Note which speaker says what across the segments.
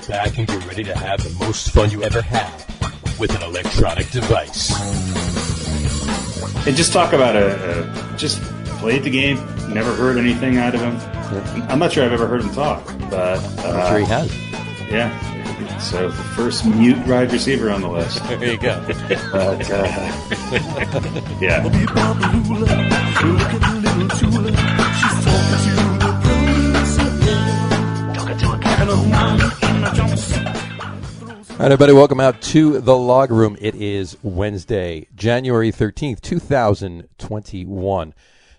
Speaker 1: back and get ready to have the most fun you ever had with an electronic device.
Speaker 2: And just talk about just played the game, never heard anything out of him. Yeah. I'm not sure I've ever heard him talk, but
Speaker 3: I'm sure he has.
Speaker 2: Yeah. So the first mute wide receiver on the list.
Speaker 1: There you go.
Speaker 2: But, yeah.
Speaker 3: All right, everybody, welcome out to the Log Room. It is Wednesday, January 13th, 2021.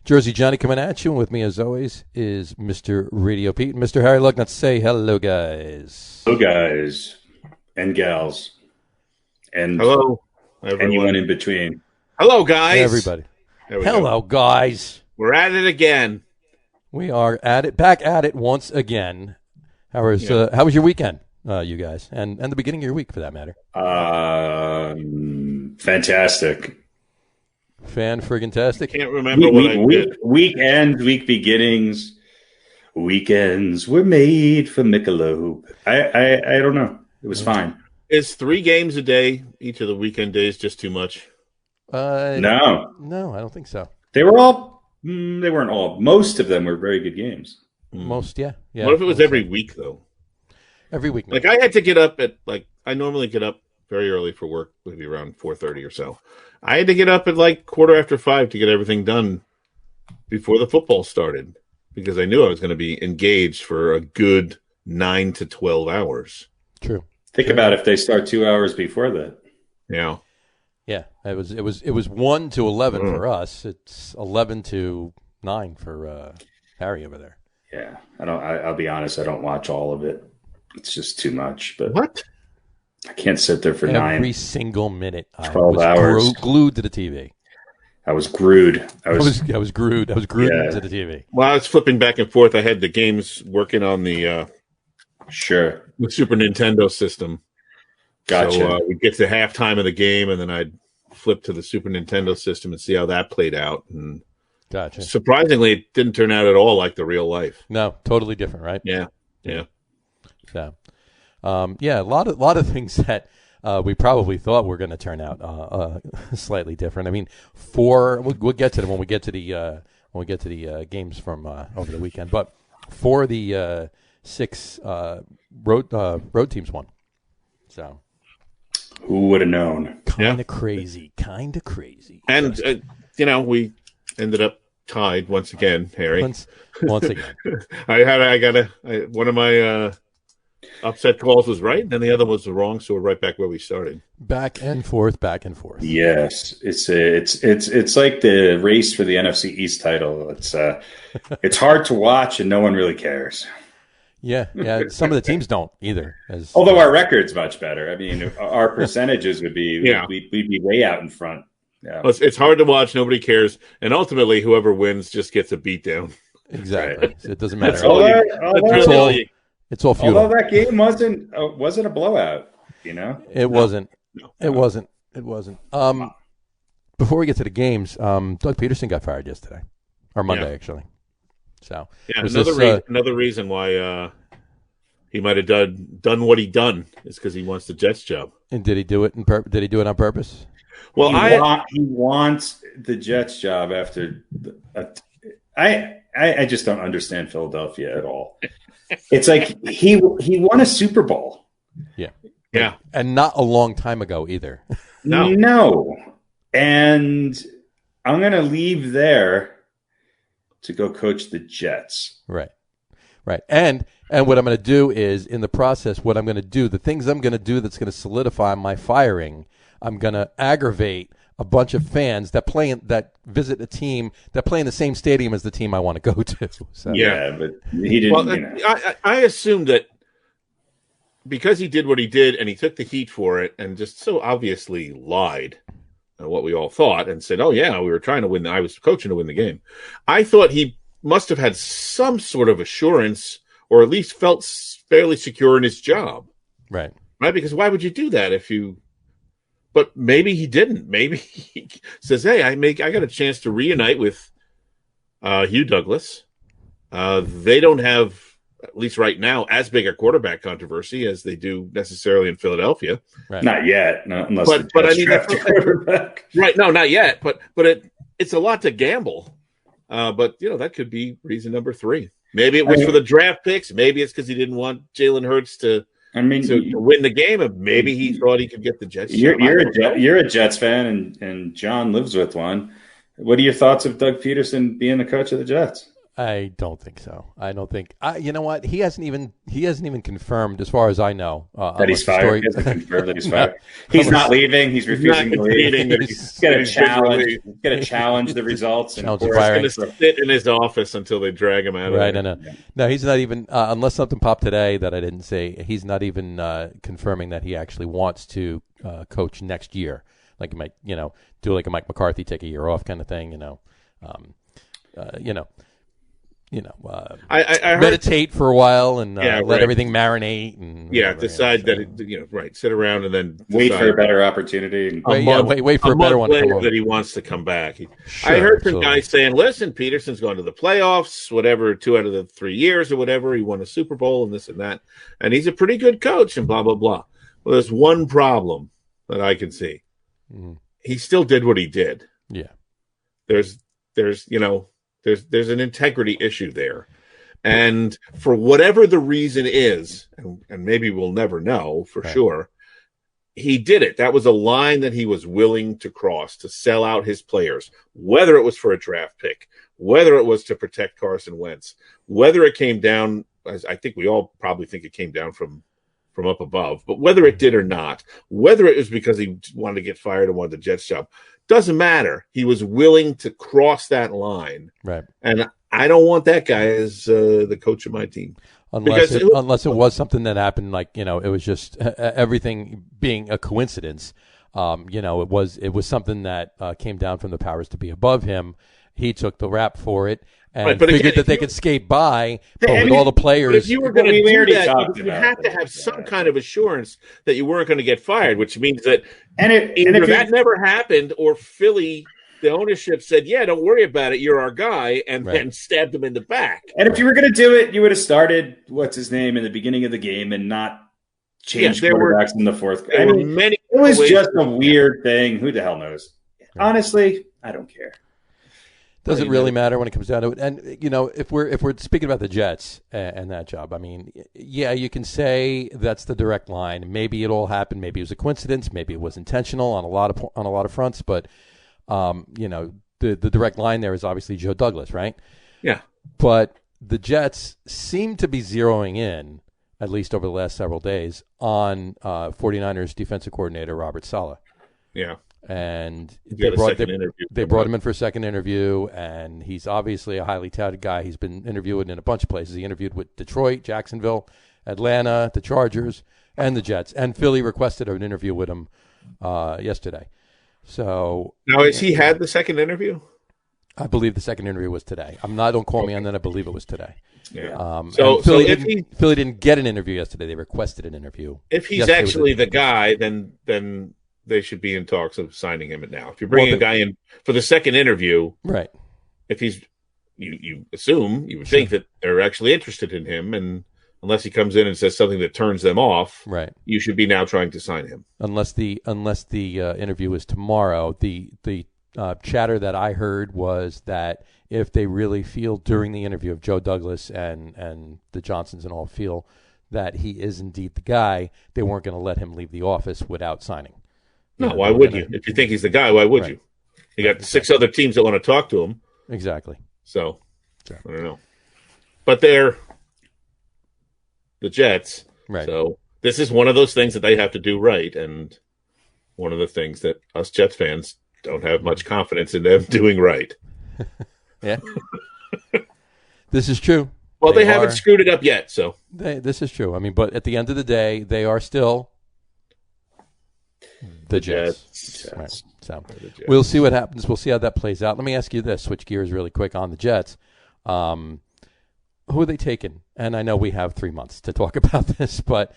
Speaker 3: Jersey Johnny coming at you, and with me, as always, is Mr. RadioPete and Mr. Harry Lug Nutz. Say hello, guys.
Speaker 2: Hello, guys and gals. And
Speaker 4: hello, everyone.
Speaker 2: Anyone in between.
Speaker 4: Hello, guys.
Speaker 3: Everybody. Hello, guys.
Speaker 4: We're at it again.
Speaker 3: We are at it, back at it once again. How was your weekend, you guys, and the beginning of your week, for that matter?
Speaker 2: Fantastic.
Speaker 3: Fan-friggin-tastic.
Speaker 4: Can't remember what I did.
Speaker 2: Weekend, week beginnings. Weekends were made for Michelob. I don't know. It was fine.
Speaker 4: Is 3 games a day each of the weekend days just too much?
Speaker 2: No,
Speaker 3: I don't think so.
Speaker 2: They were all. They weren't all. Most of them were very good games.
Speaker 3: Most, yeah.
Speaker 4: What if it was every week though?
Speaker 3: Every week.
Speaker 4: Like I had to get up at I normally get up very early for work, maybe around 4:30 or so. I had to get up at 5:15 to get everything done before the football started because I knew I was going to be engaged for a good 9 to 12 hours.
Speaker 3: True.
Speaker 2: Think about if they start 2 hours before that.
Speaker 4: Yeah.
Speaker 3: Yeah, it was 1 to 11 for us. It's 11 to 9 for Harry over there.
Speaker 2: Yeah, I'll be honest. I don't watch all of it. It's just too much. But
Speaker 4: what?
Speaker 2: I can't sit there for
Speaker 3: every single minute.
Speaker 2: 12 hours
Speaker 3: glued to the TV.
Speaker 2: I was glued. I was
Speaker 3: glued. I was glued to the TV.
Speaker 4: While I was flipping back and forth, I had the games working on the the Super Nintendo system.
Speaker 2: Gotcha.
Speaker 4: So we'd get to halftime of the game, and then I'd flip to the Super Nintendo system and see how that played out. And
Speaker 3: gotcha.
Speaker 4: Surprisingly, it didn't turn out at all like the real life.
Speaker 3: No, totally different, right?
Speaker 4: Yeah.
Speaker 3: So, a lot of things that we probably thought were going to turn out slightly different. I mean, we'll get to them when we get to the games from over the weekend. But for the 6 road teams won. So.
Speaker 2: Who would have known?
Speaker 3: Kind of crazy.
Speaker 4: And, we ended up tied once again, Harry.
Speaker 3: Once again.
Speaker 4: One of my upset calls was right, and then the other was wrong, so we're right back where we started.
Speaker 3: Back and forth.
Speaker 2: Yes. It's like the race for the NFC East title. It's hard to watch, and no one really cares.
Speaker 3: Yeah. Some of the teams don't either.
Speaker 2: Although our record's much better. I mean, our percentages would be we'd be way out in front. Yeah.
Speaker 4: Well, it's hard to watch. Nobody cares, and ultimately, whoever wins just gets a beatdown.
Speaker 3: Exactly. Right. It doesn't matter. It's all futile.
Speaker 2: Although that game wasn't a blowout.
Speaker 3: It wasn't. No. It wasn't. Before we get to the games, Doug Peterson got fired yesterday, or Monday actually. So
Speaker 4: another reason why he might have done what he done is because he wants the Jets job.
Speaker 3: And did he do it? Did he do it on purpose?
Speaker 4: Well,
Speaker 2: he wants the Jets job after. I just don't understand Philadelphia at all. It's like he won a Super Bowl.
Speaker 3: Yeah, and not a long time ago either.
Speaker 2: No, and I'm going to leave there to go coach the Jets.
Speaker 3: Right. And what I'm going to do is, in the process, the things I'm going to do that's going to solidify my firing, I'm going to aggravate a bunch of fans that visit a team that play in the same stadium as the team I want to go to. So.
Speaker 2: Yeah, but he didn't.
Speaker 4: Well, I assumed that because he did what he did and he took the heat for it and just so obviously lied. What we all thought and said, oh, yeah, we were trying to win. I was coaching to win the game. I thought he must have had some sort of assurance or at least felt fairly secure in his job.
Speaker 3: Right.
Speaker 4: Because why would you do that but maybe he didn't. Maybe he says, hey, I got a chance to reunite with Hugh Douglas. They don't have at least right now, as big a quarterback controversy as they do necessarily in Philadelphia.
Speaker 3: Right.
Speaker 2: Not yet, unless
Speaker 4: But I
Speaker 2: Jets
Speaker 4: mean,
Speaker 2: draft a quarterback.
Speaker 4: Right? No, not yet. But it's a lot to gamble. But that could be reason number 3. Maybe it was for the draft picks. Maybe it's because he didn't want Jalen Hurts to win the game, and maybe he thought he could get the Jets.
Speaker 2: You're a Jets fan, and John lives with one. What are your thoughts of Doug Peterson being the coach of the Jets?
Speaker 3: I don't think so. I don't think. You know what? He hasn't even confirmed, as far as I know,
Speaker 2: that he's fired. He hasn't confirmed that he's fired. He's not leaving. He's refusing to leave. He's going to challenge the results. He's
Speaker 4: going to sit in his office until they drag him out.
Speaker 3: Right. No, he's not even. Unless something popped today that I didn't say, he's not even confirming that he actually wants to coach next year. Like he might, do like a Mike McCarthy, take a year off kind of thing.
Speaker 4: I
Speaker 3: meditate for a while and let everything marinate and
Speaker 4: decide that sit around and then
Speaker 2: wait for a better opportunity.
Speaker 3: Wait for a better one to come
Speaker 4: that he wants to come back. I heard some guys saying, "Listen, Peterson's going to the playoffs, whatever, 2 out of the 3 years or whatever. He won a Super Bowl and this and that, and he's a pretty good coach and blah blah blah." Well, there's one problem that I can see. Mm-hmm. He still did what he did.
Speaker 3: Yeah,
Speaker 4: there's an integrity issue there. And for whatever the reason is, and maybe we'll never know for sure, he did it. That was a line that he was willing to cross to sell out his players, whether it was for a draft pick, whether it was to protect Carson Wentz, whether it came down, as I think we all probably think it came down from up above, but whether it did or not, whether it was because he wanted to get fired and wanted the Jets job, doesn't matter. He was willing to cross that line.
Speaker 3: Right.
Speaker 4: And I don't want that guy as the coach of my team.
Speaker 3: Unless it was something that happened, like, it was just everything being a coincidence. It was something that came down from the powers to be above him. He took the rap for it and figured that they could skate by, but with all the players.
Speaker 4: If you were going to do that, you have to have some kind of assurance that you weren't going to get fired, which means that either that never happened or Philly, the ownership said, "Yeah, don't worry about it. You're our guy," and then stabbed him in the back.
Speaker 2: And if you were going to do it, you would have started what's his name in the beginning of the game and not changed quarterbacks in the fourth. It was just a weird thing. Who the hell knows? Right. Honestly, I don't care.
Speaker 3: Doesn't really matter when it comes down to it. And if we're speaking about the Jets and that job, I mean, you can say that's the direct line. Maybe it all happened. Maybe it was a coincidence. Maybe it was intentional on a lot of fronts. But the direct line there is obviously Joe Douglas, right?
Speaker 4: Yeah.
Speaker 3: But the Jets seem to be zeroing in, at least over the last several days, on 49ers defensive coordinator Robert Saleh.
Speaker 4: Yeah.
Speaker 3: And they brought him in for a second interview, and he's obviously a highly touted guy. He's been interviewed in a bunch of places. He interviewed with Detroit, Jacksonville, Atlanta, the Chargers, and the Jets. And Philly requested an interview with him yesterday. So
Speaker 4: now, has he had the second interview?
Speaker 3: I believe the second interview was today. Don't quote me on that. I believe it was today.
Speaker 4: Yeah.
Speaker 3: Philly didn't get an interview yesterday. They requested an interview.
Speaker 4: If he's actually the guy, then they should be in talks of signing him now. If you're bringing a guy in for the second interview,
Speaker 3: right?
Speaker 4: If he's, you would think that they're actually interested in him, and unless he comes in and says something that turns them off,
Speaker 3: right?
Speaker 4: You should be now trying to sign him.
Speaker 3: Unless the interview is tomorrow. The chatter that I heard was that if they really feel during the interview of Joe Douglas and the Johnsons and all feel that he is indeed the guy, they weren't going to let him leave the office without signing.
Speaker 4: No, why would you? If you think he's the guy, why would you? You got 6 other teams that want to talk to him.
Speaker 3: Exactly.
Speaker 4: So, I don't know. But they're the Jets.
Speaker 3: Right.
Speaker 4: So this is one of those things that they have to do right. And one of the things that us Jets fans don't have much confidence in them doing right.
Speaker 3: Yeah. This is true.
Speaker 4: Well, they haven't screwed it up yet. So
Speaker 3: this is true. I mean, but at the end of the day, they are still the Jets. Right. So we'll see what happens. We'll see how that plays out. Let me ask you this, switch gears really quick on the Jets. Who are they taking? And I know we have 3 months to talk about this, but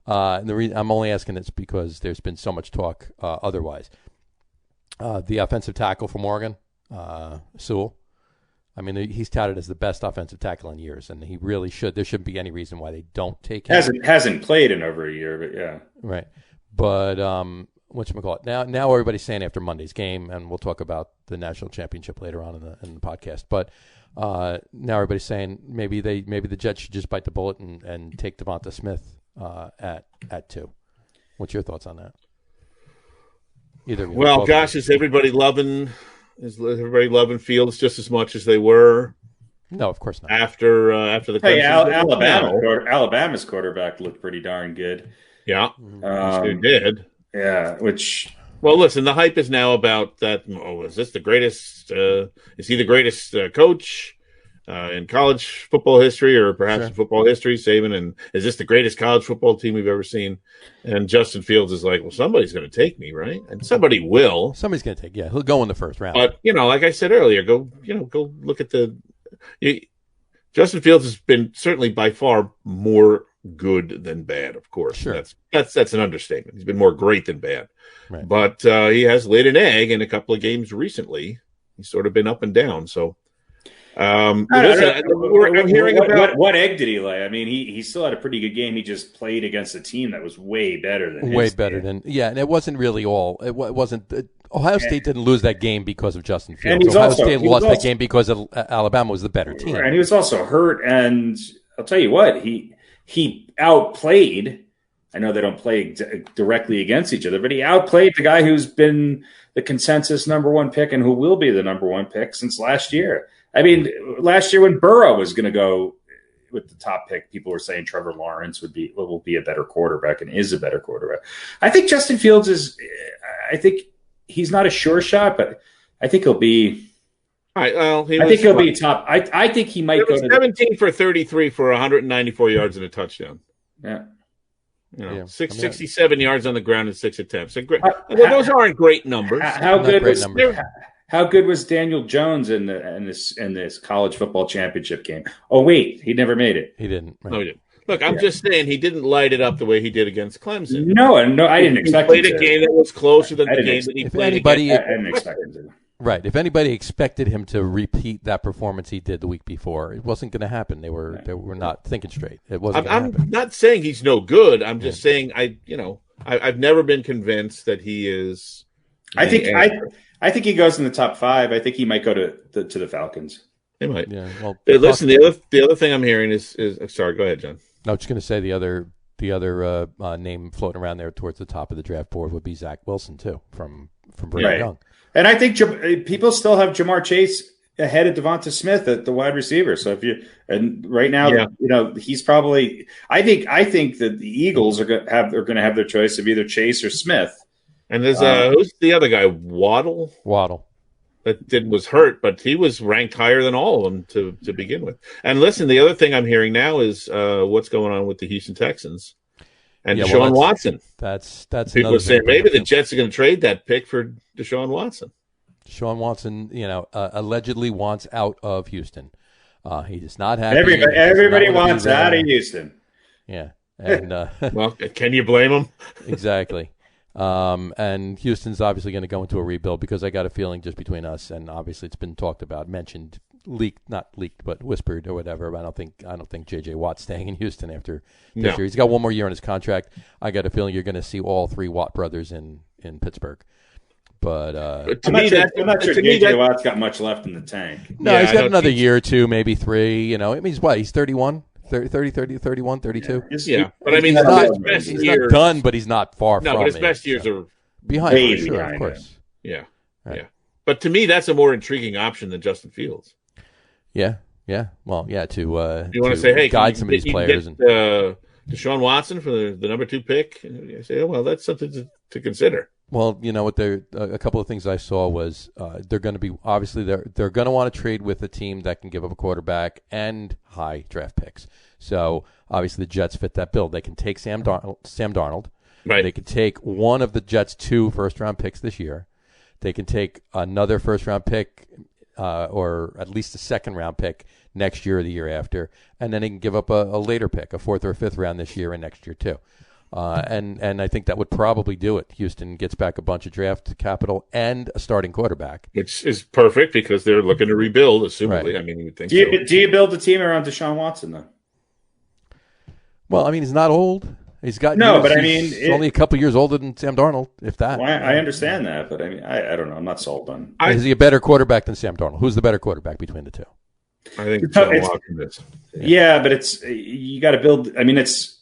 Speaker 3: the reason I'm only asking this because there's been so much talk otherwise. The offensive tackle from Oregon, Sewell, I mean, he's touted as the best offensive tackle in years, and he really should. There shouldn't be any reason why they don't take him.
Speaker 2: Hasn't played in over a year, but yeah.
Speaker 3: Right. But whatchamacallit? Now everybody's saying after Monday's game, and we'll talk about the national championship later on in the podcast. But now everybody's saying maybe the Jets should just bite the bullet and take Devonta Smith at 2. What's your thoughts on that?
Speaker 4: Well, gosh, is everybody loving Fields just as much as they were?
Speaker 3: No, of course not.
Speaker 4: After the
Speaker 2: Alabama's quarterback looked pretty darn good.
Speaker 4: Yeah, he did.
Speaker 2: Yeah,
Speaker 4: well, listen, the hype is now about that. Oh, is this the greatest? Is he the greatest coach in college football history, or perhaps in football history? Saban, and is this the greatest college football team we've ever seen? And Justin Fields is like, well, somebody's going to take me, right? And somebody will.
Speaker 3: Somebody's going to take. Yeah, he'll go in the first round.
Speaker 4: But like I said earlier, go look at Justin Fields has been certainly by far more good than bad. Of course,
Speaker 3: sure.
Speaker 4: That's an understatement. He's been more great than bad.
Speaker 3: Right.
Speaker 4: But he has laid an egg in a couple of games recently. He's sort of been up and down. So,
Speaker 2: I'm hearing about what egg did he lay? I mean, he still had a pretty good game. He just played against a team that was way better than his team.
Speaker 3: And it wasn't really all. It wasn't. Ohio State didn't lose that game because of Justin Fields. Ohio State lost that game because Alabama was the better team.
Speaker 2: And he was also hurt. And I'll tell you what, he outplayed. I know they don't play directly against each other, but he outplayed the guy who's been the consensus number 1 pick and who will be the number 1 pick since last year. I mean, last year when Burrow was going to go with the top pick, people were saying Trevor Lawrence will be a better quarterback and is a better quarterback. I think Justin Fields is. I think he's not a sure shot, but I think he'll be.
Speaker 4: All right. Well,
Speaker 2: he'll be top. I think he might go to
Speaker 4: 17 for 33 for 194 yards and a touchdown.
Speaker 2: Yeah.
Speaker 4: 67 yards on the ground in 6 attempts. Those aren't great numbers.
Speaker 2: How good was Daniel Jones in this college football championship game? Oh wait, he never made it.
Speaker 3: He didn't. Right.
Speaker 4: No, he didn't. Look, I'm just saying he didn't light it up the way he did against Clemson.
Speaker 2: No, I didn't expect him to.
Speaker 4: He played a game that was closer than the game that he played against.
Speaker 2: I didn't expect him to.
Speaker 3: Right. If anybody expected him to repeat that performance he did the week before, it wasn't going to happen. They were not thinking straight. It wasn't.
Speaker 4: I'm not saying he's no good. I'm just saying I've never been convinced that he is.
Speaker 2: I think he goes in the top 5. I think he might go to the Falcons.
Speaker 4: He might.
Speaker 3: Yeah. Well,
Speaker 4: listen. The other thing I'm hearing is sorry. Go ahead, John.
Speaker 3: I was just going to say the other name floating around there towards the top of the draft board would be Zach Wilson too from Brigham Young.
Speaker 2: And I think people still have Jamar Chase ahead of Devonta Smith at the wide receiver. So right now, he's probably. I think that the Eagles are going to have their choice of either Chase or Smith.
Speaker 4: And there's who's the other guy? Waddle. That was hurt, but he was ranked higher than all of them to begin with. And listen, the other thing I'm hearing now is what's going on with the Houston Texans and Deshaun Watson.
Speaker 3: That's
Speaker 4: people are saying maybe the Jets are going to trade that pick for Deshaun Watson.
Speaker 3: Deshaun Watson, allegedly wants out of Houston. He does not have.
Speaker 2: Everybody wants out of Houston.
Speaker 3: Yeah, and
Speaker 4: well, can you blame him?
Speaker 3: Exactly. And Houston's obviously going to go into a rebuild because I got a feeling just between us, and obviously it's been talked about, mentioned, not leaked, but whispered or whatever. But I don't think J.J. Watt's staying in Houston after this year. He's got one more year on his contract. I got a feeling you're going to see all 3 Watt brothers in Pittsburgh. But
Speaker 2: to me, I'm not sure J.J. Watt's got much left in the tank.
Speaker 3: No, he's got another year or 2, maybe 3. I mean, he's 31. 30, 31, 32.
Speaker 4: Yeah. But I mean,
Speaker 3: he's not done, but he's not far from it.
Speaker 4: No, but his best years are
Speaker 3: behind him, sure, of course.
Speaker 4: Yeah. Right. Yeah. But to me, that's a more intriguing option than Justin Fields.
Speaker 3: Yeah. Yeah. Well, yeah, you want
Speaker 4: to say, hey,
Speaker 3: guide some of these players.
Speaker 4: Deshaun Watson for the number 2 pick. And I say, oh, well, that's something to consider.
Speaker 3: Well, what a couple of things I saw was they're going to be obviously they're going to want to trade with a team that can give up a quarterback and high draft picks. So obviously the Jets fit that bill. They can take Sam Darnold.
Speaker 4: Right.
Speaker 3: They can take one of the Jets' 2 first-round picks this year. They can take another first-round pick or at least a second-round pick next year or the year after, and then they can give up a later pick, a 4th or 5th round this year and next year too. And I think that would probably do it. Houston gets back a bunch of draft capital and a starting quarterback.
Speaker 4: Which is perfect because they're looking to rebuild, assumably.
Speaker 3: Right.
Speaker 4: I mean, you would think
Speaker 2: do you build a team around Deshaun Watson, though?
Speaker 3: Well, I mean, he's not old. He's got he's only a couple years older than Sam Darnold, if that.
Speaker 2: Well, I understand that, but I mean, I don't know. I'm not sold on.
Speaker 3: Is he a better quarterback than Sam Darnold? Who's the better quarterback between the two?
Speaker 4: I think Deshaun Watson is.
Speaker 2: Yeah, but you got to build. I mean, it's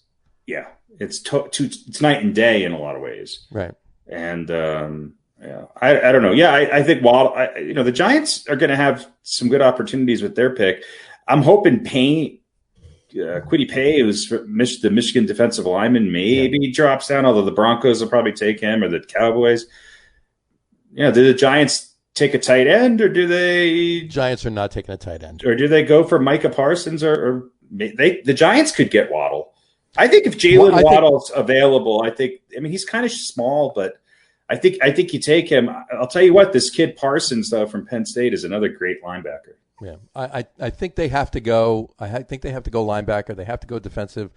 Speaker 2: night and day in a lot of ways,
Speaker 3: right?
Speaker 2: And I don't know. Yeah, I think the Giants are going to have some good opportunities with their pick. I'm hoping Kwity Paye, who's the Michigan defensive lineman, maybe drops down, although the Broncos will probably take him, or the Cowboys. Do the Giants take a tight end, or do they?
Speaker 3: Giants are not taking a tight end.
Speaker 2: Or do they go for Micah Parsons, or the Giants could get Waddle. I think if Jalen Waddle's available, he's kind of small, but I think you take him. I'll tell you what, this kid Parsons, though, from Penn State is another great linebacker.
Speaker 3: Yeah, I think they have to go. I think they have to go linebacker. They have to go defensive,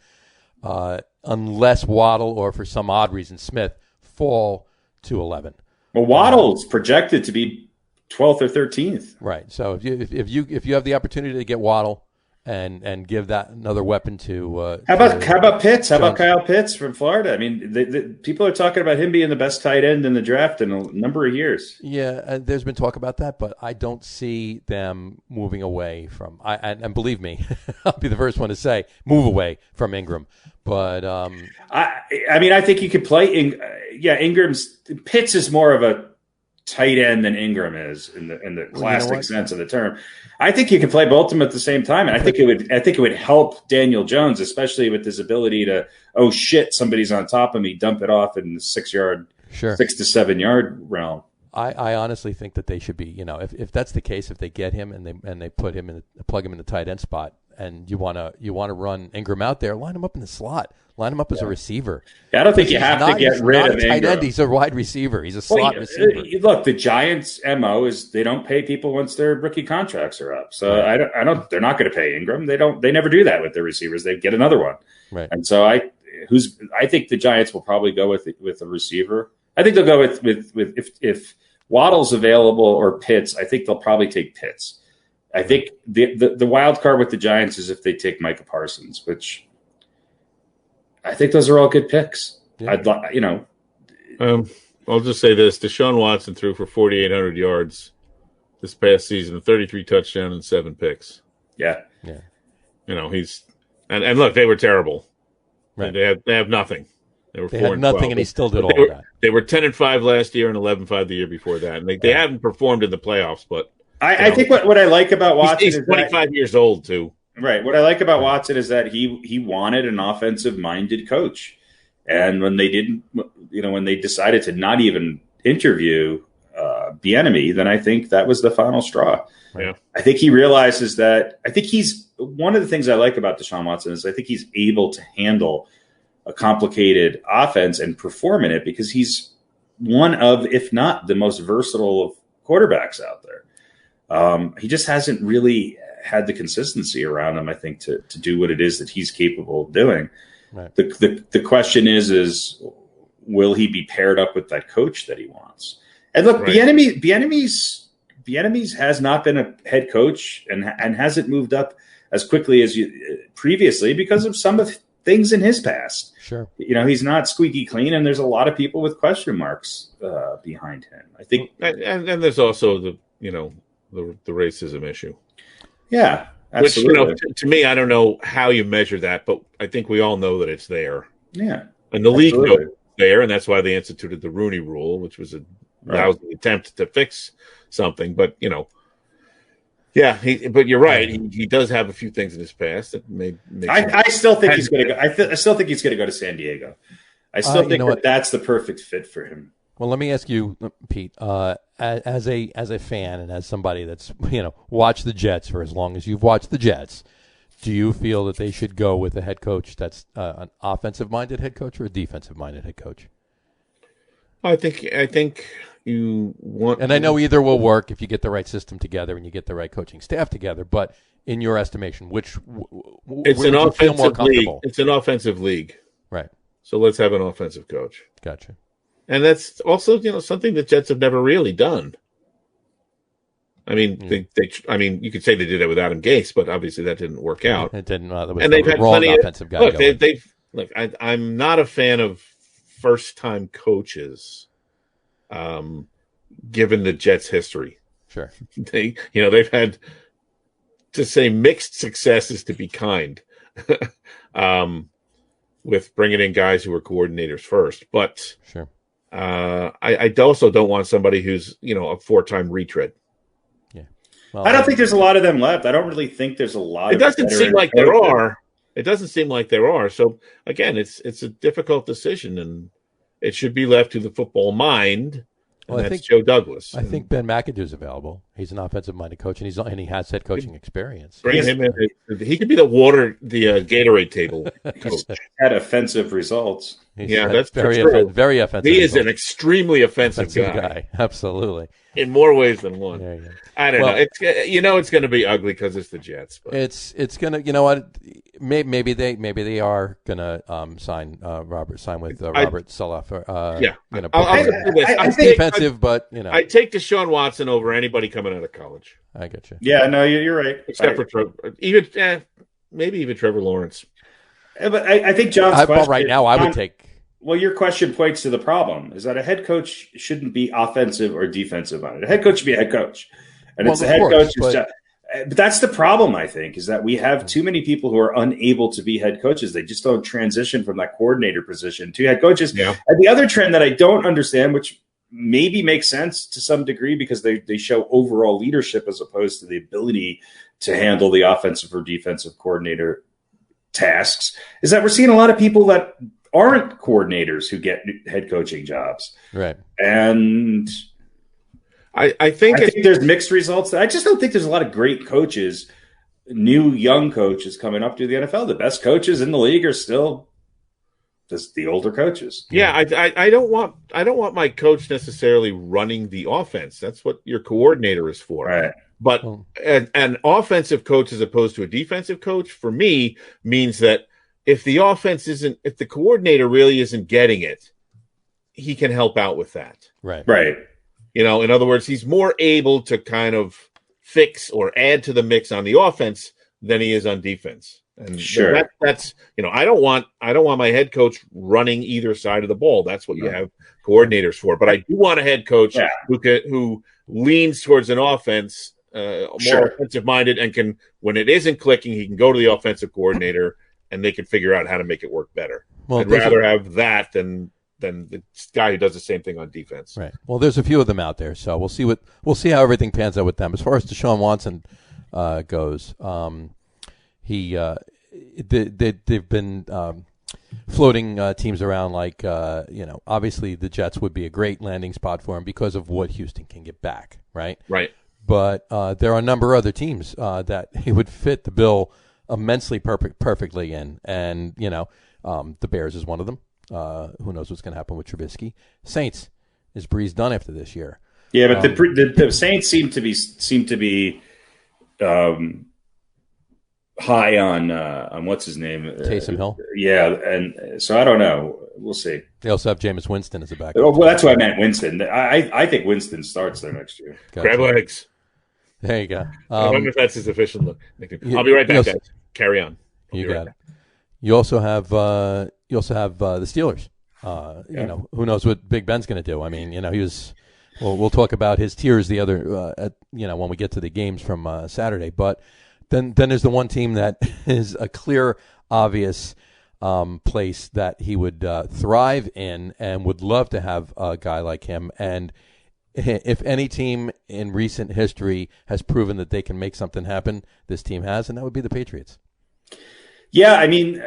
Speaker 3: unless Waddle or for some odd reason Smith fall to 11.
Speaker 2: Well, Waddle's projected to be 12th or 13th.
Speaker 3: Right. So if you have the opportunity to get Waddle and give that another weapon to
Speaker 2: how about Pitts? How about Kyle Pitts from Florida? I mean, the people are talking about him being the best tight end in the draft in a number of years.
Speaker 3: Yeah, there's been talk about that, but I don't see them moving away from. And believe me, I'll be the first one to say move away from Ingram. But
Speaker 2: I think you could play. Pitts is more of a tight end than Ingram is in the classic sense of the term. I think you can play both of them at the same time, and I think it would help Daniel Jones, especially with his ability to somebody's on top of me, dump it off in the 6 to 7 yard realm.
Speaker 3: I honestly think that they should be, if that's the case, if they get him and they put him plug him in the tight end spot, and you want to run Ingram out there, line him up in the slot. Line him up as a receiver.
Speaker 2: Yeah, I don't think you have to get rid of
Speaker 3: tight
Speaker 2: Ingram.
Speaker 3: End. He's a wide receiver. He's a slot receiver.
Speaker 2: Look, the Giants' MO is they don't pay people once their rookie contracts are up. So I don't. They're not going to pay Ingram. They never do that with their receivers. They get another one.
Speaker 3: Right.
Speaker 2: And so I think the Giants will probably go with a receiver. I think they'll go with if Waddle's available or Pitts. I think they'll probably take Pitts. I think the wild card with the Giants is if they take Micah Parsons, which. I think those are all good picks.
Speaker 3: Yeah.
Speaker 4: I'll just say this: Deshaun Watson threw for 4,800 yards this past season, 33 touchdowns and 7 picks.
Speaker 2: Yeah.
Speaker 4: He's and look, they were terrible.
Speaker 3: Right.
Speaker 4: They have nothing. They were 4
Speaker 3: had
Speaker 4: and
Speaker 3: nothing,
Speaker 4: 12.
Speaker 3: and he still did all of that.
Speaker 4: They were 10-5 last year and 11-5 the year before that, and they haven't performed in the playoffs. But
Speaker 2: I think what I like about Watson
Speaker 4: is 25 years old too.
Speaker 2: Right. What I like about Watson is that he wanted an offensive-minded coach. And when they didn't, when they decided to not even interview Bieniemy, then I think that was the final straw.
Speaker 4: Yeah.
Speaker 2: I think he realizes that – I think he's – one of the things I like about Deshaun Watson is I think he's able to handle a complicated offense and perform in it because he's one of, if not the most versatile of quarterbacks out there. He just hasn't really – had the consistency around him, I think, to do what it is that he's capable of doing.
Speaker 3: Right.
Speaker 2: The question is will he be paired up with that coach that he wants? And look, right. Bieniemy has not been a head coach and hasn't moved up as quickly as previously because of some of things in his past.
Speaker 3: Sure.
Speaker 2: He's not squeaky clean, and there's a lot of people with question marks behind him. I think,
Speaker 4: and there's also the racism issue.
Speaker 2: Yeah, absolutely.
Speaker 4: Which, to me, I don't know how you measure that, but I think we all know that it's there.
Speaker 2: Yeah.
Speaker 4: And the league knows it's there, and that's why they instituted the Rooney Rule, which was a lousy attempt to fix something. But, but you're right. He does have a few things in his past that may
Speaker 2: I still think he's going to go. I still think he's going to go to San Diego. I still think that's the perfect fit for him.
Speaker 3: Well, let me ask you, Pete, as a fan and as somebody that's watched the Jets for as long as you've watched the Jets, do you feel that they should go with a head coach that's an offensive-minded head coach or a defensive-minded head coach?
Speaker 4: I think you want,
Speaker 3: and I know either will work if you get the right system together and you get the right coaching staff together. But in your estimation,
Speaker 4: it's an offensive league? It's an offensive league,
Speaker 3: right?
Speaker 4: So let's have an offensive coach.
Speaker 3: Gotcha.
Speaker 4: And that's also, something the Jets have never really done. I mean, you could say they did it with Adam Gase, but obviously that didn't work out.
Speaker 3: It didn't.
Speaker 4: And they've had plenty of offensive guys. Look, I'm not a fan of first-time coaches, given the Jets' history.
Speaker 3: Sure.
Speaker 4: They've had, to say mixed success is to be kind, with bringing in guys who were coordinators first. But
Speaker 3: sure,
Speaker 4: I also don't want somebody who's a four-time retread.
Speaker 3: Yeah, well,
Speaker 2: I don't think there's a lot of them left. I don't really think there's a lot.
Speaker 4: It doesn't seem like there are. It doesn't seem like there are. So again, it's a difficult decision, and it should be left to the football mind. Well, I think Joe Douglas.
Speaker 3: I think Ben McAdoo's available. He's an offensive-minded coach, and he has head coaching experience.
Speaker 4: Bring him in. He could be the Gatorade table coach.
Speaker 2: Had offensive results.
Speaker 4: That's
Speaker 3: very offensive.
Speaker 4: He is an extremely offensive guy.
Speaker 3: Absolutely.
Speaker 4: In more ways than one.
Speaker 3: Yeah.
Speaker 4: I don't know. It's going to be ugly because it's the Jets. But.
Speaker 3: It's going to. You know what? Maybe they are going to sign Robert Saleh.
Speaker 4: I'm
Speaker 3: defensive, but
Speaker 4: I take Deshaun Watson over anybody coming out of college.
Speaker 3: I get you.
Speaker 2: Yeah, no, you're right.
Speaker 4: Except for Trevor, maybe even Trevor Lawrence.
Speaker 2: But I think John's question
Speaker 3: right now I would take.
Speaker 2: Well, your question points to the problem: is that a head coach shouldn't be offensive or defensive on it. A head coach should be a head coach, and it's the head coach's job. But that's the problem, I think, is that we have too many people who are unable to be head coaches. They just don't transition from that coordinator position to head coaches. Yeah. And the other trend that I don't understand, which maybe makes sense to some degree because they show overall leadership as opposed to the ability to handle the offensive or defensive coordinator tasks, is that we're seeing a lot of people that aren't coordinators who get head coaching jobs.
Speaker 3: Right.
Speaker 2: And I think there's mixed results. I just don't think there's a lot of great coaches, new young coaches coming up to the NFL. The best coaches in the league are still just the older coaches.
Speaker 4: Yeah, I don't want my coach necessarily running the offense. That's what your coordinator is for.
Speaker 2: Right.
Speaker 4: But an offensive coach as opposed to a defensive coach, for me, means that if the coordinator really isn't getting it, he can help out with that.
Speaker 3: Right.
Speaker 2: Right.
Speaker 4: In other words, he's more able to kind of fix or add to the mix on the offense than he is on defense. And
Speaker 2: sure,
Speaker 4: that's I don't want my head coach running either side of the ball. That's what you have coordinators for. But I do want a head coach who leans towards an offense, more offensive minded, and can, when it isn't clicking, he can go to the offensive coordinator and they can figure out how to make it work better. Well, I'd rather have that than the guy who does the same thing on defense.
Speaker 3: Right. Well, there's a few of them out there, so we'll see how everything pans out with them. As far as Deshaun Watson goes, they've been floating teams around like obviously the Jets would be a great landing spot for him because of what Houston can get back. Right.
Speaker 4: Right.
Speaker 3: But there are a number of other teams that he would fit the bill immensely perfectly in, and the Bears is one of them. Who knows what's going to happen with Trubisky? Saints, is Breeze done after this year?
Speaker 2: Yeah, but the Saints seem to be high on what's his name,
Speaker 3: Taysom Hill.
Speaker 2: Yeah, and so I don't know. We'll see.
Speaker 3: They also have Jameis Winston as a backup.
Speaker 2: Oh, well, that's why I meant Winston. I think Winston starts there next year.
Speaker 3: Gotcha.
Speaker 4: Crab legs.
Speaker 3: There you go.
Speaker 4: I wonder if that's his official nickname. I'll be right back, guys. Carry on.
Speaker 3: You got it. You also have the Steelers. Who knows what Big Ben's going to do? I mean, he was. Well, we'll talk about his tiers the other, when we get to the games from Saturday. But then there's the one team that is a clear, obvious place that he would thrive in and would love to have a guy like him. And if any team in recent history has proven that they can make something happen, this team has, and that would be the Patriots.
Speaker 2: Yeah, I mean,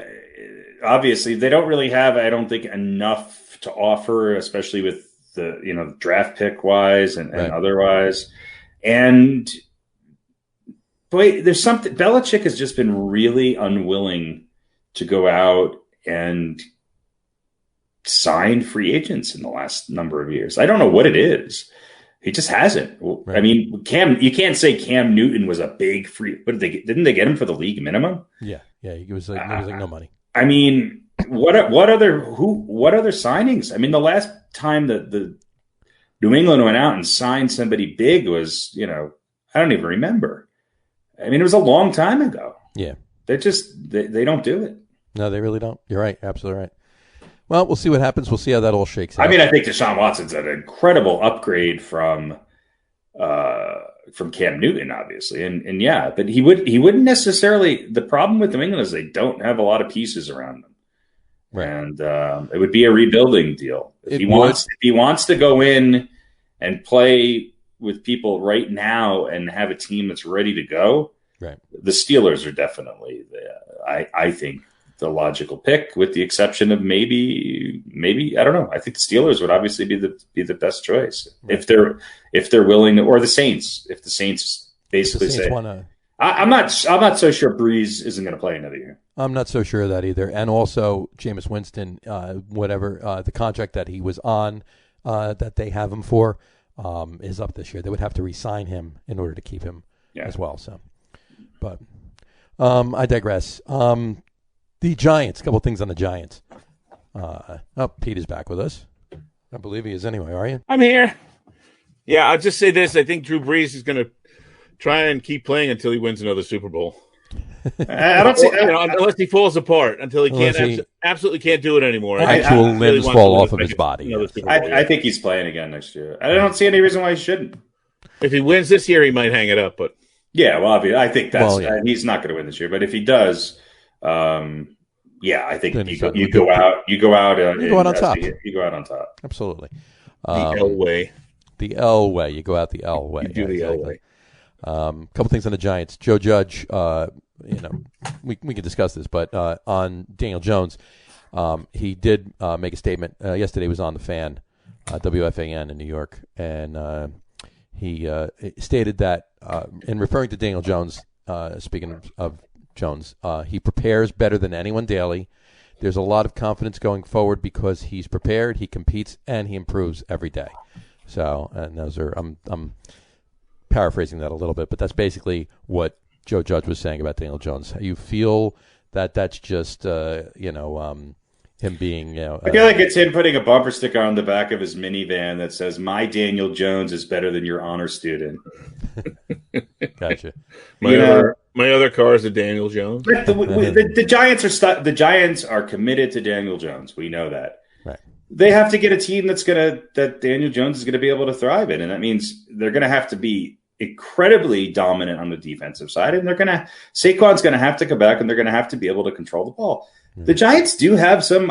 Speaker 2: obviously they don't really have, I don't think, enough to offer, especially with the draft pick wise and otherwise. And boy, there's something. Belichick has just been really unwilling to go out and sign free agents in the last number of years. I don't know what it is. He just hasn't. Right. I mean, you can't say Cam Newton was a big free. What didn't they get him for the league minimum?
Speaker 3: Yeah. It was like no money.
Speaker 2: I mean, what other signings? I mean, the last time that the New England went out and signed somebody big was, I don't even remember. I mean, it was a long time ago.
Speaker 3: Yeah.
Speaker 2: They don't do it.
Speaker 3: No, they really don't. You're right. Absolutely right. Well, we'll see what happens. We'll see how that all shakes out.
Speaker 2: I mean, I think Deshaun Watson's an incredible upgrade from Cam Newton, obviously. And yeah, but he wouldn't necessarily, the problem with New England is they don't have a lot of pieces around them. Right. And it would be a rebuilding deal. If he wants to go in and play with people right now and have a team that's ready to go, right? The Steelers are definitely, I think, the logical pick, with the exception of maybe I don't know. I think the Steelers would obviously be the best choice, right, if they're willing to, or the Saints, if the Saints basically say. I'm not so sure Breeze isn't going to play another year.
Speaker 3: I'm not so sure of that either. And also, Jameis Winston, the contract that he was on, that they have him for, is up this year. They would have to re-sign him in order to keep him as well. So, but I digress. The Giants. A couple of things on the Giants. Pete is back with us. I believe he is anyway. Are you?
Speaker 4: I'm here. Yeah, I'll just say this. I think Drew Brees is going to try and keep playing until he wins another Super Bowl.
Speaker 2: I don't see,
Speaker 4: unless he falls apart, until he absolutely can't do it anymore.
Speaker 3: Actual limbs fall off of his body.
Speaker 2: I think he's playing again next year. I don't see any reason why he shouldn't.
Speaker 4: If he wins this year, he might hang it up. But
Speaker 2: I think he's not going to win this year. But if he does, I think you go out on top. You go out on top.
Speaker 3: Absolutely.
Speaker 4: The L way.
Speaker 3: The L way. You go out the L way.
Speaker 4: You do the L way.
Speaker 3: Couple things on the Giants. Joe Judge, we can discuss this, but on Daniel Jones, he did make a statement. Yesterday he was on the Fan, WFAN in New York, and he stated that in referring to Daniel Jones, speaking of Jones, he prepares better than anyone daily. There's a lot of confidence going forward because he's prepared, he competes, and he improves every day. So, and those are I'm paraphrasing that a little bit, but that's basically what Joe Judge was saying about Daniel Jones. You feel that that's just him being
Speaker 2: I feel like it's him putting a bumper sticker on the back of his minivan that says, "My Daniel Jones is better than your honor student."
Speaker 3: Gotcha.
Speaker 4: My other car is a Daniel Jones.
Speaker 2: The Giants are the Giants are committed to Daniel Jones. We know that.
Speaker 3: Right.
Speaker 2: They have to get a team that Daniel Jones is going to be able to thrive in, and that means they're going to have to be incredibly dominant on the defensive side, and Saquon's going to have to come back, and they're going to have to be able to control the ball. The Giants do have some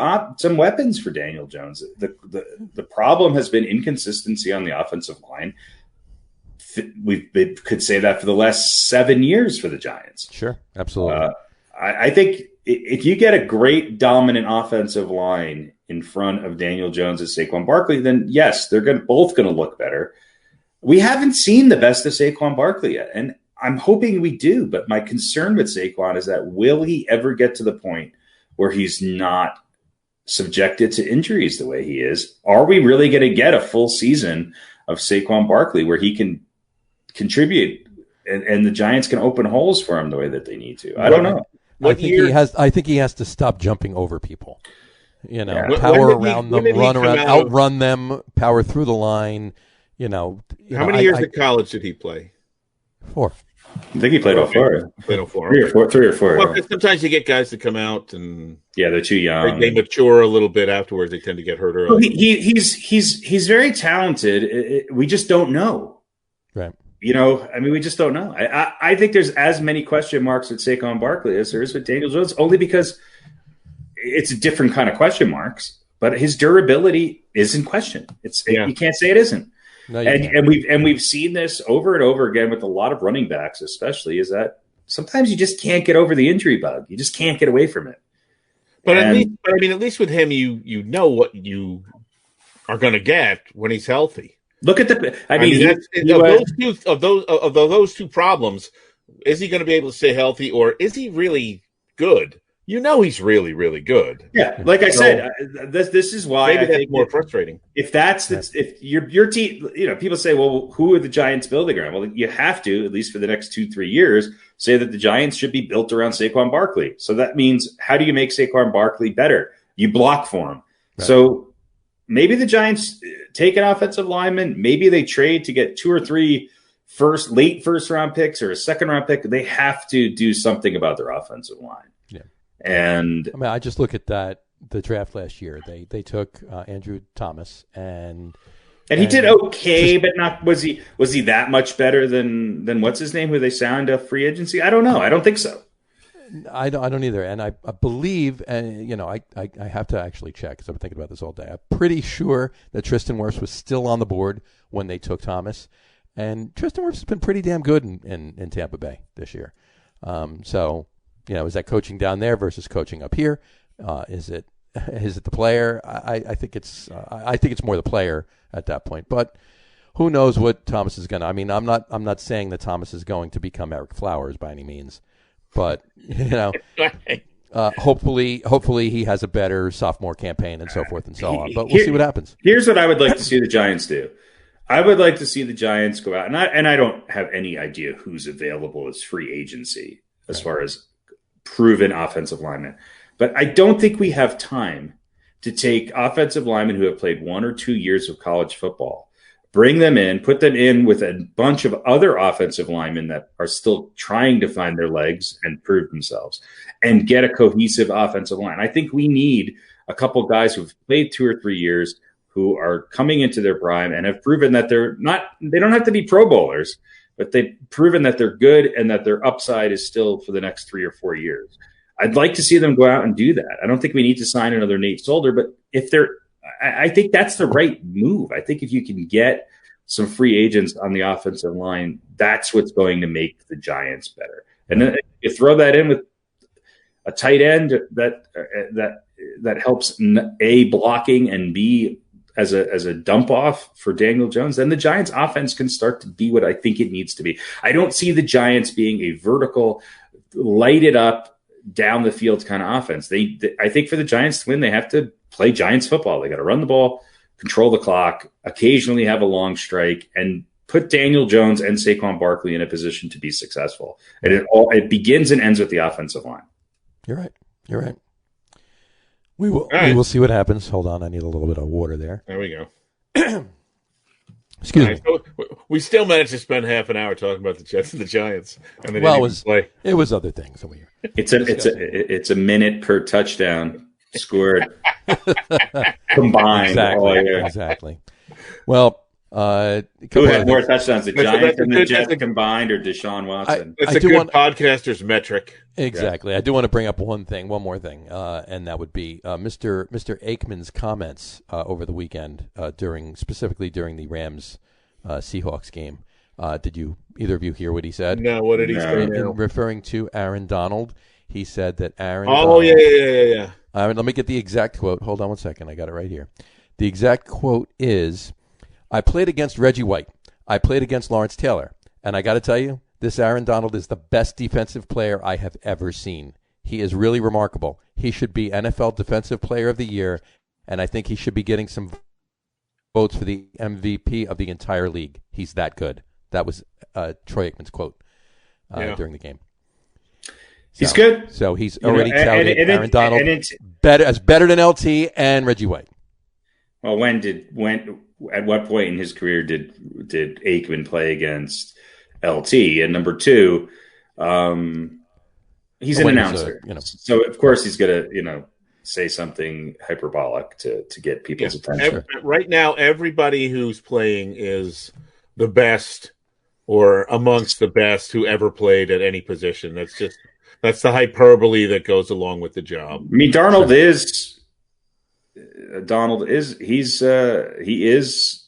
Speaker 2: weapons for Daniel Jones. The problem has been inconsistency on the offensive line. We could say that for the last 7 years for the Giants.
Speaker 3: Sure, absolutely.
Speaker 2: I think if you get a great dominant offensive line in front of Daniel Jones and Saquon Barkley, then yes, they're both going to look better. We haven't seen the best of Saquon Barkley yet, and I'm hoping we do. But my concern with Saquon is that will he ever get to the point where he's not subjected to injuries the way he is? Are we really going to get a full season of Saquon Barkley where he can contribute and the Giants can open holes for him the way that they need to? I don't know.
Speaker 3: I think he has to stop jumping over people. Power around them, run around, outrun them, power through the line. How
Speaker 4: many years in college did he play?
Speaker 3: 4.
Speaker 2: I think he played all 4.
Speaker 4: Played all 4.
Speaker 2: 3 or 4.
Speaker 4: Well, sometimes you get guys that come out and
Speaker 2: they're too young.
Speaker 4: They mature a little bit afterwards. They tend to get hurt early.
Speaker 2: He's very talented. We just don't know.
Speaker 3: Right.
Speaker 2: We just don't know. I think there's as many question marks with Saquon Barkley as there is with Daniel Jones, only because it's a different kind of question marks. But his durability is in question. You can't say it isn't. No, and we've seen this over and over again with a lot of running backs, especially, is that sometimes you just can't get over the injury bug. You just can't get away from it.
Speaker 4: But at least with him, you know what you are going to get when he's healthy.
Speaker 2: Look at
Speaker 4: those two problems. Is he going to be able to stay healthy, or is he really good he's really, really good.
Speaker 2: Yeah, like I said, this is why
Speaker 4: maybe
Speaker 2: I think
Speaker 4: more frustrating.
Speaker 2: If that's if your team, people say, well, who are the Giants building around? Well, you have to, at least for the next 2-3 years, say that the Giants should be built around Saquon Barkley. So that means, how do you make Saquon Barkley better? You block for him. Right. So maybe the Giants take an offensive lineman. Maybe they trade to get 2 or 3 late first round picks or a second round pick. They have to do something about their offensive line.
Speaker 3: Yeah.
Speaker 2: And
Speaker 3: I mean, I just look at the draft last year. They took Andrew Thomas and
Speaker 2: he did okay, but not was he that much better than what's his name, who they signed a free agency? I don't know. I don't think so.
Speaker 3: I don't either. And I believe, and I have to actually check because I've been thinking about this all day. I'm pretty sure that Tristan Wirfs was still on the board when they took Thomas, and Tristan Wirfs has been pretty damn good in Tampa Bay this year. So. Is that coaching down there versus coaching up here? Is it the player? I think it's more the player at that point. But who knows what Thomas is going to? I mean, I'm not saying that Thomas is going to become Eric Flowers by any means, but hopefully he has a better sophomore campaign and so forth and so on. But we'll see what happens.
Speaker 2: Here's what I would like to see the Giants do. I would like to see the Giants go out, and I don't have any idea who's available as free agency as far as proven offensive linemen. But I don't think we have time to take offensive linemen who have played 1 or 2 years of college football, bring them in, put them in with a bunch of other offensive linemen that are still trying to find their legs and prove themselves, and get a cohesive offensive line. I think we need a couple guys who've played 2 or 3 years, who are coming into their prime and have proven that they don't have to be Pro Bowlers, but they've proven that they're good and that their upside is still for the next 3 or 4 years. I'd like to see them go out and do that. I don't think we need to sign another Nate Solder, but I think that's the right move. I think if you can get some free agents on the offensive line, that's what's going to make the Giants better. And then you throw that in with a tight end that helps A, blocking, and B, as a dump off for Daniel Jones, then the Giants offense can start to be what I think it needs to be. I don't see the Giants being a vertical, light it up, down the field kind of offense. I think for the Giants to win, they have to play Giants football. They got to run the ball, control the clock, occasionally have a long strike, and put Daniel Jones and Saquon Barkley in a position to be successful. And it begins and ends with the offensive line.
Speaker 3: You're right. We will see what happens. Hold on, I need a little bit of water there.
Speaker 4: There we go.
Speaker 3: Excuse me.
Speaker 4: So we still managed to spend half an hour talking about the Jets and the Giants, and
Speaker 3: it was other things over here.
Speaker 2: It's a minute per touchdown scored combined.
Speaker 3: Exactly. Well,
Speaker 2: who had more touchdowns, the Giants and the Jets combined, or Deshaun Watson?
Speaker 4: It's a good podcaster's metric.
Speaker 3: Exactly. Yeah. I do want to bring up one more thing, and that would be Mr. Aikman's comments over the weekend, specifically during the Rams Seahawks game. Did either of you hear what he said?
Speaker 4: No. What did he say?
Speaker 3: In referring to Aaron Donald, he said that Aaron.
Speaker 4: Oh, yeah.
Speaker 3: Let me get the exact quote. Hold on one second. I got it right here. The exact quote is, "I played against Reggie White. I played against Lawrence Taylor. And I got to tell you, this Aaron Donald is the best defensive player I have ever seen. He is really remarkable. He should be NFL Defensive Player of the Year, and I think he should be getting some votes for the MVP of the entire league. He's that good." That was Troy Aikman's quote during the game.
Speaker 2: He's good.
Speaker 3: So he's already touted Aaron Donald better than LT and Reggie White.
Speaker 2: Well, at what point in his career did Aikman play against LT? And number two, he's an announcer, so of course he's going to say something hyperbolic to get people's attention.
Speaker 4: Right now, everybody who's playing is the best or amongst the best who ever played at any position. That's the hyperbole that goes along with the job.
Speaker 2: I mean, Donald is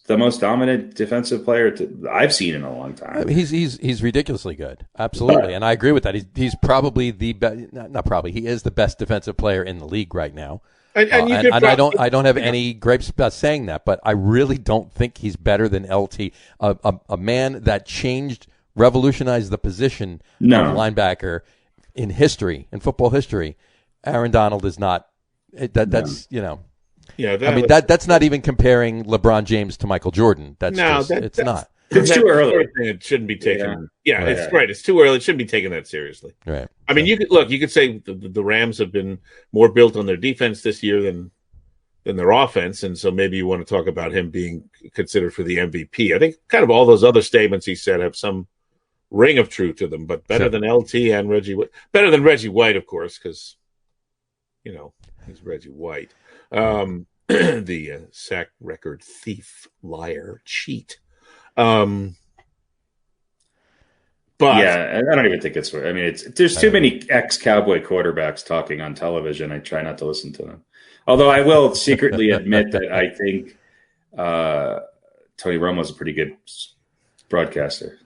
Speaker 2: the most dominant defensive player I've seen in a long time.
Speaker 3: I mean, he's ridiculously good, absolutely, and I agree with that. He's probably the best. Not probably. He is the best defensive player in the league right now. And I don't have any gripes about saying that, but I really don't think he's better than LT, a man that revolutionized the position of linebacker in football history. Aaron Donald is not. That's that's not even comparing LeBron James to Michael Jordan. It's not.
Speaker 2: It's too early.
Speaker 4: It shouldn't be taken. Yeah, right. It's right. It's too early. It shouldn't be taken that seriously.
Speaker 3: Right.
Speaker 4: I mean, you could say the Rams have been more built on their defense this year than their offense, and so maybe you want to talk about him being considered for the MVP. I think kind of all those other statements he said have some ring of truth to them, but better than LT and Reggie White. Better than Reggie White, of course, because he's Reggie White, the sack record thief, liar, cheat. But
Speaker 2: yeah, I don't even think it's. I mean, there's too many ex-Cowboy quarterbacks talking on television. I try not to listen to them. Although I will secretly admit that I think Tony Romo's a pretty good broadcaster.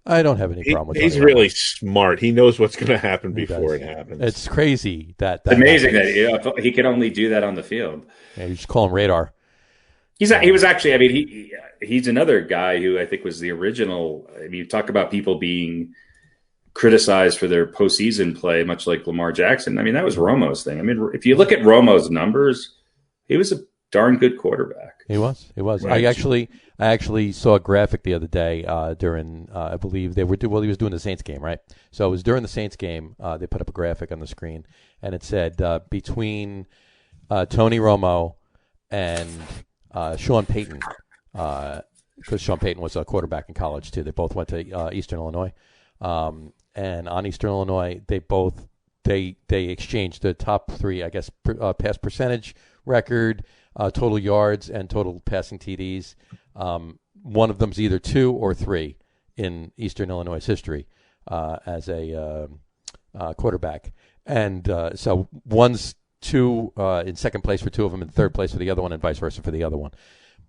Speaker 3: I don't have any problem with
Speaker 4: he's
Speaker 3: Tony
Speaker 4: really
Speaker 3: Romo.
Speaker 4: Smart. He knows what's going to happen before it happens.
Speaker 3: It's crazy that
Speaker 2: it's amazing happens. That he can only do that on the field.
Speaker 3: Yeah, you just call him radar.
Speaker 2: He was actually. I mean, he's another guy who I think was the original. I mean, you talk about people being criticized for their postseason play, much like Lamar Jackson. I mean, that was Romo's thing. I mean, if you look at Romo's numbers, he was a darn good quarterback.
Speaker 3: He was.
Speaker 2: Right.
Speaker 3: I actually saw a graphic the other day during I believe he was doing the Saints game, right? So it was during the Saints game. They put up a graphic on the screen, and it said between Tony Romo and Sean Payton, because Sean Payton was a quarterback in college too. They both went to Eastern Illinois, and on Eastern Illinois, they exchanged the top three, I guess, pass percentage record, total yards, and total passing TDs. One of them's either 2 or 3 in Eastern Illinois history as a quarterback, and so one's 2 in second place for 2 of them, and third place for the other one, and vice versa for the other one.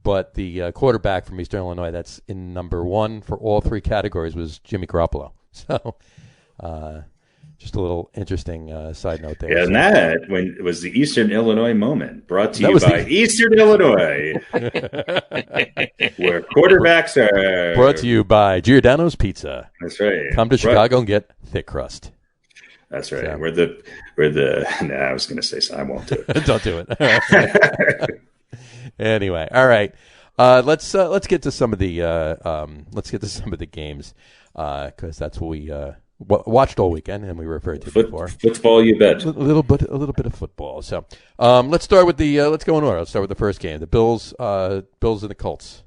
Speaker 3: But the quarterback from Eastern Illinois that's in number 1 for all 3 categories was Jimmy Garoppolo. So just a little interesting side note there.
Speaker 2: Yeah, and that it was the Eastern Illinois moment, brought to you by Eastern Illinois, where quarterbacks are.
Speaker 3: Brought to you by Giordano's Pizza.
Speaker 2: That's right.
Speaker 3: Come to Chicago and get thick crust.
Speaker 2: That's right. So. We're the. Nah, I was going to say so. I won't do it.
Speaker 3: Don't do it. Anyway, all right. Let's get to some of the games because that's what we watched all weekend and we referred to before.
Speaker 2: Football, you bet.
Speaker 3: A little bit of football. So let's start with let's go in order. Let's start with the first game. The Bills and the Colts.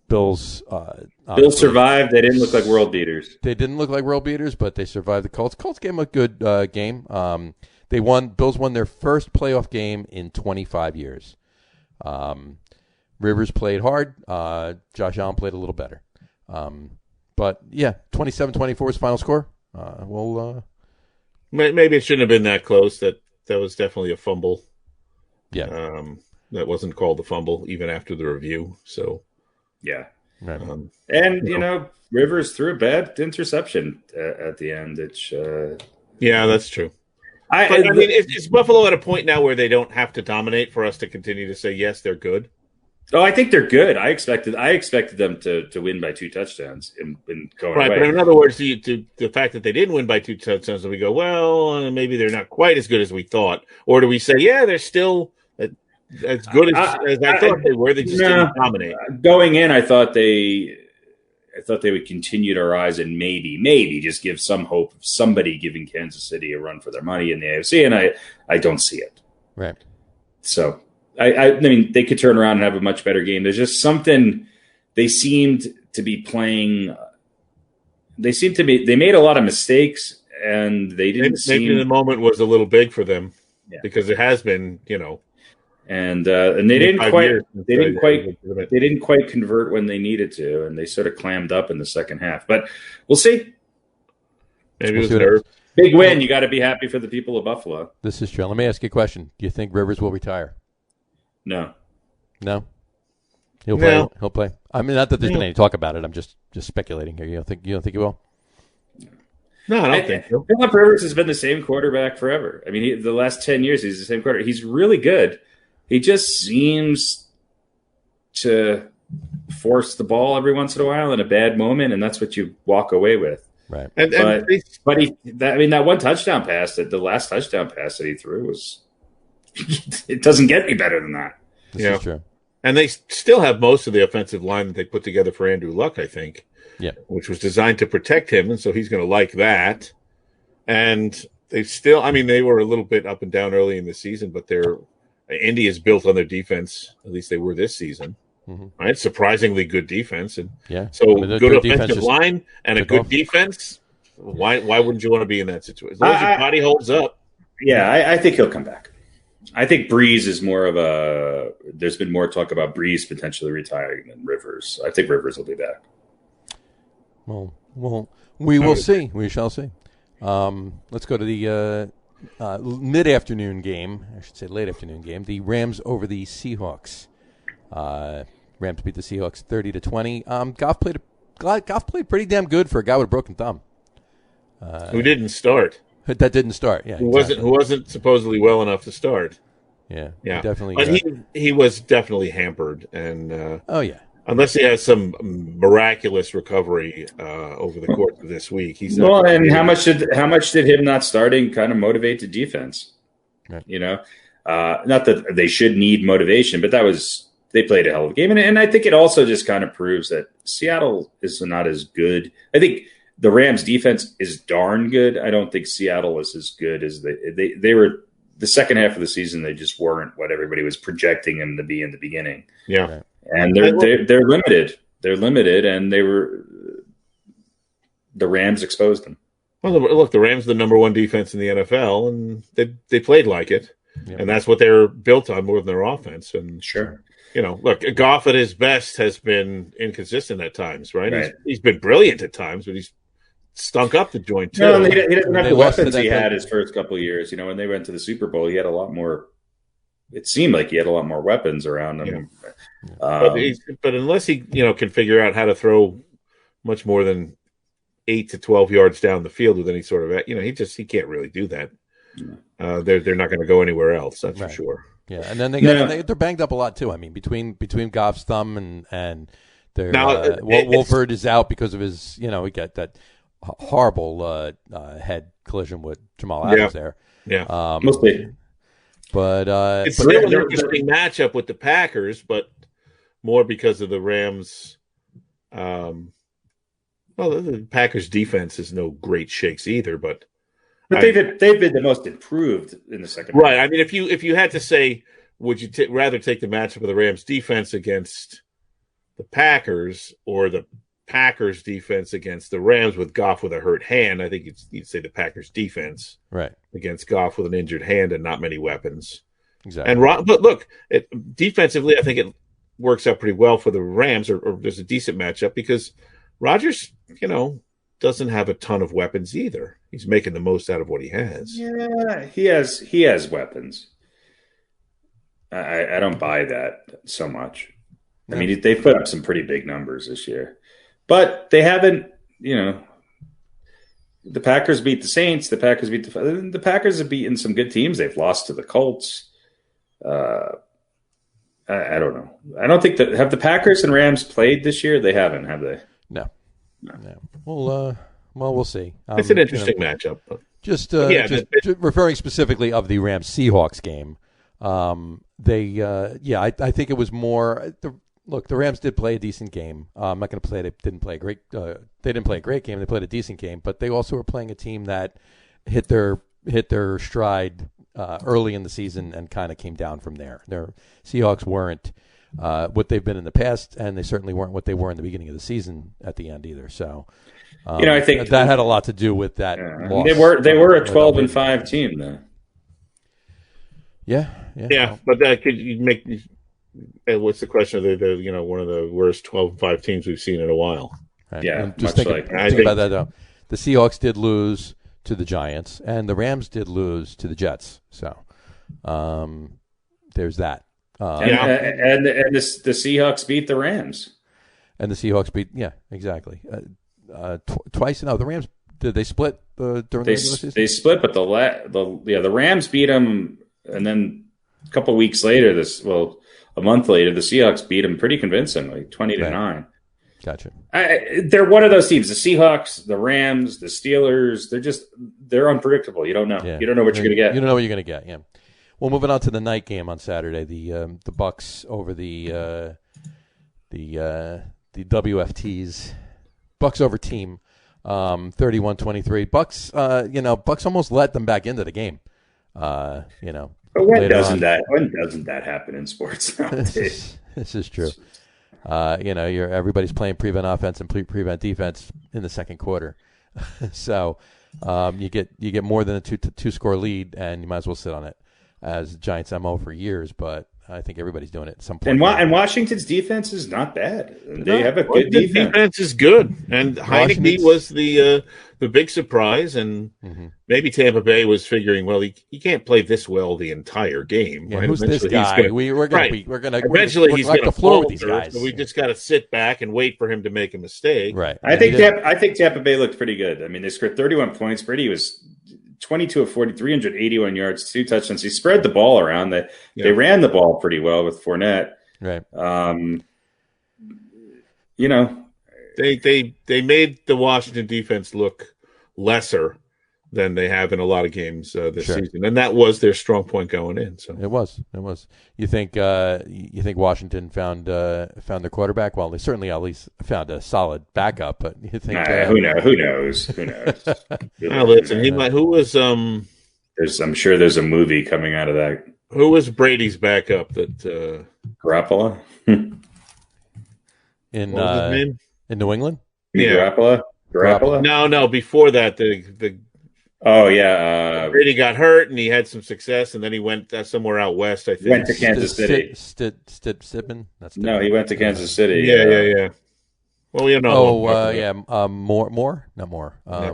Speaker 3: Bills
Speaker 2: survived. They didn't look like world beaters.
Speaker 3: They didn't look like world beaters, but they survived the Colts. Colts gave them a good game. They won. Bills won their first playoff game in 25 years. Rivers played hard. Josh Allen played a little better. But yeah, 27-24 is final score.
Speaker 4: Maybe it shouldn't have been that close. That was definitely a fumble.
Speaker 3: Yeah.
Speaker 4: That wasn't called a fumble even after the review. So.
Speaker 2: Yeah.
Speaker 3: Right.
Speaker 2: Rivers threw a bad interception at the end.
Speaker 4: Yeah, that's true. I mean, is Buffalo at a point now where they don't have to dominate for us to continue to say, yes, they're good?
Speaker 2: Oh, I think they're good. I expected them to win by 2 touchdowns and going
Speaker 4: right,
Speaker 2: away.
Speaker 4: But in other words, the fact that they didn't win by 2 touchdowns, we go, well, maybe they're not quite as good as we thought. Or do we say, yeah, they're still as good as I thought they were? They just didn't dominate.
Speaker 2: Going in, I thought they would continue to rise and maybe just give some hope of somebody giving Kansas City a run for their money in the AFC, and I don't see it.
Speaker 3: Right.
Speaker 2: So I mean, they could turn around and have a much better game. There's just something they seemed to be playing. They made a lot of mistakes, and they didn't seem.
Speaker 4: Maybe the moment was a little big for them because it has been,
Speaker 2: And they didn't quite convert when they needed to, and they sort of clammed up in the second half. But we'll see.
Speaker 4: Maybe it was nerve.
Speaker 2: Big win. You got to be happy for the people of Buffalo.
Speaker 3: This is true. Let me ask you a question. Do you think Rivers will retire?
Speaker 2: No.
Speaker 3: He'll play. No. He'll play. I mean, not that there's been any talk about it. I'm just speculating here. You don't think he will?
Speaker 4: No, I don't think so.
Speaker 2: Philip Rivers has been the same quarterback forever. I mean, the last 10 years, he's the same quarterback. He's really good. He just seems to force the ball every once in a while in a bad moment, and that's what you walk away with.
Speaker 3: Right.
Speaker 2: That one touchdown pass, the last touchdown pass that he threw was, it doesn't get any better than that.
Speaker 3: This is true.
Speaker 4: And they still have most of the offensive line that they put together for Andrew Luck, I think.
Speaker 3: Yeah.
Speaker 4: Which was designed to protect him, and so he's going to like that. And they still, they were a little bit up and down early in the season, but Indy is built on their defense. At least they were this season.
Speaker 3: Mm-hmm.
Speaker 4: Right? Surprisingly good defense. And
Speaker 3: so
Speaker 4: good offensive line and a good defense. Why wouldn't you want to be in that situation? As long as your body holds up.
Speaker 2: Yeah, I think he'll come back. I think Breeze is more of there's been more talk about Breeze potentially retiring than Rivers. I think Rivers will be back.
Speaker 3: Well, we will see. We shall see. Let's go to the mid-afternoon game. I should say late afternoon game. The Rams over the Seahawks. Rams beat the Seahawks 30-20. Goff played pretty damn good for a guy with a broken thumb.
Speaker 4: Who didn't start?
Speaker 3: That didn't start. Yeah,
Speaker 4: who wasn't supposedly well enough to start.
Speaker 3: Yeah.
Speaker 4: Definitely. But he was definitely hampered, and unless he has some miraculous recovery over the course of this week, he's not.
Speaker 2: Well, and how much did him not starting kind of motivate the defense? Right. Not that they should need motivation, but they played a hell of a game, and I think it also just kind of proves that Seattle is not as good. I think the Rams defense is darn good. I don't think Seattle is as good as they were. The second half of the season, they just weren't what everybody was projecting them to be in the beginning.
Speaker 4: Yeah. Right.
Speaker 2: And they're limited. They're limited, and the Rams exposed them.
Speaker 4: Well, look, the Rams are the number one defense in the NFL, and they played like it, and that's what they're built on more than their offense. And
Speaker 2: sure,
Speaker 4: look, Goff at his best has been inconsistent at times, right? He's been brilliant at times, but he's stunk up the joint too.
Speaker 2: No, he doesn't have the weapons he had his first couple of years. When they went to the Super Bowl, he had a lot more. It seemed like he had a lot more weapons around him.
Speaker 4: Yeah. But unless he, can figure out how to throw much more than 8 to 12 yards down the field with any sort of, he can't really do that. Yeah. They're not going to go anywhere else. That's for sure.
Speaker 3: Yeah, and then they're banged up a lot too. Between Goff's thumb and their Wolford is out because of his, he got that horrible head collision with Jamal Adams there.
Speaker 4: Yeah,
Speaker 2: mostly.
Speaker 4: But it's still an interesting matchup with the Packers, but more because of the Rams. The Packers' defense is no great shakes either, but
Speaker 2: they've been the most improved in the second.
Speaker 4: Right. Half. If you had to say, would you rather take the matchup of the Rams' defense against the Packers or the Packers' defense against the Rams with Goff with a hurt hand? I think you'd say the Packers' defense,
Speaker 3: right,
Speaker 4: against Goff with an injured hand and not many weapons.
Speaker 3: Exactly.
Speaker 4: But look, defensively, I think it works out pretty well for the Rams, or there's a decent matchup because Rodgers, doesn't have a ton of weapons either. He's making the most out of what he has.
Speaker 2: Yeah, he has weapons. I don't buy that so much. No. They've put up some pretty big numbers this year. But they haven't, the Packers beat the Saints. The Packers the Packers have beaten some good teams. They've lost to the Colts. I don't know. I don't think have the Packers and Rams played this year? They haven't, have they?
Speaker 3: No. Well, we'll see.
Speaker 4: It's an interesting matchup.
Speaker 3: Just referring specifically of the Rams-Seahawks game, I think it was more. Look, the Rams did play a decent game. I'm not going to play. They didn't play a great. They didn't play a great game. They played a decent game, but they also were playing a team that hit their stride early in the season and kind of came down from there. Their Seahawks weren't what they've been in the past, and they certainly weren't what they were in the beginning of the season at the end either. So,
Speaker 2: I think
Speaker 3: that had a lot to do with that. Loss.
Speaker 2: They were a 12-5 team, though.
Speaker 3: Yeah.
Speaker 4: But that could you make. What's the question of the one of the worst 12-5 teams we've seen in a while?
Speaker 3: Right.
Speaker 2: Yeah,
Speaker 3: and just think about that though. The Seahawks did lose to the Giants, and the Rams did lose to the Jets. So, there's that.
Speaker 2: And the Seahawks beat the Rams.
Speaker 3: And the Seahawks beat, exactly. Twice. No, the Rams, did they split during the regular season?
Speaker 2: They split, but the Rams beat them, and then a couple weeks later, a month later, the Seahawks beat them pretty convincingly, 20-9.
Speaker 3: Gotcha.
Speaker 2: They're one of those teams. The Seahawks, the Rams, the Steelers. They're unpredictable. You don't know.
Speaker 3: Yeah.
Speaker 2: You don't know what you're going to get.
Speaker 3: You don't know what you're going to get. Yeah. Well, moving on to the night game on Saturday, the Bucks over the WFTs. Bucks over team, 31-23. Bucks. Bucks almost let them back into the game. But
Speaker 2: when doesn't that happen in sports nowadays?
Speaker 3: This is true. Everybody's playing prevent offense and prevent defense in the second quarter, so you get more than a two score lead, and you might as well sit on it, as Giants MO for years. But I think everybody's doing it at some point.
Speaker 2: And Washington's defense is not bad. They have a good defense.
Speaker 4: The defense is good, and Heineke was the big surprise, and maybe Tampa Bay was figuring, well, he can't play this well the entire game.
Speaker 3: Yeah,
Speaker 4: right?
Speaker 3: Who's this guy? We're going
Speaker 4: eventually he's going to
Speaker 3: floor
Speaker 4: falter,
Speaker 3: with these guys.
Speaker 4: So we just got to sit back and wait for him to make a mistake.
Speaker 3: Right.
Speaker 2: I think Tampa Bay looked pretty good. I mean, they scored 31 points. Brady was 22 of 40, 381 yards, 2 touchdowns. He spread the ball around. They ran the ball pretty well with Fournette.
Speaker 3: Right.
Speaker 4: They made the Washington defense look lesser than they have in a lot of games this season, and that was their strong point going in. So
Speaker 3: it was. You think Washington found their quarterback? Well, they certainly at least found a solid backup. But you think
Speaker 2: who knows?
Speaker 4: Listen, who was
Speaker 2: I'm sure there's a movie coming out of that.
Speaker 4: Who was Brady's backup? That
Speaker 2: Garoppolo
Speaker 3: in
Speaker 4: what was his name?
Speaker 3: In New England?
Speaker 2: Yeah, Garoppolo.
Speaker 4: No. Before that, the
Speaker 2: Brady
Speaker 4: got hurt and he had some success, and then he went somewhere out west. I think
Speaker 2: went to Kansas City.
Speaker 3: Stidman?
Speaker 2: No, he went to Kansas City.
Speaker 4: Yeah. Well, we don't know.
Speaker 3: More, not more.
Speaker 4: I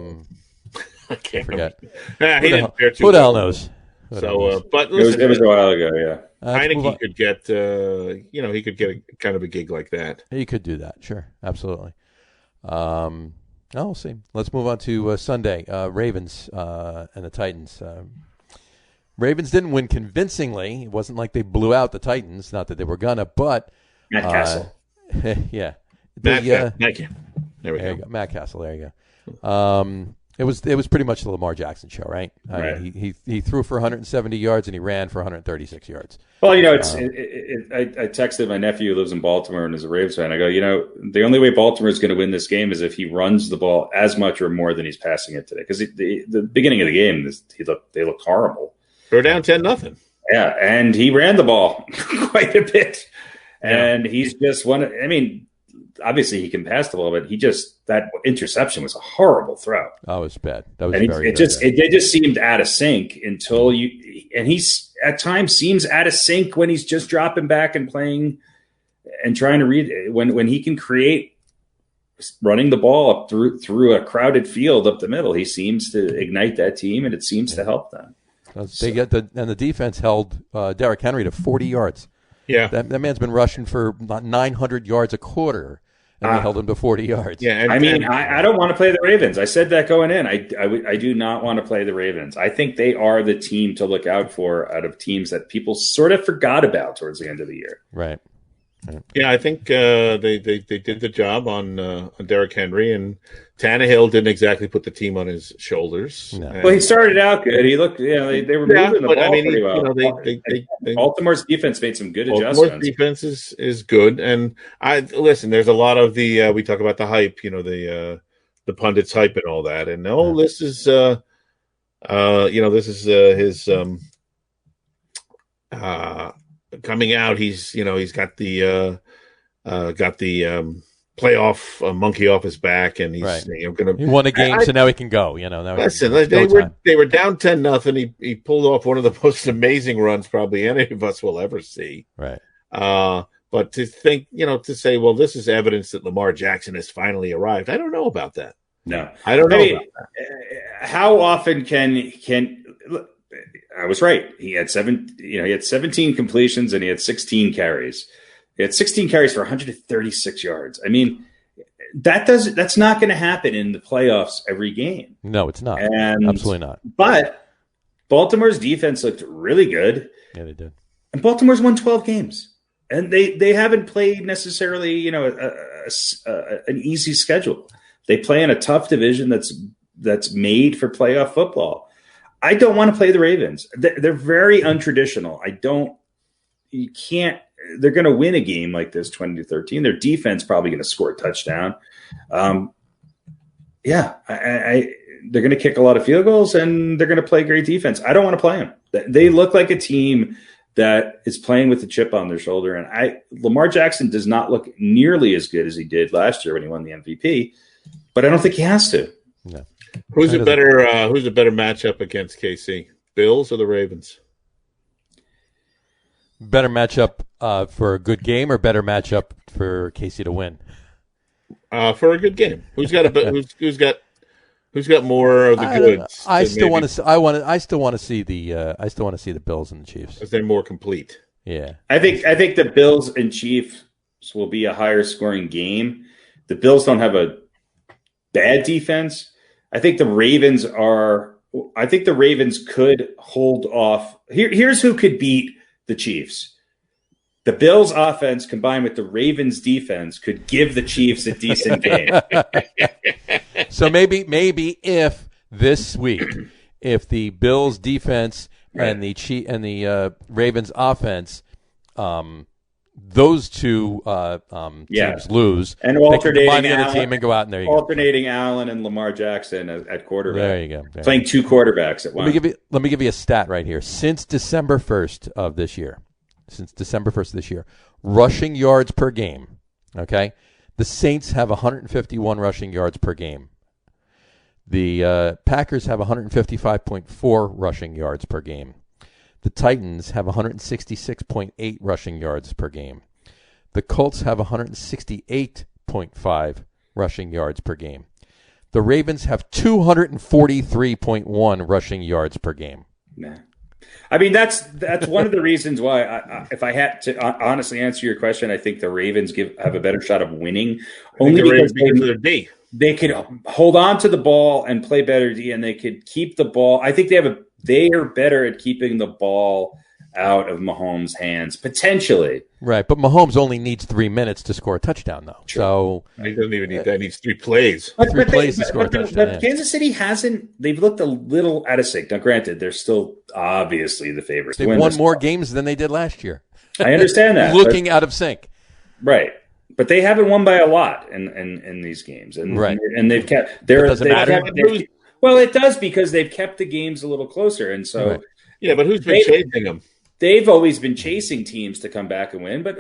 Speaker 4: can't
Speaker 3: forget.
Speaker 4: Who
Speaker 3: the hell knows?
Speaker 4: But listen,
Speaker 2: it was a while ago. Yeah,
Speaker 4: Heineke could get, he could get kind of a gig like that.
Speaker 3: He could do that, sure, absolutely. We'll see. Let's move on to Sunday. Ravens and the Titans. Ravens didn't win convincingly. It wasn't like they blew out the Titans. Not that they were gonna, but
Speaker 2: Matt Castle.
Speaker 3: Yeah.
Speaker 4: There we go.
Speaker 3: Matt Castle. There you go. It was pretty much the Lamar Jackson show, right?
Speaker 2: Right.
Speaker 3: He threw for 170 yards and he ran for 136 yards.
Speaker 2: Well, I texted my nephew who lives in Baltimore and is a Ravens fan. I go, the only way Baltimore is going to win this game is if he runs the ball as much or more than he's passing it today. Because the beginning of the game, they look horrible.
Speaker 4: They're down 10-0.
Speaker 2: Yeah, and he ran the ball quite a bit, and he's just one. I mean, obviously he can pass the ball, but that interception was a horrible throw.
Speaker 3: Oh, it was bad. That was
Speaker 2: it just seemed out of sync until he's at times seems out of sync when he's just dropping back and playing and trying to read when he can create running the ball up through a crowded field up the middle. He seems to ignite that team, and it seems to help them.
Speaker 3: The defense held Derrick Henry to 40 yards.
Speaker 4: Yeah,
Speaker 3: that man's been rushing for 900 yards a quarter, and they held him to 40 yards.
Speaker 2: Yeah, I don't want to play the Ravens. I said that going in. I do not want to play the Ravens. I think they are the team to look out for out of teams that people sort of forgot about towards the end of the year.
Speaker 3: Right.
Speaker 4: Yeah, I think they did the job on Derrick Henry, and Tannehill didn't exactly put the team on his shoulders.
Speaker 3: No.
Speaker 2: Well, he started out good. He looked, they were moving the ball pretty well. Baltimore's defense made some good adjustments.
Speaker 4: Baltimore's defense is good, and there's a lot of the we talk about the hype, the pundits hype and all that, and this is his coming out. He's got the playoff monkey off his back, and he's
Speaker 3: right.
Speaker 4: He
Speaker 3: won a game, so now he can go.
Speaker 4: Listen, they were down 10-0. He pulled off one of the most amazing runs probably any of us will ever see.
Speaker 3: Right.
Speaker 4: But to think, to say, well, this is evidence that Lamar Jackson has finally arrived. I don't know about that.
Speaker 2: No,
Speaker 4: I don't know. About
Speaker 2: that. How often can I was right. He had 17 completions and he had 16 carries. He had 16 carries for 136 yards. I mean, that's not going to happen in the playoffs every game.
Speaker 3: No, it's not. Absolutely not.
Speaker 2: But Baltimore's defense looked really good.
Speaker 3: Yeah, they did.
Speaker 2: And Baltimore's won 12 games. And they haven't played necessarily, an easy schedule. They play in a tough division that's made for playoff football. I don't want to play the Ravens. They're very untraditional. They're going to win a game like this 20-13. Their defense probably going to score a touchdown. They're going to kick a lot of field goals, and they're going to play great defense. I don't want to play them. They look like a team that is playing with a chip on their shoulder. And Lamar Jackson does not look nearly as good as he did last year when he won the MVP, but I don't think he has to.
Speaker 3: No.
Speaker 4: Who's a better matchup against KC? Bills or the Ravens?
Speaker 3: Better matchup for a good game, or better matchup for KC to win?
Speaker 4: For a good game. Who's got more of the goods?
Speaker 3: I still want to see the Bills and the Chiefs
Speaker 4: because they're more complete.
Speaker 3: Yeah,
Speaker 2: I think the Bills and Chiefs will be a higher scoring game. The Bills don't have a bad defense. I think the Ravens could hold off. Here's who could beat the Chiefs. The Bills' offense combined with the Ravens' defense could give the Chiefs a decent game.
Speaker 3: So maybe if this week, if the Bills' defense and the Ravens' offense, those two teams lose,
Speaker 2: and alternating
Speaker 3: the other team and go out, and there you go.
Speaker 2: Alternating Allen and Lamar Jackson at quarterback.
Speaker 3: There you go.
Speaker 2: Playing two quarterbacks at once.
Speaker 3: Let me give you a stat right here. Since December 1st of this year, rushing yards per game, okay? The Saints have 151 rushing yards per game. The Packers have 155.4 rushing yards per game. The Titans have 166.8 rushing yards per game. The Colts have 168.5 rushing yards per game. The Ravens have 243.1 rushing yards per game.
Speaker 2: Nah. I mean, that's one of the reasons why, if I had to honestly answer your question, I think the Ravens have a better shot of winning. Only because they could hold on to the ball and play better D, and they could keep the ball. I think they are better at keeping the ball out of Mahomes' hands, potentially.
Speaker 3: Right, but Mahomes only needs 3 minutes to score a touchdown, though.
Speaker 2: Sure.
Speaker 3: So
Speaker 4: he doesn't even need that. He needs 3 plays.
Speaker 3: Three plays to score a touchdown.
Speaker 2: But Kansas City they've looked a little out of sync. Now, granted, they're still obviously the favorites.
Speaker 3: They've won more games than they did last year.
Speaker 2: I understand that.
Speaker 3: Looking out of sync.
Speaker 2: Right. But they haven't won by a lot in these games. And they've kept
Speaker 3: it doesn't matter.
Speaker 2: Well, it does, because they've kept the games a little closer. And so
Speaker 4: yeah, but who's been chasing them?
Speaker 2: They've always been chasing teams to come back and win, but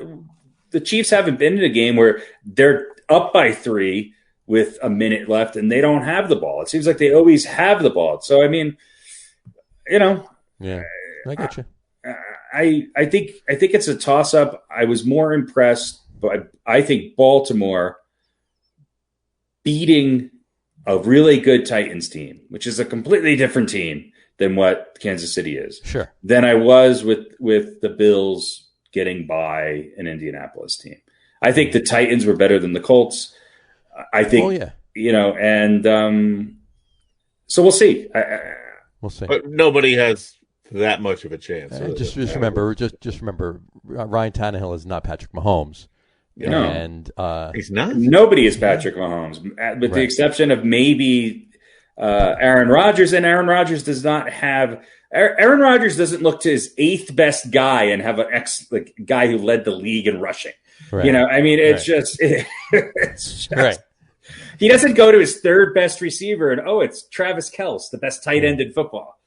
Speaker 2: the Chiefs haven't been in a game where they're up by 3 with a minute left and they don't have the ball. It seems like they always have the ball. So, I mean,
Speaker 3: yeah, I get you.
Speaker 2: I think it's a toss up. I was more impressed, but I think Baltimore beating a really good Titans team, which is a completely different team than what Kansas City is.
Speaker 3: Sure.
Speaker 2: Than I was with the Bills getting by an Indianapolis team. I think the Titans were better than the Colts. I think, and so we'll see.
Speaker 3: We'll see.
Speaker 4: But nobody has that much of a chance.
Speaker 3: Just remember, Ryan Tannehill is not Patrick Mahomes.
Speaker 2: No.
Speaker 3: And
Speaker 4: he's not.
Speaker 2: Nobody is Patrick Mahomes, with the exception of maybe Aaron Rodgers, and Aaron Rodgers does not have. Aaron Rodgers doesn't look to his 8th best guy and have an guy who led the league in rushing.
Speaker 3: Right.
Speaker 2: I mean, it's just
Speaker 3: right.
Speaker 2: He doesn't go to his 3rd best receiver and it's Travis Kelce, the best tight end in football.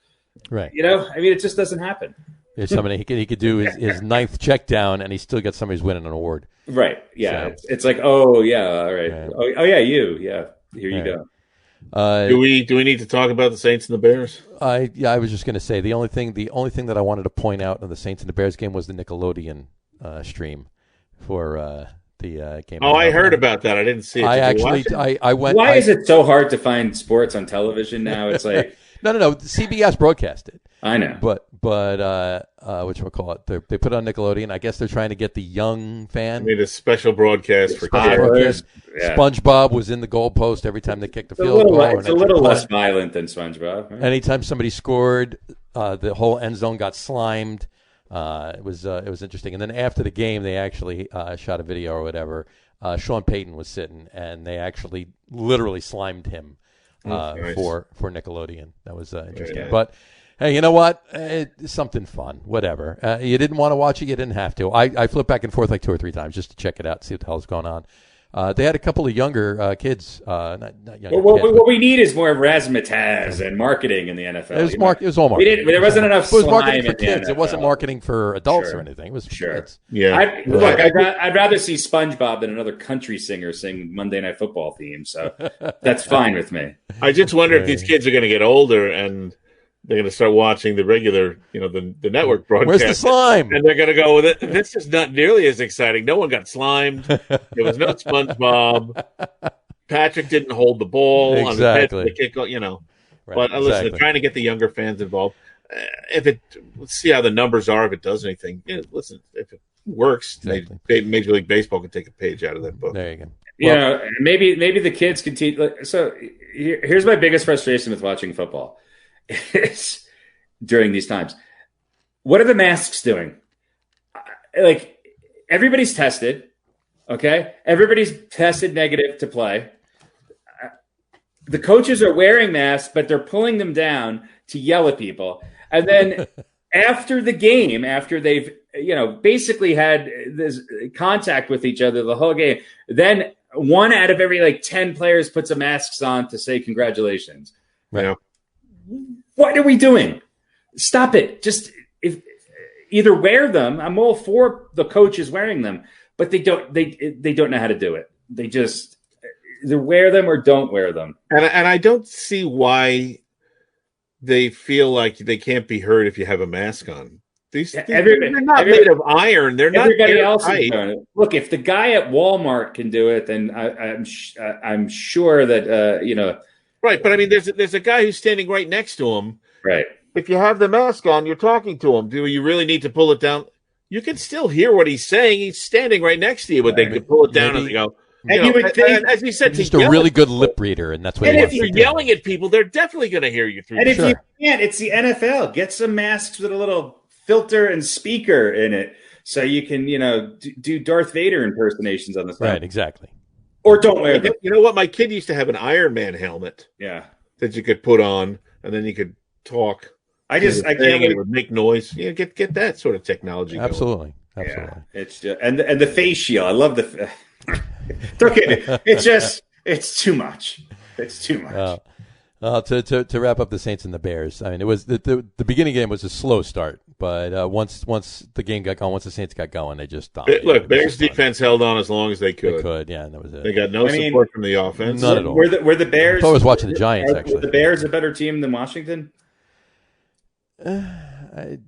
Speaker 3: Right.
Speaker 2: I mean, it just doesn't happen.
Speaker 3: There's somebody he could do his 9th check down and he still gets somebody who's winning an award.
Speaker 2: Right. Yeah. So. It's like, all right.
Speaker 3: Right.
Speaker 2: Oh yeah, you. Yeah. Here you go.
Speaker 4: Do we need to talk about the Saints and the Bears?
Speaker 3: I was just going to say the only thing that I wanted to point out in the Saints and the Bears game was the Nickelodeon stream for the game.
Speaker 4: Oh, I heard about that. I didn't see it.
Speaker 3: I went.
Speaker 2: Why is it so hard to find sports on television now? It's like
Speaker 3: no. CBS broadcast it.
Speaker 2: I know,
Speaker 3: but whatchamacallit, they put it on Nickelodeon. I guess they're trying to get the young fan.
Speaker 4: I made a special broadcast for
Speaker 3: kids. Yeah. SpongeBob was in the goalpost every time they kicked the field goal.
Speaker 2: It's a little less violent than SpongeBob. Right?
Speaker 3: Anytime somebody scored, the whole end zone got slimed. It was interesting. And then after the game, they actually shot a video or whatever Sean Payton was sitting, and they actually literally slimed him
Speaker 4: nice.
Speaker 3: for Nickelodeon. That was interesting.
Speaker 4: Yeah.
Speaker 3: But hey, you know what? It's something fun. Whatever. You didn't want to watch it. You didn't have to. I flipped back and forth like 2 or 3 times just to check it out, see what the hell's going on. They had a couple of younger kids. Not younger
Speaker 2: what we need is more razzmatazz and marketing in the NFL.
Speaker 3: It was all marketing.
Speaker 2: There wasn't enough.
Speaker 3: It was marketing for
Speaker 2: kids.
Speaker 3: It wasn't marketing for adults or anything. It was for kids.
Speaker 4: Yeah.
Speaker 2: I'd rather see SpongeBob than another country singer sing Monday Night Football theme. So that's fine with me.
Speaker 4: I just wonder if these kids are going to get older and they're going to start watching the regular, the network broadcast.
Speaker 3: Where's the slime?
Speaker 4: And they're going to go, this is not nearly as exciting. No one got slimed. There was no SpongeBob. Patrick didn't hold the ball on the head for the kickoff,
Speaker 3: Right,
Speaker 4: but listen, they're trying to get the younger fans involved. Let's see how the numbers are, if it does anything. Listen, if it works, Major League Baseball can take a page out of that book.
Speaker 3: There you go.
Speaker 2: Well, maybe the kids can teach. So here's my biggest frustration with watching football. Is during these times, what are the masks doing? Like, everybody's tested, okay? Everybody's tested negative to play. The coaches are wearing masks, but they're pulling them down to yell at people. And then after the game, after they've basically had this contact with each other the whole game, then 1 out of every 10 players puts a mask on to say congratulations.
Speaker 4: Right.
Speaker 2: What are we doing? Stop it. Just either wear them. I'm all for the coaches wearing them, but they don't know how to do it. They just either wear them or don't wear them.
Speaker 4: And I don't see why they feel like they can't be hurt if you have a mask on. They're not made of iron. They're not.
Speaker 2: Everybody else is doing it. Look, if the guy at Walmart can do it, then I'm sure that
Speaker 4: Right, but I mean, there's a guy who's standing right next to him.
Speaker 2: Right.
Speaker 4: If you have the mask on, you're talking to him. Do you really need to pull it down? You can still hear what he's saying. He's standing right next to you, but they can pull it down and they go.
Speaker 2: And you would think,
Speaker 4: as you said,
Speaker 3: just a really good lip reader, and that's what.
Speaker 4: And if you're yelling at people, they're definitely going to hear you through.
Speaker 2: And if you can't, it's the NFL. Get some masks with a little filter and speaker in it, so you can do Darth Vader impersonations on the side.
Speaker 3: Right, exactly.
Speaker 2: Or don't wear them.
Speaker 4: You know what? My kid used to have an Iron Man helmet.
Speaker 2: Yeah.
Speaker 4: That you could put on, and then you could talk.
Speaker 2: I can't wait.
Speaker 4: It would make noise. Yeah, get that sort of technology.
Speaker 3: Absolutely.
Speaker 4: Going.
Speaker 3: Absolutely.
Speaker 2: Yeah, it's just, and the face shield. I love the. Look at it. It's too much. It's too much.
Speaker 3: To wrap up the Saints and the Bears, I mean, it was the beginning game was a slow start, but once the game got going, once the Saints got going, they just dominated.
Speaker 4: Look, Bears defense held on as long as they could.
Speaker 3: They could, yeah, and that was it.
Speaker 4: They got no support from the offense.
Speaker 3: None at all.
Speaker 2: Were the Bears?
Speaker 3: I thought I was watching the Giants. Actually,
Speaker 2: were the Bears a better team than Washington?
Speaker 3: It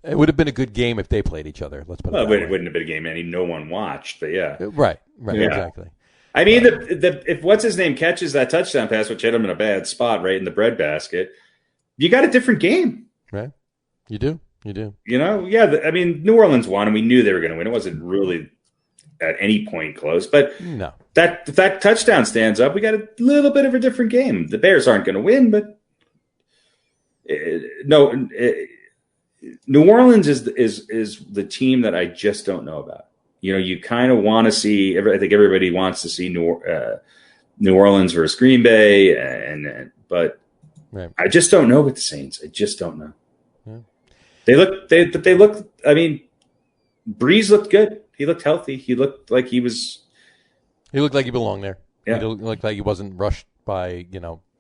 Speaker 3: would have been a good game if they played each other. Let's put it.
Speaker 2: It wouldn't have been a game no one watched, but yeah,
Speaker 3: right,
Speaker 2: yeah.
Speaker 3: Exactly.
Speaker 2: I mean, if what's his name catches that touchdown pass, which hit him in a bad spot right in the breadbasket, you got a different game.
Speaker 3: Right. You do.
Speaker 2: I mean, New Orleans won, and we knew they were going to win. It wasn't really at any point close, but
Speaker 3: no.
Speaker 2: If that touchdown stands up, we got a little bit of a different game. The Bears aren't going to win, but New Orleans is the team that I just don't know about. You kind of want to see. I think everybody wants to see New Orleans versus Green Bay, but
Speaker 3: right.
Speaker 2: I just don't know with the Saints. I just don't know.
Speaker 3: Yeah.
Speaker 2: They look. I mean, Breeze looked good. He looked healthy. He looked like he was.
Speaker 3: He looked like he belonged there.
Speaker 2: Yeah.
Speaker 3: He looked like he wasn't rushed by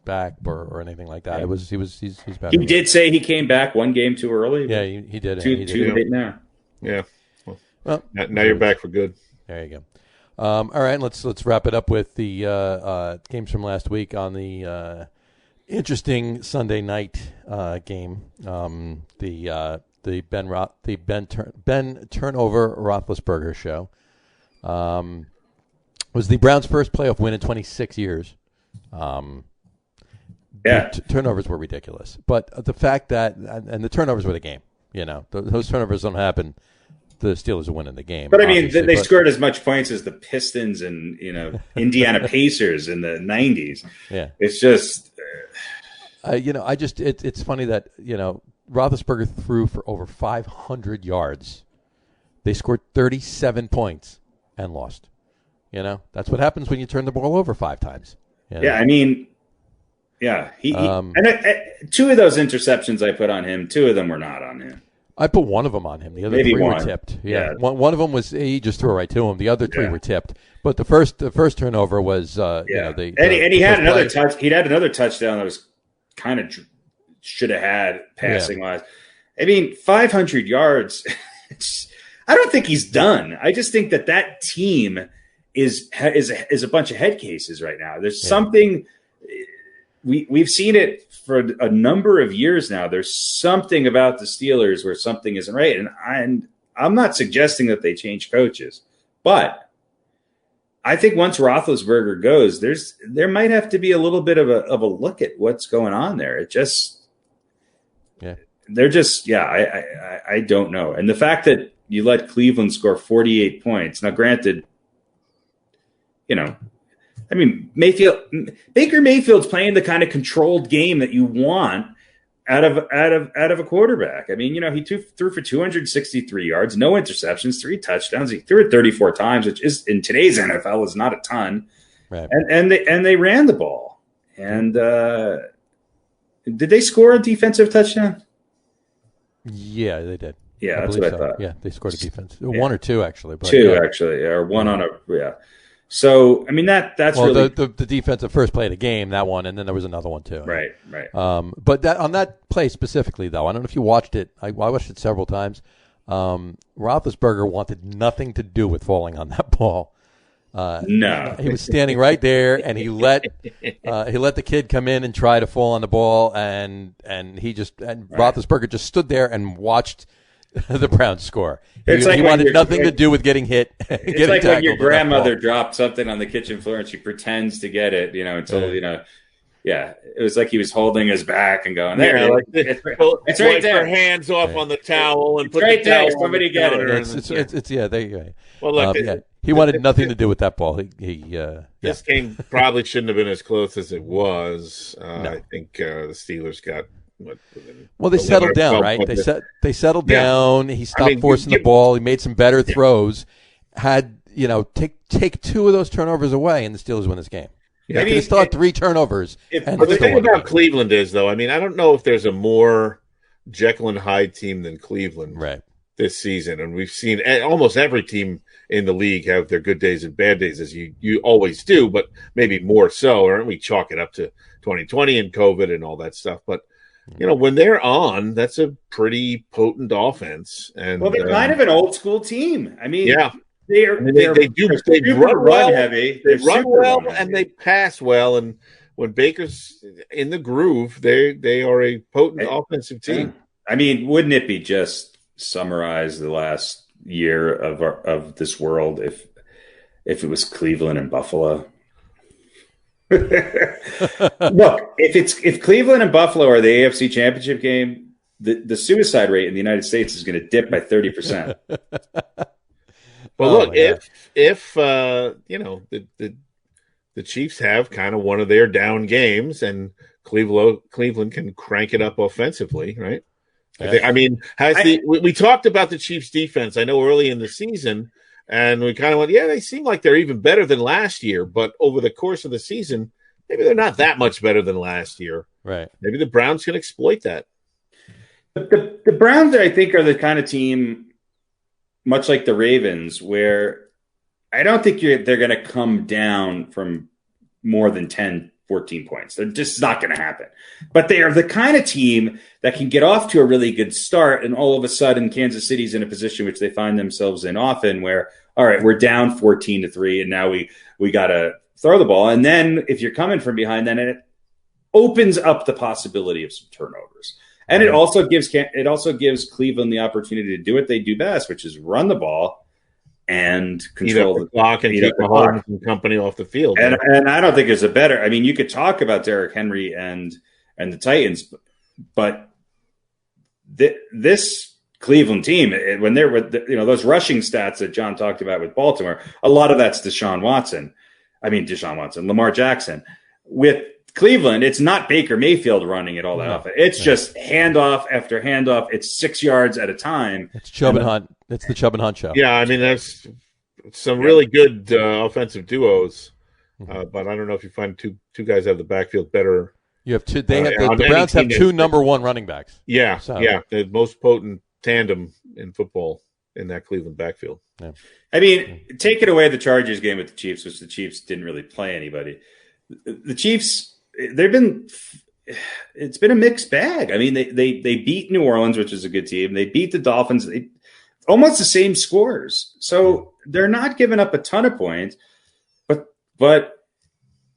Speaker 3: back or anything like that.
Speaker 2: Yeah.
Speaker 3: He's better.
Speaker 2: He did say he came back one game too early.
Speaker 3: Yeah, he did.
Speaker 2: Too late now.
Speaker 4: Yeah.
Speaker 3: Well,
Speaker 4: now you're back for good.
Speaker 3: There you go. All right, let's wrap it up with the games from last week on the interesting Sunday night game. The Ben Turnover Roethlisberger show was the Browns' first playoff win in 26 years. Turnovers were ridiculous, but the fact that and the turnovers were the game. Those turnovers don't happen. The Steelers are winning the game.
Speaker 2: But I mean, they scored as much points as the Pistons and Indiana Pacers in the 90s.
Speaker 3: Yeah,
Speaker 2: it's just
Speaker 3: it's funny that Roethlisberger threw for over 500 yards. They scored 37 points and lost. You know, that's what happens when you turn the ball over 5 times. You know?
Speaker 2: Yeah, I mean, yeah. Two of those interceptions I put on him, 2 of them were not on him.
Speaker 3: I put one of them on him. The other
Speaker 2: Maybe
Speaker 3: 3
Speaker 2: one.
Speaker 3: were tipped. Yeah. One of them was he just threw it right to him. The other 3 were tipped. But the first turnover was he
Speaker 2: had another touch. He'd had another touchdown that was kind of should have had passing wise. I mean, 500 yards. I don't think he's done. I just think that team is a bunch of head cases right now. There's something we've seen it for a number of years now. There's something about the Steelers where something isn't right, and I'm not suggesting that they change coaches, but I think once Roethlisberger goes, there might have to be a little bit of a look at what's going on there. It just they're just I don't know, and the fact that you let Cleveland score 48 points now, granted, you know. I mean, Baker Mayfield's playing the kind of controlled game that you want out of a quarterback. I mean, you know, he threw for 263 yards, no interceptions, 3 touchdowns. He threw it 34 times, which is in today's NFL is not a ton.
Speaker 3: Right.
Speaker 2: And they ran the ball. And did they score a defensive touchdown?
Speaker 3: Yeah, they did.
Speaker 2: Yeah, that's what I thought.
Speaker 3: Yeah, they scored a defense. 1 or 2 actually. But
Speaker 2: 2 actually, or 1 on a So, I mean, that's really
Speaker 3: the defensive first play of the game, that one, and then there was another one too.
Speaker 2: Right.
Speaker 3: But on that play specifically, though, I don't know if you watched it. I watched it several times. Roethlisberger wanted nothing to do with falling on that ball.
Speaker 2: No,
Speaker 3: he was standing right there, and he let the kid come in and try to fall on the ball, and Roethlisberger just stood there and watched the Browns score. He wanted nothing to do with getting hit.
Speaker 2: It's like when your grandmother dropped something on the kitchen floor and she pretends to get it, until, it was like he was holding his back and going, there.
Speaker 4: It's right there. Her hands off on the towel and put
Speaker 2: right
Speaker 4: the towel
Speaker 2: there. Somebody get it.
Speaker 3: There you go.
Speaker 4: Well, look,
Speaker 3: he wanted nothing to do with that ball.
Speaker 4: This game probably shouldn't have been as close as it was. No. I think the Steelers got.
Speaker 3: They settled down, right? They settled down. He stopped forcing the ball. He made some better throws. Had take 2 of those turnovers away, and the Steelers win this game. Yeah, they still had 3 turnovers.
Speaker 4: The thing about Cleveland is, though, I mean, I don't know if there's a more Jekyll and Hyde team than Cleveland this season, and we've seen almost every team in the league have their good days and bad days, as you always do, but maybe more so. Or we chalk it up to 2020 and COVID and all that stuff, but. When they're on, that's a pretty potent offense. And
Speaker 2: they're kind of an old school team. I mean,
Speaker 4: they
Speaker 2: run heavy.
Speaker 4: They run well and they pass well. And when Baker's in the groove, they are a potent offensive team.
Speaker 2: I mean, wouldn't it be just summarize the last year of this world if it was Cleveland and Buffalo? Look, if Cleveland and Buffalo are the AFC Championship game, the suicide rate in the United States is going to dip by 30%.
Speaker 4: Well, look, if the Chiefs have kind of one of their down games, and Cleveland can crank it up offensively, right? Yeah. We talked about the Chiefs' defense. I know early in the season. And we kind of went, they seem like they're even better than last year. But over the course of the season, maybe they're not that much better than last year.
Speaker 3: Right.
Speaker 4: Maybe the Browns can exploit that.
Speaker 2: The Browns, I think, are the kind of team, much like the Ravens, where I don't think they're going to come down from more than 10, 14 points. They're just not going to happen. But they are the kind of team that can get off to a really good start, and all of a sudden Kansas City's in a position which they find themselves in often where, all right, we're down 14-3, and now we got to throw the ball. And then if you're coming from behind, then it opens up the possibility of some turnovers. And it also gives Cleveland the opportunity to do what they do best, which is run the ball and control the
Speaker 4: clock and keep Mahomes and company off the field.
Speaker 2: And I don't think it's a better. I mean, you could talk about Derrick Henry and the Titans, but this Cleveland team, when they're with those rushing stats that John talked about with Baltimore, a lot of that's Lamar Jackson. With Cleveland, it's not Baker Mayfield running it all that often. It's just handoff after handoff. It's 6 yards at a time.
Speaker 3: It's Chubb and Hunt. It's the Chubb and Hunt show.
Speaker 4: Yeah, I mean, that's some really good offensive duos, but I don't know if you find two guys have the backfield better.
Speaker 3: You have two. They have the Browns have two number one running backs.
Speaker 4: Yeah, the most potent tandem in football in that Cleveland backfield.
Speaker 2: Yeah. I mean, taking away the Chargers game with the Chiefs, which the Chiefs didn't really play anybody. The Chiefs, it's been a mixed bag. I mean, they beat New Orleans, which is a good team. They beat the Dolphins. Almost the same scores. So they're not giving up a ton of points, but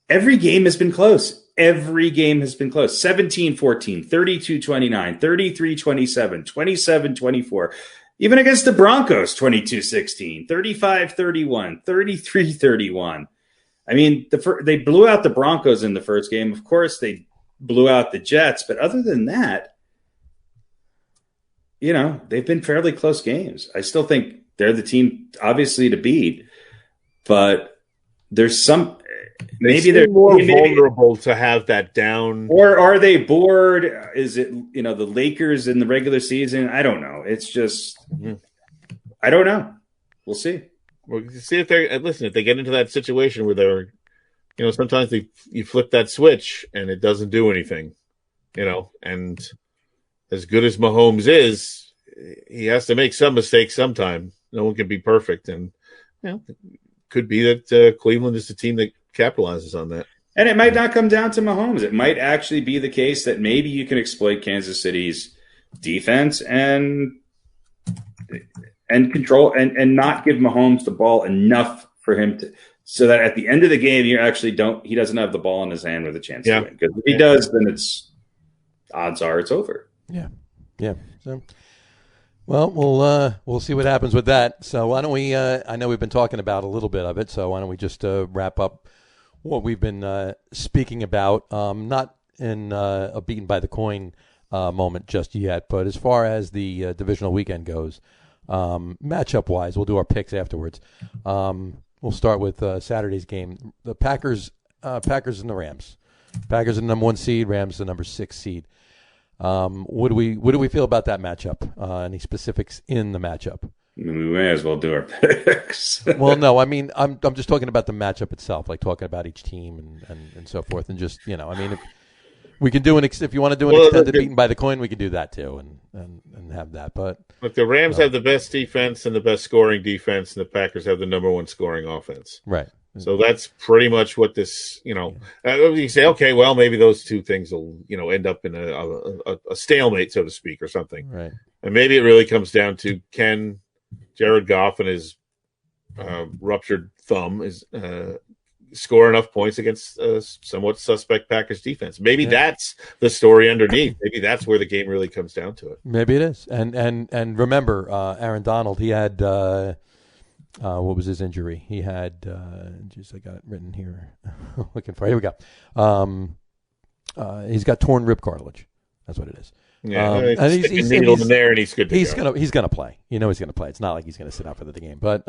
Speaker 2: every game has been close. Every game has been close. 17-14, 32-29, 33-27, 27-24. Even against the Broncos, 22-16, 35-31, 33-31. I mean, they blew out the Broncos in the first game. Of course, they blew out the Jets. But other than that, they've been fairly close games. I still think they're the team, obviously, to beat. But there's some... Maybe they're
Speaker 4: more vulnerable to have that down.
Speaker 2: Or are they bored? Is it, the Lakers in the regular season? I don't know. It's just, I don't know. We'll see.
Speaker 4: We'll see if they get into that situation where they're, sometimes you flip that switch and it doesn't do anything, and as good as Mahomes is, he has to make some mistakes sometime. No one can be perfect. And, could be that Cleveland is the team that capitalizes on that.
Speaker 2: And it might not come down to Mahomes. It might actually be the case that maybe you can exploit Kansas City's defense and control and not give Mahomes the ball enough for him to, so that at the end of the game, he doesn't have the ball in his hand with a chance to win. Because if he does, then odds are it's over.
Speaker 3: Yeah. Yeah. So, well, we'll see what happens with that. So why don't we? I know we've been talking about a little bit of it. So why don't we just wrap up what we've been speaking about? Not in a beaten by the coin moment just yet, but as far as the divisional weekend goes, matchup wise, we'll do our picks afterwards. We'll start with Saturday's game: the Packers and the Rams. Packers are the number 1 seed, Rams the number 6 seed. What do we feel about that matchup? Any specifics in the matchup?
Speaker 2: We may as well do our picks.
Speaker 3: Well, no, I mean, I'm just talking about the matchup itself, like talking about each team and so forth, and just if we can do if you want to do an extended beaten by the coin, we can do that too, and have that. But
Speaker 4: look, the Rams have the best defense and the best scoring defense, and the Packers have the number 1 scoring offense.
Speaker 3: Right.
Speaker 4: So that's pretty much what this, you say, okay, well, maybe those two things will, end up in a stalemate, so to speak, or something.
Speaker 3: Right.
Speaker 4: And maybe it really comes down to, can Jared Goff and his ruptured thumb score enough points against somewhat suspect Packers defense? Maybe that's the story underneath. Maybe that's where the game really comes down to it.
Speaker 3: Maybe it is. And remember, Aaron Donald, he had what was his injury? He had, I got it written here. Looking for it. Here we go. He's got torn rib cartilage. That's what it is.
Speaker 4: Yeah, and he's in there, and he's good.
Speaker 3: He's gonna play. He's gonna play. It's not like he's gonna sit out for the game. But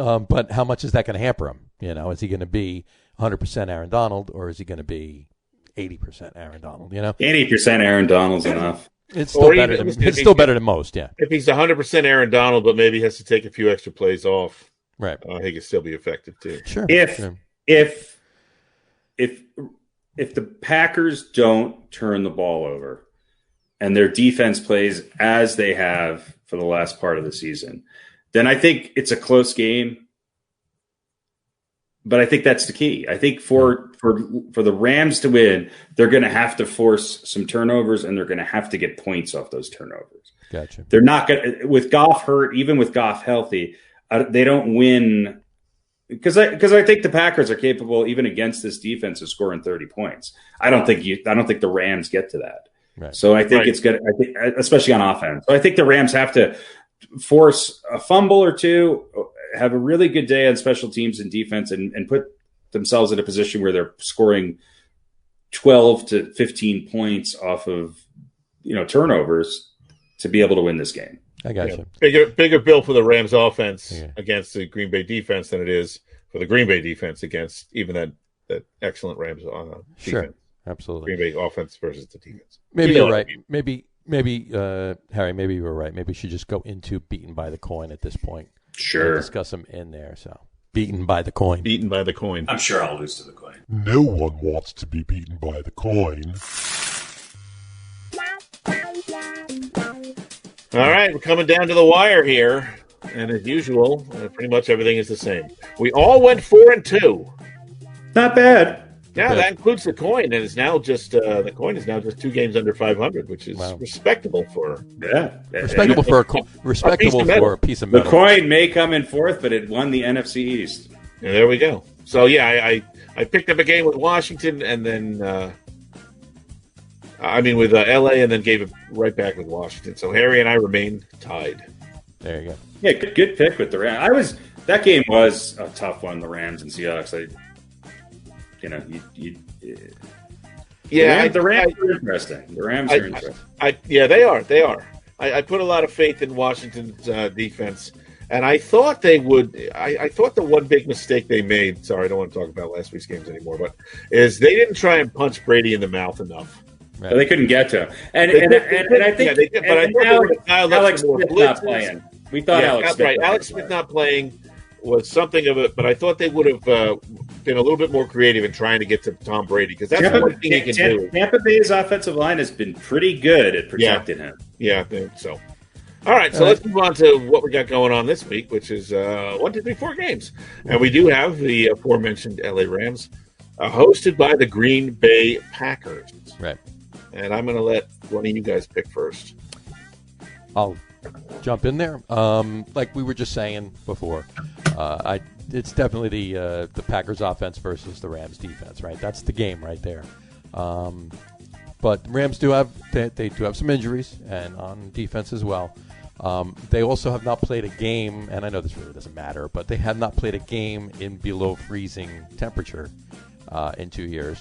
Speaker 3: how much is that going to hamper him? Is he going to be 100% Aaron Donald, or is he going to be 80% Aaron Donald?
Speaker 2: 80% Aaron Donald's enough.
Speaker 3: It's still better. It's still better than most. Yeah.
Speaker 4: If he's 100% Aaron Donald, but maybe he has to take a few extra plays off.
Speaker 3: Right.
Speaker 4: He can still be effective too.
Speaker 3: Sure.
Speaker 2: If the Packers don't turn the ball over and their defense plays as they have for the last part of the season, then I think it's a close game. But I think that's the key. I think for the Rams to win, they're going to have to force some turnovers, and they're going to have to get points off those turnovers.
Speaker 3: Gotcha.
Speaker 2: They're not going to, with Goff hurt, even with Goff healthy, they don't win because I think the Packers are capable, even against this defense, of scoring 30 points. I don't think the Rams get to that.
Speaker 3: Right.
Speaker 2: So I think it's good. I think, especially on offense. So I think the Rams have to force a fumble or two, have a really good day on special teams and defense, and put themselves in a position where they're scoring 12 to 15 points off of turnovers to be able to win this game.
Speaker 3: I got you.
Speaker 4: Bigger bill for the Rams offense against the Green Bay defense than it is for the Green Bay defense against even that excellent Rams defense.
Speaker 3: Sure, absolutely.
Speaker 4: Green Bay offense versus the defense.
Speaker 3: Maybe you're right. Maybe Harry, maybe you were right. Maybe we should just go into beaten by the coin at this point.
Speaker 2: Sure.
Speaker 3: Discuss them in there. So Beaten by the coin.
Speaker 4: Beaten by the coin.
Speaker 2: I'm sure I'll lose to the coin.
Speaker 1: No one wants to be beaten by the coin.
Speaker 4: All right, we're coming down to the wire here. And as usual, pretty much everything is the same. We all went 4-2.
Speaker 2: Not bad.
Speaker 4: Yeah, that includes the coin, and it's now just the coin is now just 2 games under 500, which is respectable for
Speaker 3: respectable for a piece of metal.
Speaker 2: The coin may come in fourth, but it won the NFC East.
Speaker 4: And there we go. So yeah, I picked up a game with Washington, and then with LA, and then gave it right back with Washington. So Harry and I remain tied.
Speaker 3: There you go.
Speaker 2: Yeah, good pick with the Rams. That game was a tough one. The Rams and Seahawks. The Rams are interesting. The Rams are interesting.
Speaker 4: They are. I put a lot of faith in Washington's defense, and I thought they would. I thought the one big mistake they made. Sorry, I don't want to talk about last week's games anymore, but is they didn't try and punch Brady in the mouth enough.
Speaker 2: Right. They couldn't get to him, and I think.
Speaker 4: They did, but I thought
Speaker 2: Alex Smith not playing. We thought Alex Smith.
Speaker 4: Right. Alex Smith not playing was something of it, but I thought they would have been a little bit more creative in trying to get to Tom Brady, because that's one thing he can do.
Speaker 2: Tampa Bay's offensive line has been pretty good at protecting him.
Speaker 4: Yeah, I think so. All right, so let's move on to what we got going on this week, which is 1, 2, 3, 4 games. And we do have the aforementioned LA Rams hosted by the Green Bay Packers.
Speaker 3: Right.
Speaker 4: And I'm going to let one of you guys pick first.
Speaker 3: I'll jump in there. Like we were just saying before, it's definitely the Packers offense versus the Rams defense, right? That's the game right there. But Rams do have some injuries, and on defense as well. They also have not played a game, and I know this really doesn't matter, but they have not played a game in below freezing temperature in 2 years.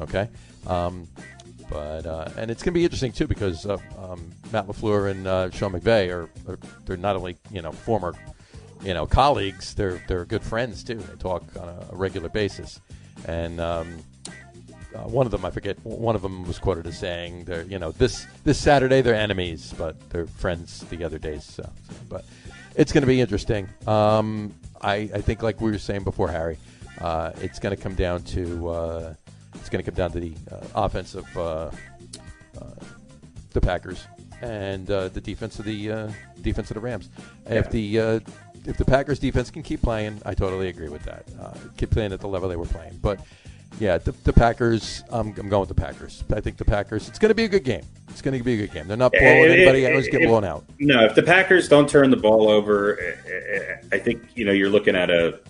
Speaker 3: Okay. And it's going to be interesting too, because Matt LaFleur and Sean McVay they're not only former colleagues, they're good friends too. They talk on a regular basis, and one of them, I forget, one of them was quoted as saying they're this Saturday they're enemies, but they're friends the other days. So but it's going to be interesting. I think, like we were saying before, Harry, it's going to come down to. It's going to come down to the offense of the Packers and the defense of the Rams. Yeah. If the Packers defense can keep playing, I totally agree with that. Keep playing at the level they were playing. But yeah, the Packers. I'm going with the Packers. I think the Packers. It's going to be a good game. It's going to be a good game. They're not blowing anybody out. Get blown out.
Speaker 2: No, if the Packers don't turn the ball over, I think you're looking at a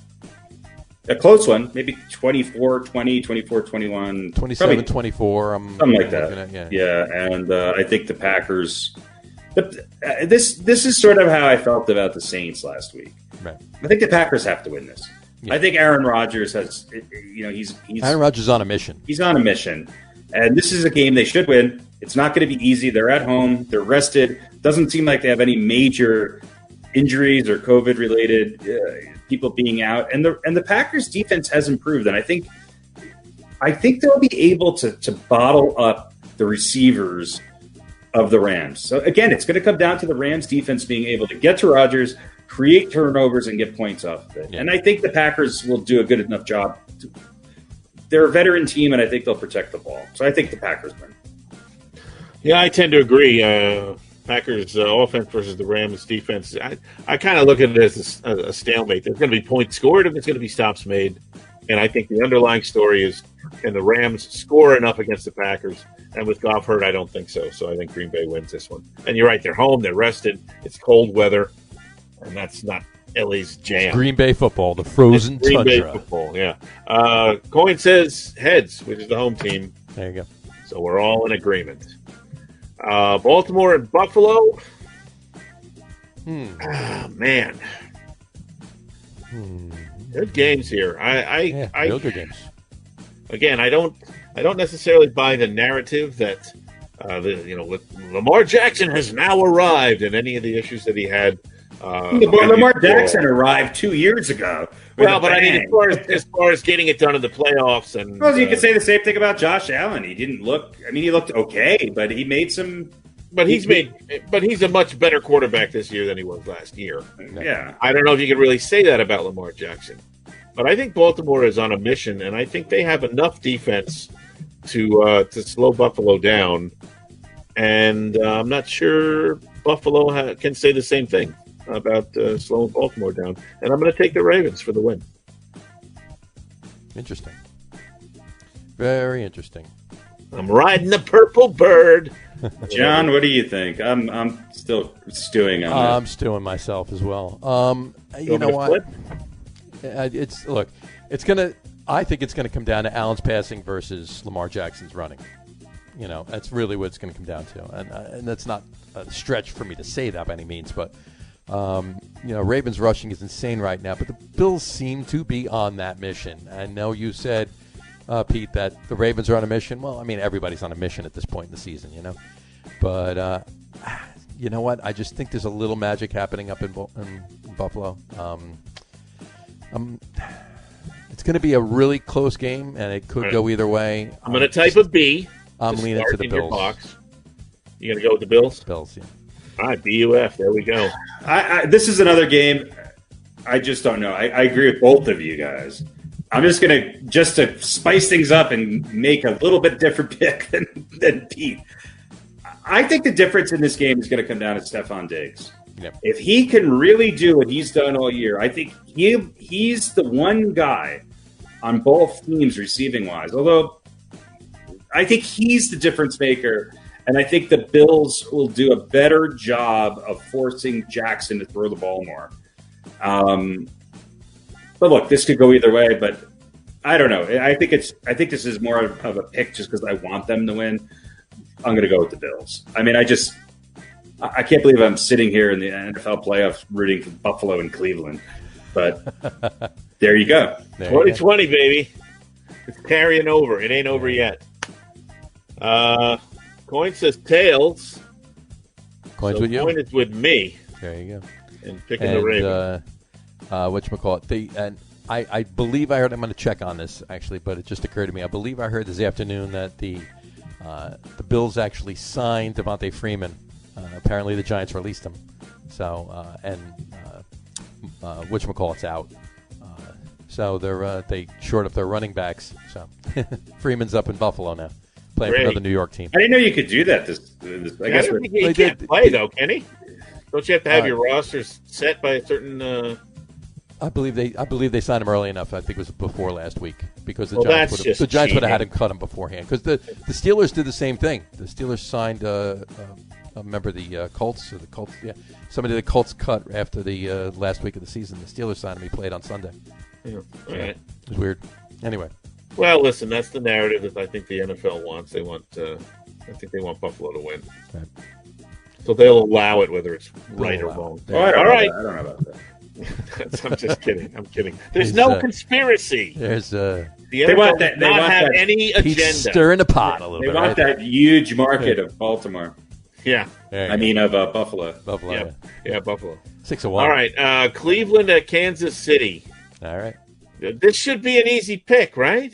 Speaker 2: close one, maybe 24-20, 24-21.
Speaker 3: 27-24.
Speaker 2: Something like that. Yeah, and I think the Packers... This is sort of how I felt about the Saints last week.
Speaker 3: Right.
Speaker 2: I think the Packers have to win this. Yeah. I think Aaron Rodgers has... he's
Speaker 3: Aaron Rodgers is on a mission.
Speaker 2: He's on a mission. And this is a game they should win. It's not going to be easy. They're at home. They're rested. Doesn't seem like they have any major injuries or COVID-related... people being out, and the Packers defense has improved, and I think they'll be able to bottle up the receivers of the Rams. So again, it's going to come down to the Rams defense being able to get to Rodgers, create turnovers, and get points off of it. Yeah. And I think the Packers will do a good enough job. They're a veteran team, and I think they'll protect the ball. So I think the Packers win.
Speaker 4: Yeah, I tend to agree. Packers offense versus the Rams defense. I kind of look at it as a stalemate. There's going to be points scored and there's going to be stops made. And I think the underlying story is, can the Rams score enough against the Packers? And with Goff hurt, I don't think so. So I think Green Bay wins this one. And you're right, they're home, they're rested, it's cold weather, and that's not LA's jam.
Speaker 3: It's Green Bay football, the frozen
Speaker 4: Green
Speaker 3: tundra.
Speaker 4: Bay football, yeah. Coin says heads, which is the home team.
Speaker 3: There you go.
Speaker 4: So we're all in agreement. Baltimore and Buffalo. Man. Good games here.
Speaker 3: Real good games.
Speaker 4: Again, I don't necessarily buy the narrative that Lamar Jackson has now arrived and any of the issues that he had.
Speaker 2: Lamar Jackson arrived 2 years ago.
Speaker 4: Well, but I mean, as far as getting it done in the playoffs, and
Speaker 2: you could say the same thing about Josh Allen. He didn't look. I mean, he looked okay, but he made some
Speaker 4: But he's a much better quarterback this year than he was last year.
Speaker 2: Yeah.
Speaker 4: I don't know if you can really say that about Lamar Jackson. But I think Baltimore is on a mission, and I think they have enough defense to slow Buffalo down. And I'm not sure Buffalo can say the same thing about slowing Baltimore down. And I'm going to take the Ravens for the win.
Speaker 3: Interesting. Very interesting. I'm
Speaker 4: riding the purple bird.
Speaker 2: John, what do you think? I'm still stewing on that.
Speaker 3: I'm stewing myself as well. You know what? I think it's gonna come down to Allen's passing versus Lamar Jackson's running. You know, that's really what it's gonna come down to, and that's not a stretch for me to say that by any means. But Ravens rushing is insane right now. But the Bills seem to be on that mission. I know you said, Pete, that the Ravens are on a mission. Well, I mean, everybody's on a mission at this point in the season, you know. But you know what? I just think there's a little magic happening up in Buffalo. It's going to be a really close game, and it could go either way.
Speaker 4: I'm going to type a B.
Speaker 3: I'm leaning to the Bills.
Speaker 4: Box. You going to go with the Bills?
Speaker 3: Bills, yeah.
Speaker 4: All right, BUF. There we go.
Speaker 2: This is another game. I just don't know. I agree with both of you guys. I'm just going to spice things up and make a little bit different pick than Pete. I think the difference in this game is going to come down to Stephon Diggs.
Speaker 3: Yep.
Speaker 2: If he can really do what he's done all year, I think he's the one guy on both teams receiving wise. Although I think he's the difference maker, and I think the Bills will do a better job of forcing Jackson to throw the ball more. But look, this could go either way. But I don't know. I think this is more of a pick just because I want them to win. I'm going to go with the Bills. I mean, I can't believe I'm sitting here in the NFL playoffs rooting for Buffalo and Cleveland. But there you go.
Speaker 4: 2020, baby. It's carrying over. It ain't over yet. Coin says tails.
Speaker 3: Coin's with you?
Speaker 4: Coin is with me.
Speaker 3: There you go.
Speaker 4: And picking the Ravens.
Speaker 3: Whatchamacallit? I believe I heard, I'm going to check on this, actually, but it just occurred to me. I believe I heard this afternoon that the Bills actually signed Devontae Freeman. Apparently, the Giants released him. So, whatchamacallit's out. So they shored up their running backs. So Freeman's up in Buffalo now, playing for another New York team.
Speaker 2: I didn't know you could do that. I guess
Speaker 4: he can't play though, can he? Don't you have to have your rosters set by a certain?
Speaker 3: I believe they signed him early enough. I think it was before last week because the Giants would have had him cut him beforehand. Because the Steelers did the same thing. The Steelers signed remember the Colts or the Colts? Yeah, somebody the Colts cut after the last week of the season. The Steelers signed him. He played on Sunday.
Speaker 4: Yeah. All right.
Speaker 3: It was weird. Anyway.
Speaker 4: Well, listen, that's the narrative that I think the NFL wants. I think they want Buffalo to win.
Speaker 3: Right.
Speaker 4: So they'll allow it, whether it's right or wrong.
Speaker 2: All right. I don't know about that.
Speaker 4: I'm just kidding. I'm kidding. There's no conspiracy.
Speaker 3: There's
Speaker 4: the NFL they want that. They want have any agenda.
Speaker 3: Stirring the pot a little bit.
Speaker 2: They want that huge market of Baltimore.
Speaker 4: Yeah.
Speaker 2: Of Buffalo.
Speaker 3: Buffalo.
Speaker 4: Yeah, Buffalo.
Speaker 3: 6-1.
Speaker 4: All right. Cleveland at Kansas City.
Speaker 3: All right.
Speaker 4: This should be an easy pick, right?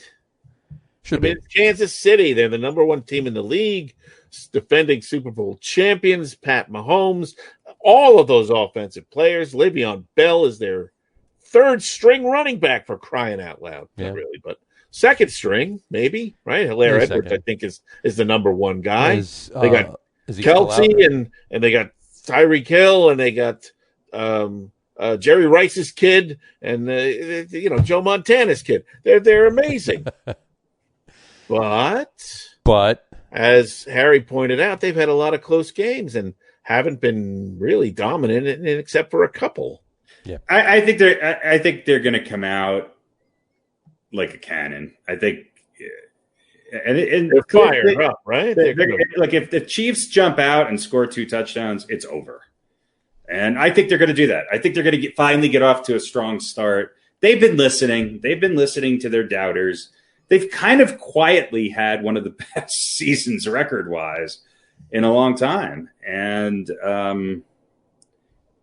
Speaker 3: Should be.
Speaker 4: Kansas City. They're the number one team in the league, defending Super Bowl champions, Pat Mahomes. All of those offensive players. Le'Veon Bell is their third string running back, for crying out loud.
Speaker 3: Yeah.
Speaker 4: Not really, but second string, maybe, right? Hilaire Edwards, I think, is the number one guy. They got Kelsey and they got Tyreek Hill and they got Jerry Rice's kid and Joe Montana's kid. They're amazing. But as Harry pointed out, they've had a lot of close games and haven't been really dominant except for a couple.
Speaker 3: Yeah,
Speaker 2: I think they're going to come out like a cannon. I think, and
Speaker 4: they're fired up, right?
Speaker 2: Like if the Chiefs jump out and score 2 touchdowns, it's over. And I think they're going to do that. I think they're going to finally get off to a strong start. They've been listening. They've been listening to their doubters. They've kind of quietly had one of the best seasons record-wise in a long time. And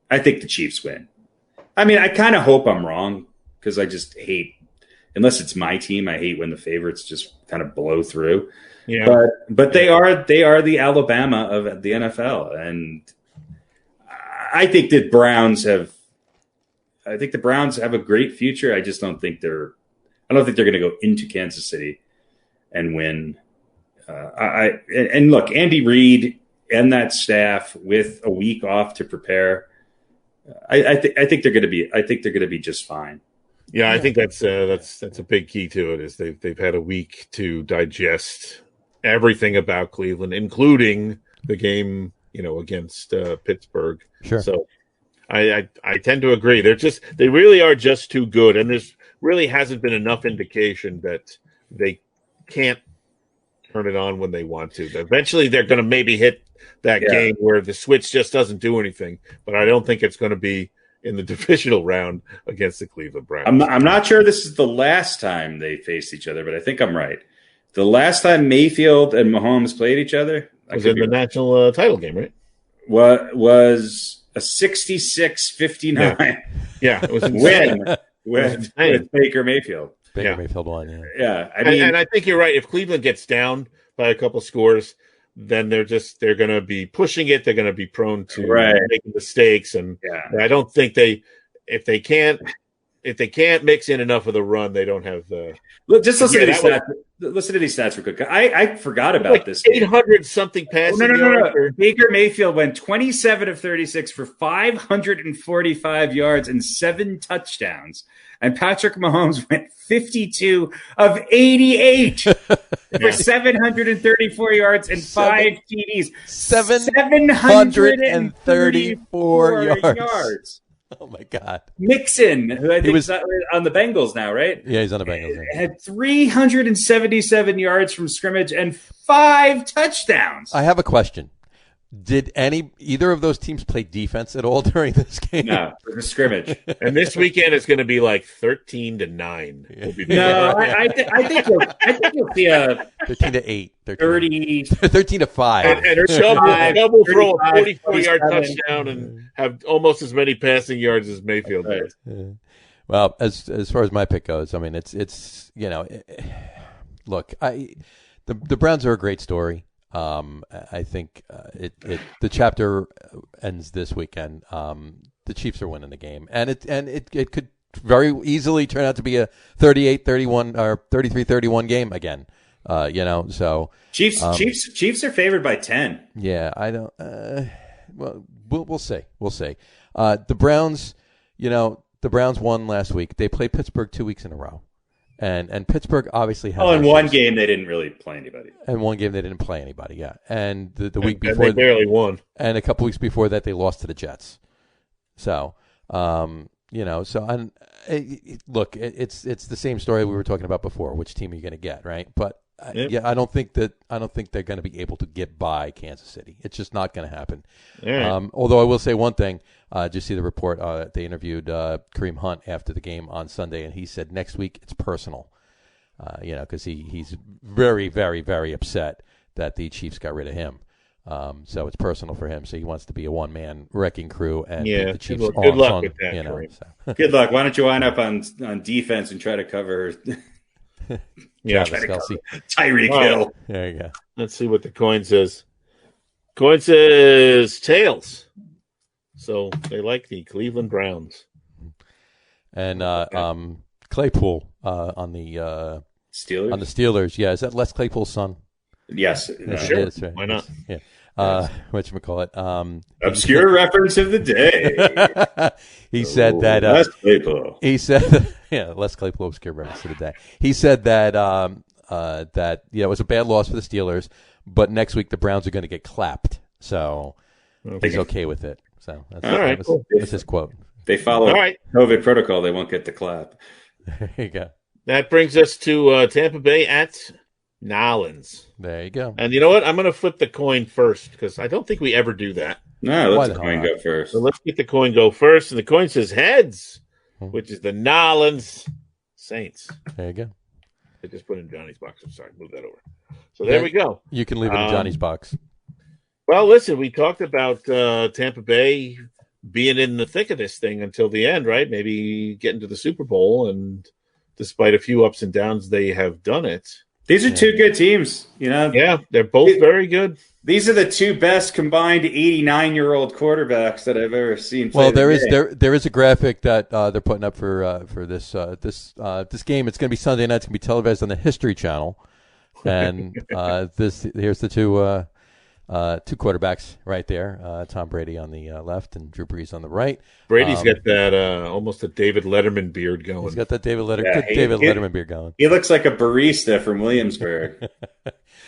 Speaker 2: I think the Chiefs win. I mean, I kind of hope I'm wrong because I just hate, unless it's my team, I hate when the favorites just kind of blow through.
Speaker 4: Yeah.
Speaker 2: But they are the Alabama of the NFL, and I think the Browns have a great future. I just don't think they're going to go into Kansas City and win. And look, Andy Reid and that staff with a week off to prepare, I think they're going to be just fine.
Speaker 4: Yeah, I think that's a big key to it is they've had a week to digest everything about Cleveland, including the game, against Pittsburgh.
Speaker 3: Sure.
Speaker 4: So I tend to agree. They really are just too good, and there's really hasn't been enough indication that they can't turn it on when they want to. Eventually, they're going to maybe hit that game where the switch just doesn't do anything, but I don't think it's going to be in the divisional round against the Cleveland Browns.
Speaker 2: I'm not sure this is the last time they faced each other, but I think I'm right. The last time Mayfield and Mahomes played each other
Speaker 4: was in the national title game, right?
Speaker 2: Was a 66-59.
Speaker 4: Yeah, it was insane.
Speaker 2: with Baker Mayfield.
Speaker 3: Mayfield won,
Speaker 2: Yeah,
Speaker 4: and I think you're right. If Cleveland gets down by a couple scores, then they're going to be pushing it. They're going to be prone to making mistakes, and I don't think if they can't mix in enough of the run, they don't have the.
Speaker 2: Look, just listen to these stats. Listen to these stats real quick. I forgot about this.
Speaker 4: 800 something passes.
Speaker 2: No. Baker Mayfield went 27 of 36 for 545 yards and 7 touchdowns. And Patrick Mahomes went 52 of 88 for 734 yards and 5 TDs.
Speaker 3: 734 yards. Oh, my God.
Speaker 2: Mixon, who I think is on the Bengals now, right?
Speaker 3: Yeah, he's on the Bengals.
Speaker 2: Had 377 yards from scrimmage and 5 touchdowns.
Speaker 3: I have a question. Did either of those teams play defense at all during this game?
Speaker 2: No, it was scrimmage.
Speaker 4: And this weekend it's going to be like 13-9.
Speaker 2: No, I think you'll see a
Speaker 3: 13-8,
Speaker 2: 30,
Speaker 3: 13-5,
Speaker 4: and double throw a 44-yard touchdown and have almost as many passing yards as Mayfield does.
Speaker 3: Well, as far as my pick goes, I mean it's look, the Browns are a great story. I think the chapter ends this weekend. The Chiefs are winning the game, and it could very easily turn out to be a 38-31 or 33-31 game again. So
Speaker 2: Chiefs are favored by 10.
Speaker 3: Yeah, I don't. Well, we'll see. We'll see. The Browns, the Browns won last week. They played Pittsburgh 2 weeks in a row. And Pittsburgh obviously has.
Speaker 2: Oh, in one game they didn't really play anybody.
Speaker 3: And one game they didn't play anybody. Yeah, and the week before
Speaker 4: they barely won.
Speaker 3: And a couple weeks before that they lost to the Jets. So, look, it's the same story we were talking about before. Which team are you going to get, right? But I don't think they're going to be able to get by Kansas City. It's just not going to happen.
Speaker 4: Right.
Speaker 3: Although I will say one thing. Did you see the report? They interviewed Kareem Hunt after the game on Sunday, and he said next week it's personal. Because he's very, very, very upset that the Chiefs got rid of him. So it's personal for him. So he wants to be a one-man wrecking crew and put the Chiefs on.
Speaker 4: Good luck with that.
Speaker 2: So. Good luck. Why don't you wind up on defense and try to cover? Tyreek Hill.
Speaker 3: There you go.
Speaker 4: Let's see what the coin says. Coin says tails. So they like the Cleveland Browns.
Speaker 3: And Claypool on the
Speaker 2: Steelers.
Speaker 3: On the Steelers, yeah. Is that Les Claypool's son?
Speaker 2: Yes.
Speaker 4: Sure.
Speaker 3: It is, right?
Speaker 4: Why not?
Speaker 3: Yeah. Whatchamacallit?
Speaker 2: Obscure reference of the day.
Speaker 3: He said that
Speaker 2: Les Claypool.
Speaker 3: He said, Les Claypool, obscure reference of the day. He said that it was a bad loss for the Steelers, but next week the Browns are going to get clapped. So he's okay with it. So that's his quote.
Speaker 2: They follow COVID protocol, they won't get the clap.
Speaker 3: There you go.
Speaker 4: That brings us to Tampa Bay at Nolans.
Speaker 3: There you go.
Speaker 4: And you know what? I'm going to flip the coin first because I don't think we ever do that.
Speaker 2: No, let the coin go first.
Speaker 4: So let's get the coin go first. And the coin says heads, which is the Nolans Saints.
Speaker 3: There you go.
Speaker 4: I just put in Johnny's box. I'm sorry. Move that over. So there we go.
Speaker 3: You can leave it in Johnny's box.
Speaker 4: Well, listen, we talked about Tampa Bay being in the thick of this thing until the end, right? Maybe getting to the Super Bowl. And despite a few ups and downs, they have done it.
Speaker 2: These are two good teams, you know.
Speaker 4: Yeah, they're both very good.
Speaker 2: These are the two best combined 89-year-old quarterbacks that I've ever seen.
Speaker 3: Well, there is a graphic that they're putting up for this game. It's going to be Sunday night. It's going to be televised on the History Channel, and here's the two quarterbacks right there. Tom Brady on the left and Drew Brees on the right.
Speaker 4: Brady's got that almost a David Letterman beard going.
Speaker 3: He's got that David Letterman beard going.
Speaker 2: He looks like a barista from Williamsburg.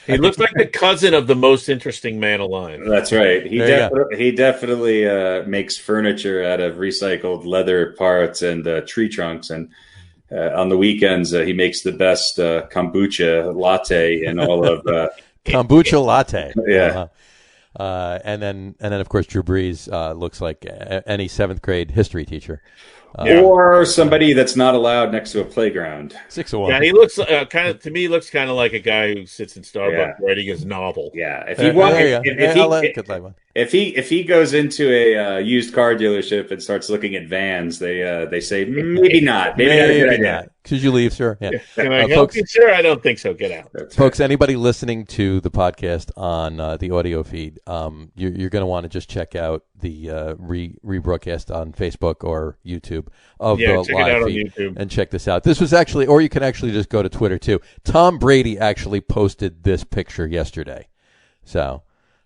Speaker 4: He looks like the cousin of the most interesting man alive.
Speaker 2: That's right. He definitely makes furniture out of recycled leather parts and tree trunks. And on the weekends, he makes the best kombucha latte in all of
Speaker 3: kombucha latte.
Speaker 2: Yeah.
Speaker 3: And then of course Drew Brees looks like any 7th grade history teacher.
Speaker 2: Or somebody that's not allowed next to a playground.
Speaker 3: 6'1".
Speaker 4: Yeah, he looks to me. He looks kind of like a guy who sits in Starbucks writing his novel.
Speaker 2: Yeah, if he goes into a used car dealership and starts looking at vans, they say maybe not, maybe not a good idea.
Speaker 3: Could you leave, sir? Yeah.
Speaker 4: Can I help you, sir? I don't think so. Get out,
Speaker 3: folks. Anybody listening to the podcast on the audio feed, you're going to want to just check out the rebroadcast on Facebook or YouTube of the live feed and check this out. This was actually, or you can actually just go to Twitter too. Tom Brady actually posted this picture yesterday, so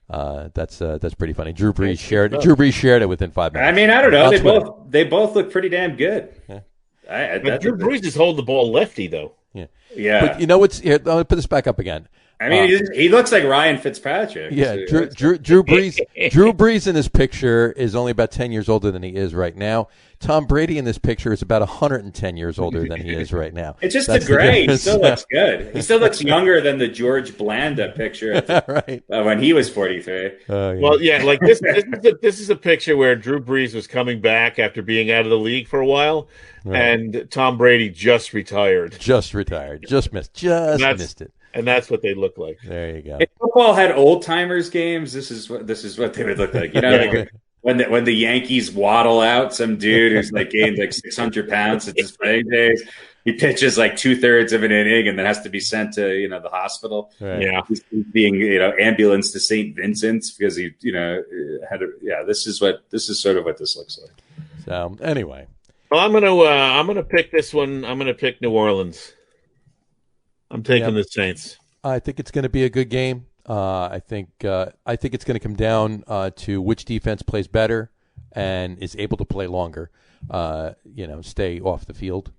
Speaker 3: that's pretty funny. Drew Brees shared it within 5 minutes.
Speaker 2: I mean, I don't know. They both look pretty damn good.
Speaker 4: Yeah. But Drew Brees is holding the ball lefty though.
Speaker 2: Yeah.
Speaker 3: But you know what's here? Let me put this back up again.
Speaker 2: I mean, he looks like Ryan Fitzpatrick.
Speaker 3: Yeah, Drew Brees in this picture is only about 10 years older than he is right now. Tom Brady in this picture is about 110 years older than he is right now.
Speaker 2: It's just the gray. He still looks good. He still looks younger than the George Blanda picture
Speaker 3: right.
Speaker 2: When he was 43.
Speaker 4: Well, yeah, like this is a picture where Drew Brees was coming back after being out of the league for a while, right. And Tom Brady just retired.
Speaker 3: Just missed it.
Speaker 4: And that's what they look like.
Speaker 3: There you go.
Speaker 2: If football had old timers games, this is what they would look like. You know, like when the Yankees waddle out some dude who's like gained like 600 pounds at his playing days. He pitches like 2/3 of an inning and then has to be sent to the hospital.
Speaker 3: Right.
Speaker 2: Yeah, he's being ambulanced to St. Vincent's because he This is sort of what this looks like.
Speaker 3: So anyway,
Speaker 4: well, I'm gonna pick this one. I'm gonna pick New Orleans. I'm taking the Saints.
Speaker 3: I think it's going to be a good game. I think it's going to come down to which defense plays better and is able to play longer. Stay off the field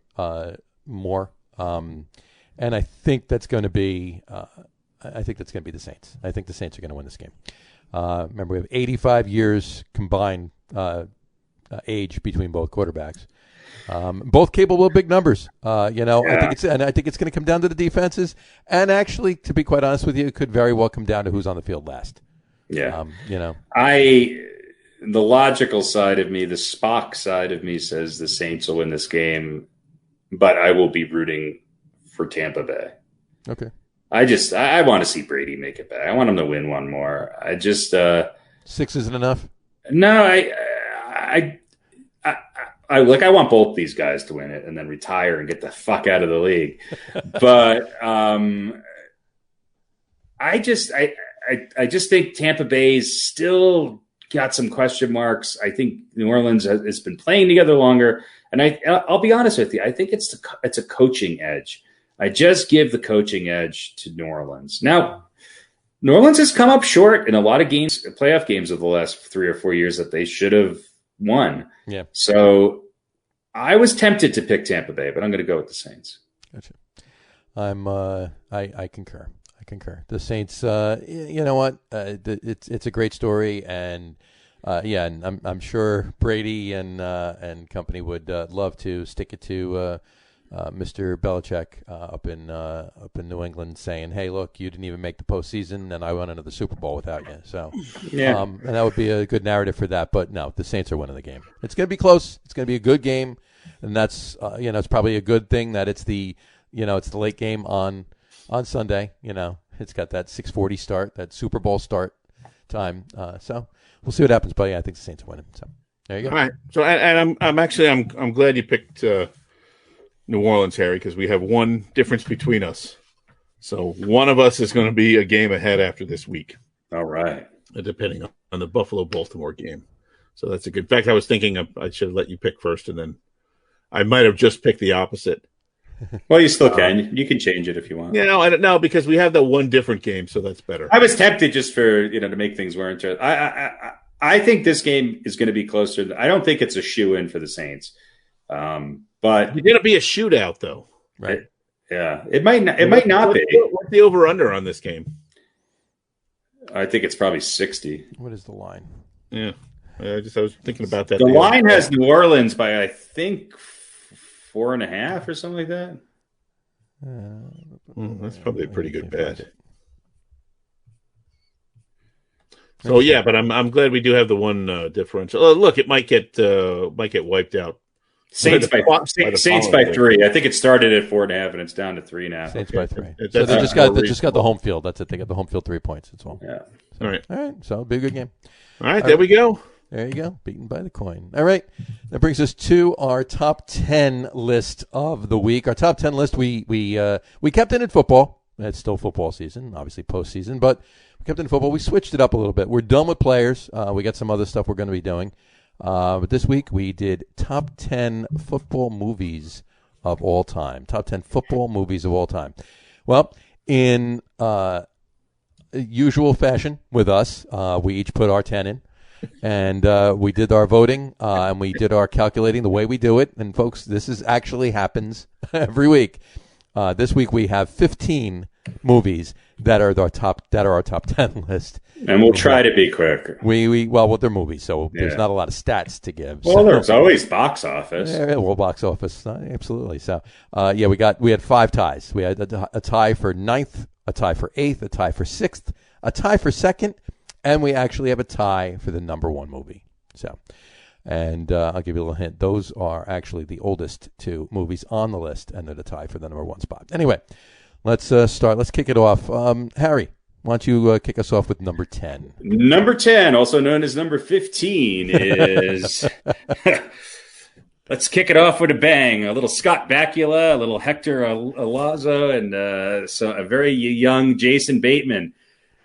Speaker 3: more. And I think that's going to be. I think that's going to be the Saints. I think the Saints are going to win this game. Remember, we have 85 years combined age between both quarterbacks. Both capable of big numbers. I think it's going to come down to the defenses, and actually, to be quite honest with you, it could very well come down to who's on the field last.
Speaker 2: Yeah, the logical side of me, the Spock side of me, says the Saints will win this game, but I will be rooting for Tampa Bay.
Speaker 3: Okay.
Speaker 2: I want to see Brady make it back. I want him to win one more. I just
Speaker 3: 6 isn't enough.
Speaker 2: No, I want both these guys to win it and then retire and get the fuck out of the league. But I just think Tampa Bay's still got some question marks. I think New Orleans has been playing together longer, and I'll be honest with you. I think it's a coaching edge. I just give the coaching edge to New Orleans. Now, New Orleans has come up short in a lot of games, playoff games of the last 3 or 4 years that they should have won.
Speaker 3: Yeah.
Speaker 2: So I was tempted to pick Tampa Bay, but I'm going to go with the Saints.
Speaker 3: Gotcha. I concur. The Saints, you know what? It's a great story, and and I'm sure Brady and company would love to stick it to Mr. Belichick up in New England, saying, "Hey, look, you didn't even make the postseason, and I went into the Super Bowl without you." So, and that would be a good narrative for that. But no, the Saints are winning the game. It's going to be close. It's going to be a good game, and that's it's probably a good thing that it's the late game on Sunday. It's got that 6:40 start, that Super Bowl start time. So we'll see what happens. But I think the Saints are winning. So there you go.
Speaker 4: All right. So and I'm glad you picked New Orleans, Harry, because we have one difference between us. So one of us is going to be a game ahead after this week.
Speaker 2: All right.
Speaker 4: Depending on the Buffalo-Baltimore game. So that's a good. In fact, I was thinking I should have let you pick first, and then I might have just picked the opposite.
Speaker 2: Well, you still can. You can change it if you want.
Speaker 4: Yeah, no, I don't know because we have that one different game, so that's better.
Speaker 2: I was tempted just for to make things more interesting. I think this game is going to be closer. I don't think it's a shoe-in for the Saints, but
Speaker 4: it's going to be a shootout, though,
Speaker 3: right?
Speaker 2: It might not. It might not be.
Speaker 4: What's the over/under on this game?
Speaker 2: I think it's probably 60.
Speaker 3: What is the line?
Speaker 4: Yeah, I was thinking about that.
Speaker 2: The line has New Orleans by I think 4.5 or something like that.
Speaker 4: That's probably a pretty good bet. So yeah, but I'm glad we do have the one differential. Look, it might get wiped out.
Speaker 2: Saints by 3. I think it started at 4.5 and it's down to 3.5.
Speaker 3: Saints by 3. So they just got the home field. That's it. They got the home field 3 points. That's all.
Speaker 2: Yeah.
Speaker 4: All right.
Speaker 3: So it'll be a good game.
Speaker 4: All right. There we go.
Speaker 3: There you go. Beaten by the coin. All right. That brings us to our top 10 list of the week. Our top 10 list, we kept it in football. It's still football season, obviously postseason, but we kept it in football. We switched it up a little bit. We're done with players. We got some other stuff we're going to be doing. But this week we did top 10 football movies of all time. Top 10 football movies of all time. Well, in usual fashion with us, we each put our 10 in. And we did our voting, and we did our calculating the way we do it. And, folks, this actually happens every week. This week we have 15 movies that are our top 10 list.
Speaker 2: And we'll try to be quick.
Speaker 3: Well, they're movies, so there's not a lot of stats to give.
Speaker 2: Well, there's always box office.
Speaker 3: Yeah, well, box office, absolutely. So, we had 5 ties. We had a tie for 9th, a tie for 8th, a tie for 6th, a tie for 2nd, and we actually have a tie for the number 1 movie. So, and I'll give you a little hint. Those are actually the oldest 2 movies on the list, and they're the tie for the number 1 spot. Anyway, let's start. Let's kick it off. Harry, why don't you kick us off with number 10?
Speaker 2: Number 10, also known as number 15, is... Let's kick it off with a bang. A little Scott Bakula, a little Hector Alonso, and a very young Jason Bateman.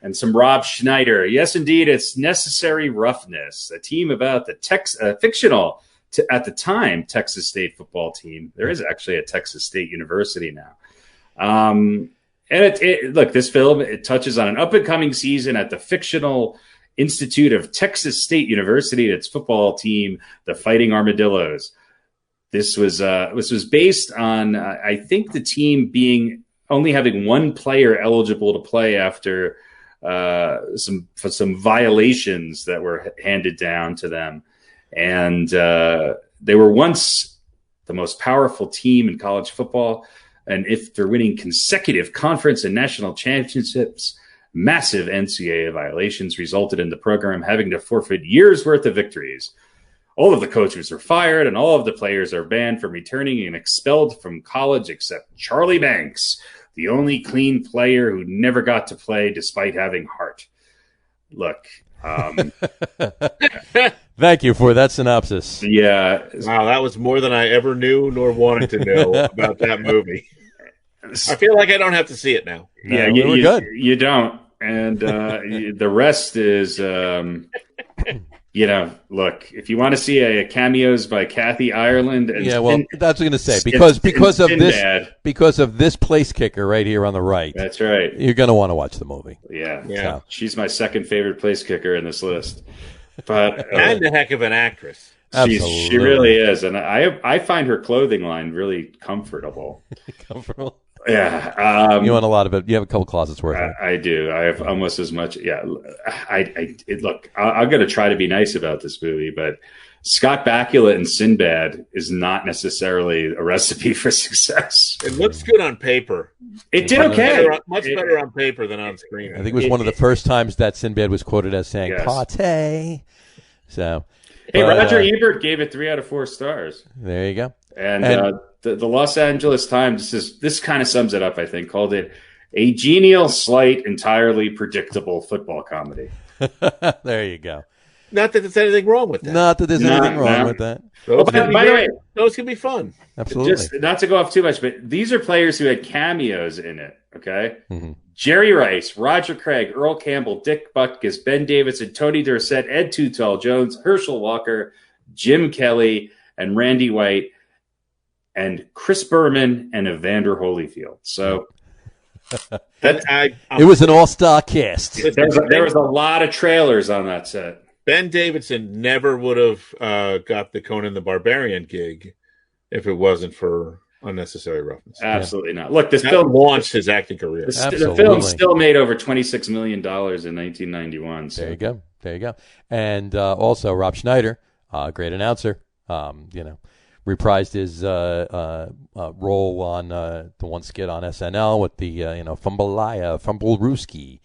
Speaker 2: And some Rob Schneider. Yes, indeed, it's Necessary Roughness, a team about the fictional, at the time, Texas State football team. There is actually a Texas State University now. And look, this film, it touches on an up-and-coming season at the fictional Institute of Texas State University and its football team, the Fighting Armadillos. This was based on, I think, the team only having one player eligible to play after some violations that were handed down to them. And they were once the most powerful team in college football. And if they're winning consecutive conference and national championships, massive NCAA violations resulted in the program having to forfeit years' worth of victories. All of the coaches were fired and all of the players are banned from returning and expelled from college except Charlie Banks, the only clean player who never got to play despite having heart. Look.
Speaker 3: Thank you for that synopsis.
Speaker 2: Yeah.
Speaker 4: Wow, that was more than I ever knew nor wanted to know about that movie. I feel like I don't have to see it now.
Speaker 2: Yeah, you don't. And the rest is... look, if you want to see cameos by Kathy Ireland, and
Speaker 3: that's what I'm going to say because of this place kicker right here on the right.
Speaker 2: That's right.
Speaker 3: You're going to want to watch the movie.
Speaker 2: Yeah. So. She's my second favorite place kicker in this list, but
Speaker 4: and a heck of an actress.
Speaker 2: She really is, and I find her clothing line really comfortable.
Speaker 3: Comfortable.
Speaker 2: Yeah,
Speaker 3: you want a lot of it. You have a couple closets worth.
Speaker 2: I do. I have almost as much. Yeah, look. I'm going to try to be nice about this movie, but Scott Bakula and Sinbad is not necessarily a recipe for success.
Speaker 4: It looks good on paper.
Speaker 2: It did okay.
Speaker 4: Much better on paper than on screen.
Speaker 3: I think it was one of the first times that Sinbad was quoted as saying "pate." So,
Speaker 2: Roger Ebert gave it 3 out of 4 stars.
Speaker 3: There you go.
Speaker 2: And the Los Angeles Times, this kind of sums it up, I think, called it a genial, slight, entirely predictable football comedy.
Speaker 3: There you go.
Speaker 4: Not that there's anything wrong with that.
Speaker 3: Not that there's anything wrong with that.
Speaker 2: By the way,
Speaker 4: those can be fun.
Speaker 3: Absolutely.
Speaker 2: Just not to go off too much, but these are players who had cameos in it. Okay,
Speaker 3: Mm-hmm.
Speaker 2: Jerry Rice, Roger Craig, Earl Campbell, Dick Butkus, Ben Davidson, Tony Dorsett, Ed Too Tall Jones, Herschel Walker, Jim Kelly, and Randy White, and Chris Berman and Evander Holyfield. So
Speaker 3: it was an all-star cast.
Speaker 2: There was a lot of trailers on that set.
Speaker 4: Ben Davidson never would have got the Conan the Barbarian gig if it wasn't for Unnecessary Roughness.
Speaker 2: Absolutely not. Look, this
Speaker 4: that
Speaker 2: film
Speaker 4: launched his acting career.
Speaker 2: The film still made over $26 million in 1991. So.
Speaker 3: There you go. And also Rob Schneider, great announcer, reprised his role on the one skit on SNL with the Fumblerooski.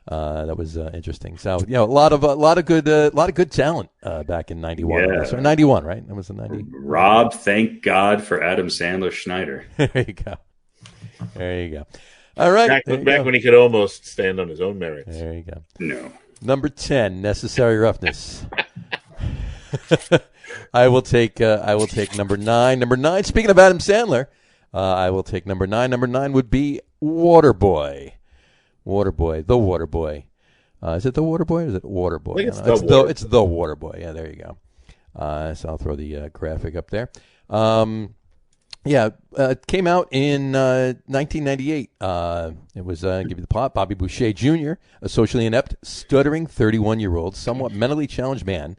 Speaker 3: That was interesting. So a lot of good talent back in '91.
Speaker 2: Yeah.
Speaker 3: So 91, right? That was the 90.
Speaker 2: Rob, thank God for Adam Sandler Schneider.
Speaker 3: There you go. All right.
Speaker 4: Back when he could almost stand on his own merits.
Speaker 3: There you go.
Speaker 2: No.
Speaker 3: Number 10, Necessary Roughness. I will take number 9. Number 9. Speaking of Adam Sandler, I will take number 9. Number 9 would be Waterboy. The Waterboy. Is it the Waterboy or is it Waterboy?
Speaker 4: I think
Speaker 3: it's the Waterboy. Yeah, there you go. So I'll throw the graphic up there. It came out in 1998. It was, give you the plot, Bobby Boucher Jr., a socially inept, stuttering 31-year-old, somewhat mentally challenged man,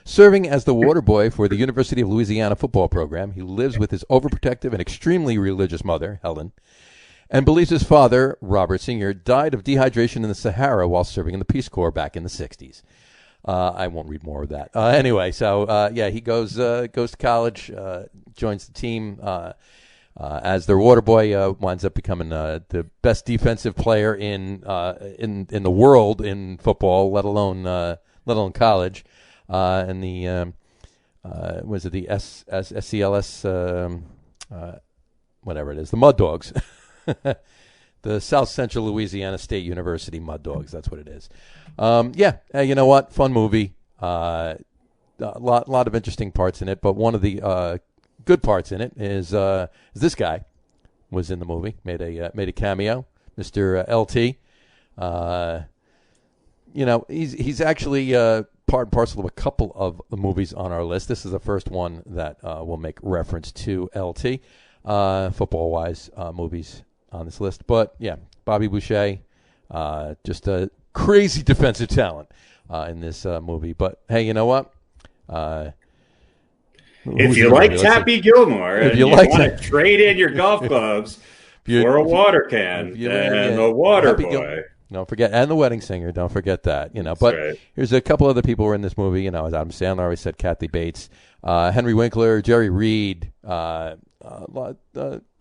Speaker 3: serving as the water boy for the University of Louisiana football program. He lives with his overprotective and extremely religious mother, Helen, and believes his father, Robert Sr., died of dehydration in the Sahara while serving in the Peace Corps back in the 60s. I won't read more of that. Anyway, so he goes to college, joins the team as their water boy, winds up becoming the best defensive player in the world in football, let alone college. And the was it the SCLS whatever it is, the Mud Dogs. The South Central Louisiana State University Mud Dogs. That's what it is. You know what? Fun movie. A lot of interesting parts in it, but one of the good parts in it is this guy was in the movie, made a cameo, Mr. LT. He's actually part and parcel of a couple of the movies on our list. This is the first one that will make reference to LT, football-wise movies on this list. But yeah, Bobby Boucher, just a crazy defensive talent in this movie. But hey, you know what?
Speaker 2: If you like Happy Gilmore and you want to trade in your golf clubs for a water can, then the water boy.
Speaker 3: Don't forget, and the wedding singer. Don't forget that. But right. Here's a couple other people who were in this movie. As Adam Sandler always said, Kathy Bates, Henry Winkler, Jerry Reed.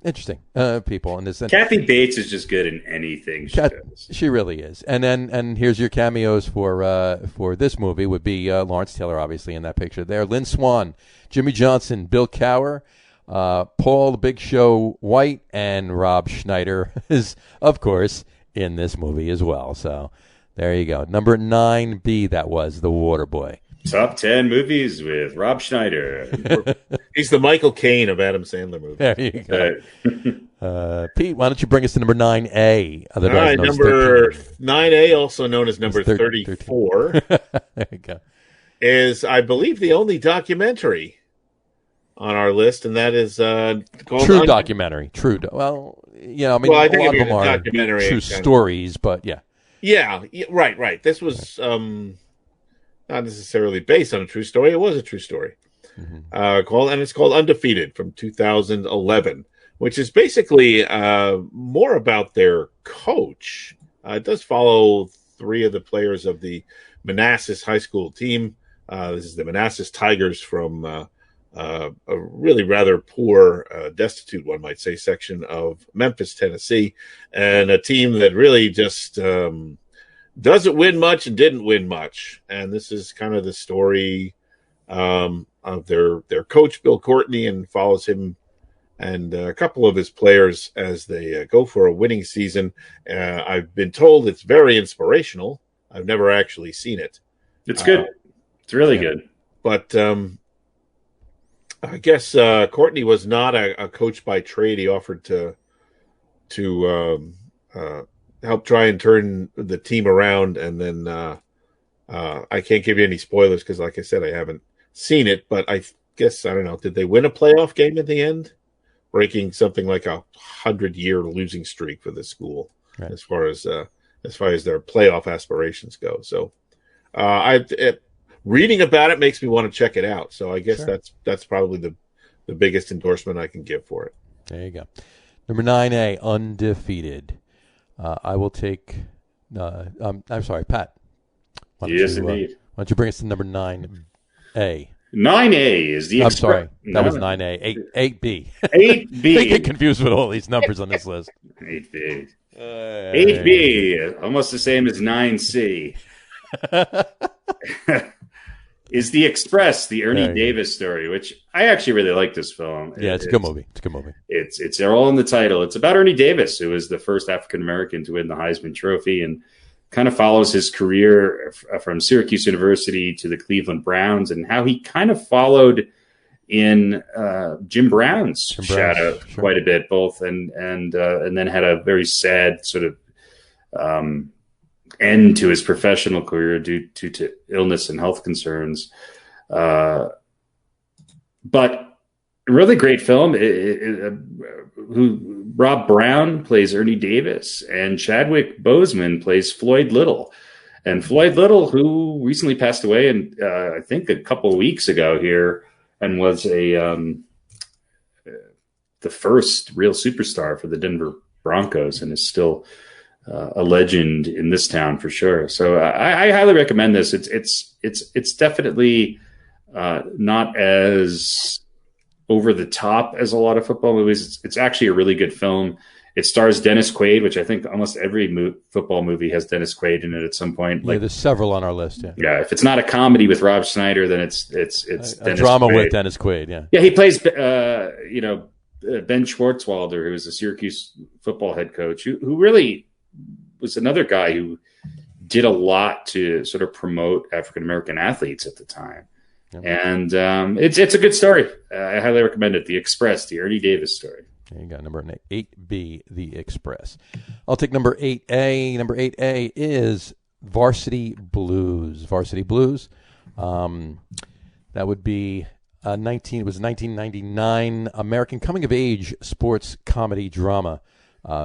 Speaker 3: Interesting people in this.
Speaker 2: Kathy Bates is just good in anything she does.
Speaker 3: She really is. And here's your cameos for this movie would be Lawrence Taylor, obviously in that picture there. Lynn Swann, Jimmy Johnson, Bill Cower, Paul the Big Show White, and Rob Schneider is of course in this movie as well. So there you go. Number 9B, that was The Waterboy.
Speaker 2: Top 10 movies with Rob Schneider.
Speaker 4: He's the Michael Caine of Adam Sandler movies.
Speaker 3: There you go. Pete, why don't you bring us to number 9A?
Speaker 4: All right, number 9A, also known as number 34.
Speaker 3: There you go.
Speaker 4: Is, I believe, the only documentary on our list, and that is called
Speaker 3: True documentary. True. I think a lot of them are true stories, but yeah.
Speaker 4: Yeah, right. This was not necessarily based on a true story. It was a true story. Mm-hmm. It's called Undefeated from 2011, which is basically more about their coach. It does follow 3 of the players of the Manassas high school team. This is the Manassas Tigers from a really rather poor, destitute, one might say, section of Memphis, Tennessee, and a team that really just doesn't win much and didn't win much. And this is kind of the story of their coach, Bill Courtney, and follows him and a couple of his players as they go for a winning season. I've been told it's very inspirational. I've never actually seen it.
Speaker 2: It's good. It's really good.
Speaker 4: But I guess Courtney was not a coach by trade. He offered to help try and turn the team around, and then I can't give you any spoilers because, like I said, I haven't seen it. But I guess, I don't know, did they win a playoff game at the end, breaking something like 100-year losing streak for the school as far as their playoff aspirations go? So reading about it makes me want to check it out. So I guess that's probably the biggest endorsement I can give for it.
Speaker 3: There you go. Number 9A, Undefeated. I will take. I'm sorry, Pat.
Speaker 2: Yes, indeed.
Speaker 3: Why don't you bring us to number 9A?
Speaker 2: 9A is the.
Speaker 3: I'm sorry, that was 9A. 8B.
Speaker 2: 8B.
Speaker 3: They get confused with all these numbers on this list.
Speaker 2: 8B. 8B, almost the same as 9C. Is The Express, the Ernie Davis story, which I actually really like this film.
Speaker 3: Yeah, it's a good movie.
Speaker 2: It's all in the title. It's about Ernie Davis, who was the first African-American to win the Heisman Trophy, and kind of follows his career from Syracuse University to the Cleveland Browns, and how he kind of followed in Jim Brown's shadow quite a bit, both, and then had a very sad sort of end to his professional career due to illness and health concerns. But a really great film. Who Rob Brown plays Ernie Davis, and Chadwick Boseman plays Floyd Little. And Floyd Little, who recently passed away, and I think a couple of weeks ago here, and was the first real superstar for the Denver Broncos, and is still a legend in this town for sure. So I highly recommend this. It's definitely not as over the top as a lot of football movies. It's actually a really good film. It stars Dennis Quaid, which I think almost every football movie has Dennis Quaid in it at some point.
Speaker 3: Yeah, there's several on our list.
Speaker 2: Yeah. If it's not a comedy with Rob Schneider, then it's Dennis
Speaker 3: drama
Speaker 2: Quaid.
Speaker 3: With Dennis Quaid. Yeah.
Speaker 2: Yeah, he plays Ben Schwartzwalder, who was a Syracuse football head coach, who really was another guy who did a lot to sort of promote African American athletes at the time. Yep. And it's a good story. I highly recommend it. The Express, the Ernie Davis story.
Speaker 3: There you go, number 8B, The Express. I'll take number 8A. Number 8A is Varsity Blues. Varsity Blues. That would be it was a 1999 American coming-of-age sports comedy drama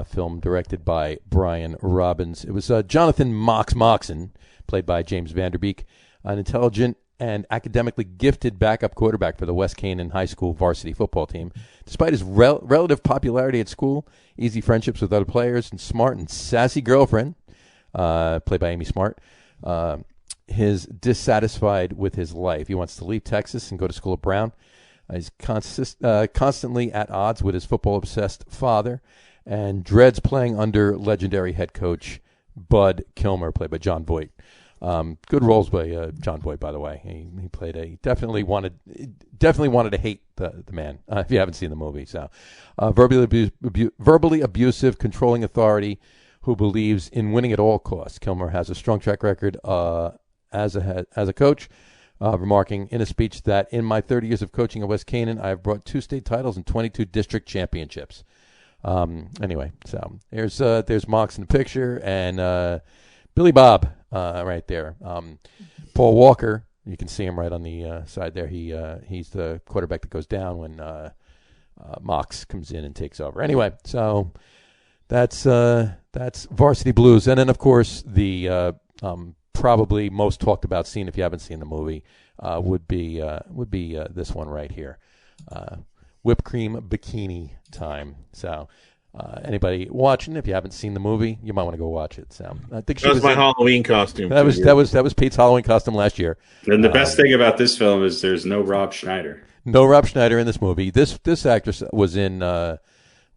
Speaker 3: film directed by Brian Robbins. It was Jonathan Moxon, played by James Vanderbeek, an intelligent and academically gifted backup quarterback for the West Canaan High School varsity football team. Despite his relative popularity at school, easy friendships with other players, and smart and sassy girlfriend, played by Amy Smart, he's dissatisfied with his life. He wants to leave Texas and go to school at Brown. He's constantly at odds with his football-obsessed father, and dreads playing under legendary head coach Bud Kilmer, played by John Voight. Good roles by John Voight, by the way. He played definitely wanted to hate the man. If you haven't seen the movie, so verbally abusive, controlling authority who believes in winning at all costs. Kilmer has a strong track record as a coach, remarking in a speech that in my 30 years of coaching at West Canaan, I have brought 2 state titles and 22 district championships. Anyway, so there's Mox in the picture, and Billy Bob right there. Paul Walker, you can see him right on the side there. He's the quarterback that goes down when Mox comes in and takes over. Anyway, so that's Varsity Blues, and then of course the probably most talked about scene, if you haven't seen the movie, would be this one right here. Whipped cream bikini time. So anybody watching, if you haven't seen the movie, you might want to go watch it. So I think
Speaker 4: that was my Halloween costume.
Speaker 3: That was Pete's Halloween costume last year.
Speaker 2: And the best thing about this film is there's no Rob Schneider.
Speaker 3: No Rob Schneider in this movie. This actress was in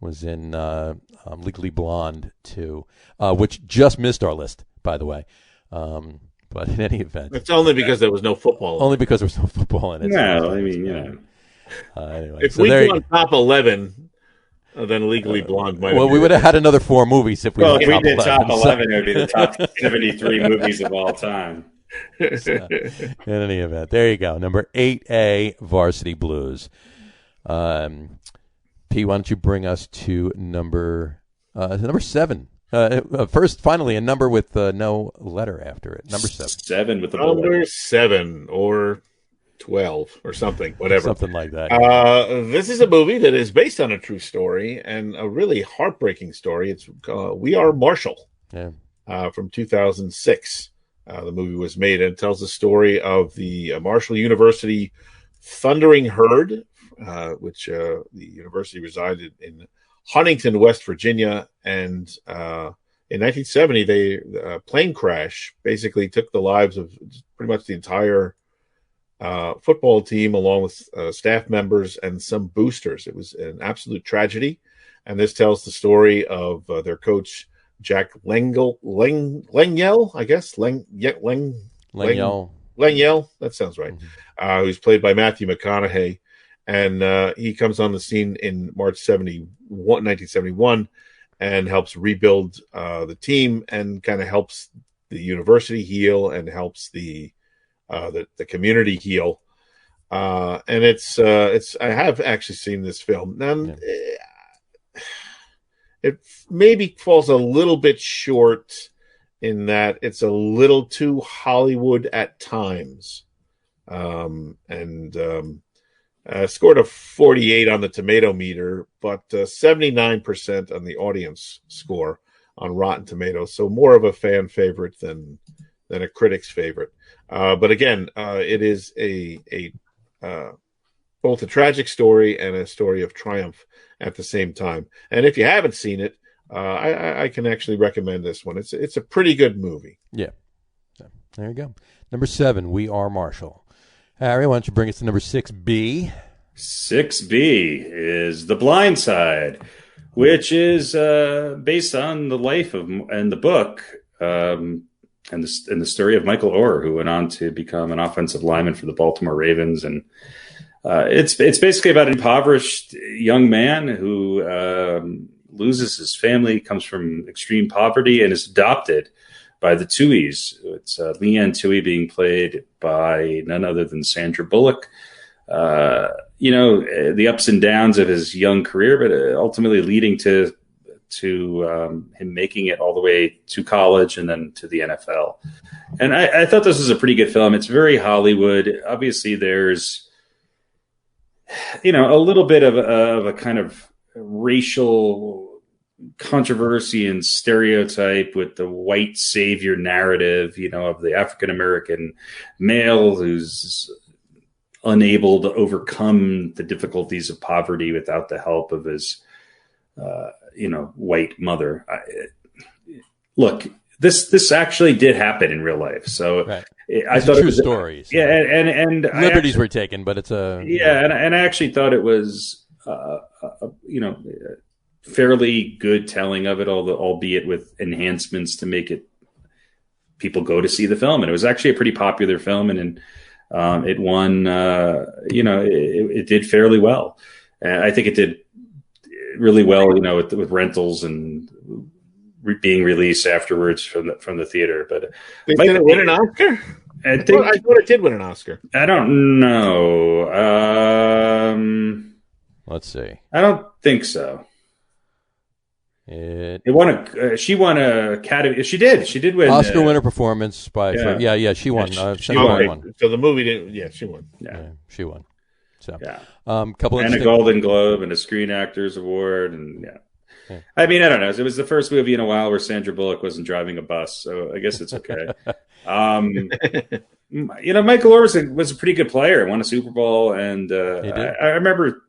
Speaker 3: Legally Blonde too, which just missed our list, by the way. But in any event,
Speaker 4: it's only because there was no football.
Speaker 3: Only because there was no football in it.
Speaker 2: No, I mean,
Speaker 3: anyway,
Speaker 4: if we go on top 11, then Legally Blonde might.
Speaker 3: Well, we would have had another 4 movies if we.
Speaker 2: Well, if we did top 11, it would be the top 73 movies of all time.
Speaker 3: So, in any event, there you go. Number 8A, Varsity Blues. P, why don't you bring us to number 7? First, finally, a number with no letter after it. Number 7.
Speaker 2: 7 with the
Speaker 4: number 7 or 12 or something, whatever.
Speaker 3: Something like that.
Speaker 4: This is a movie that is based on a true story and a really heartbreaking story. It's We Are Marshall from 2006. The movie was made and tells the story of the Marshall University Thundering Herd, which the university resided in Huntington, West Virginia. And in 1970, a plane crash basically took the lives of pretty much the entire football team, along with staff members and some boosters. It was an absolute tragedy. And this tells the story of their coach, Jack Lengyel, I guess. Lengyel. That sounds right. Mm-hmm. Who's played by Matthew McConaughey. And he comes on the scene in March 1971 and helps rebuild the team and kind of helps the university heal and helps the community heal. And it's I have actually seen this film. And it maybe falls a little bit short in that it's a little too Hollywood at times. Scored a 48 on the tomato meter, but 79% on the audience score on Rotten Tomatoes. So more of a fan favorite than a critic's favorite. But again, it is both a tragic story and a story of triumph at the same time. And if you haven't seen it, I can actually recommend this one. It's a pretty good movie.
Speaker 3: Yeah. So, there you go. Number 7, We Are Marshall. Harry, why don't you bring us to number 6B?
Speaker 2: 6B is The Blind Side, which is based on the life of and the book and the story of Michael Orr, who went on to become an offensive lineman for the Baltimore Ravens. And it's basically about an impoverished young man who loses his family, comes from extreme poverty, and is adopted by the Tuohys. It's Leanne Toohey being played by none other than Sandra Bullock. The ups and downs of his young career, but ultimately leading to him making it all the way to college and then to the NFL. And I thought this was a pretty good film. It's very Hollywood. Obviously, there's a little bit of a kind of racial controversy and stereotype with the white savior narrative, of the African-American male who's unable to overcome the difficulties of poverty without the help of his, white mother. Look, this actually did happen in real life. So
Speaker 3: right.
Speaker 2: I thought
Speaker 3: true stories.
Speaker 2: Yeah. And
Speaker 3: liberties were taken, but it's
Speaker 2: and I actually thought it was, fairly good telling of it, albeit with enhancements to make it people go to see the film. And it was actually a pretty popular film, and it won. It did fairly well. I think it did really well. With rentals and being released afterwards from the theater. But
Speaker 4: did it win an Oscar? I thought it did win an Oscar.
Speaker 2: I don't know.
Speaker 3: Let's see.
Speaker 2: I don't think so. It won she won a Academy. She did win
Speaker 3: Oscar winner performance by she won.
Speaker 4: She won. So the movie didn't. Yeah, she won.
Speaker 3: Yeah, she won. So
Speaker 2: couple and a Golden Globe and a Screen Actors Award, and yeah. I mean, I don't know. It was the first movie in a while where Sandra Bullock wasn't driving a bus, so I guess it's okay. Michael Orr was a pretty good player. Won a Super Bowl, and I remember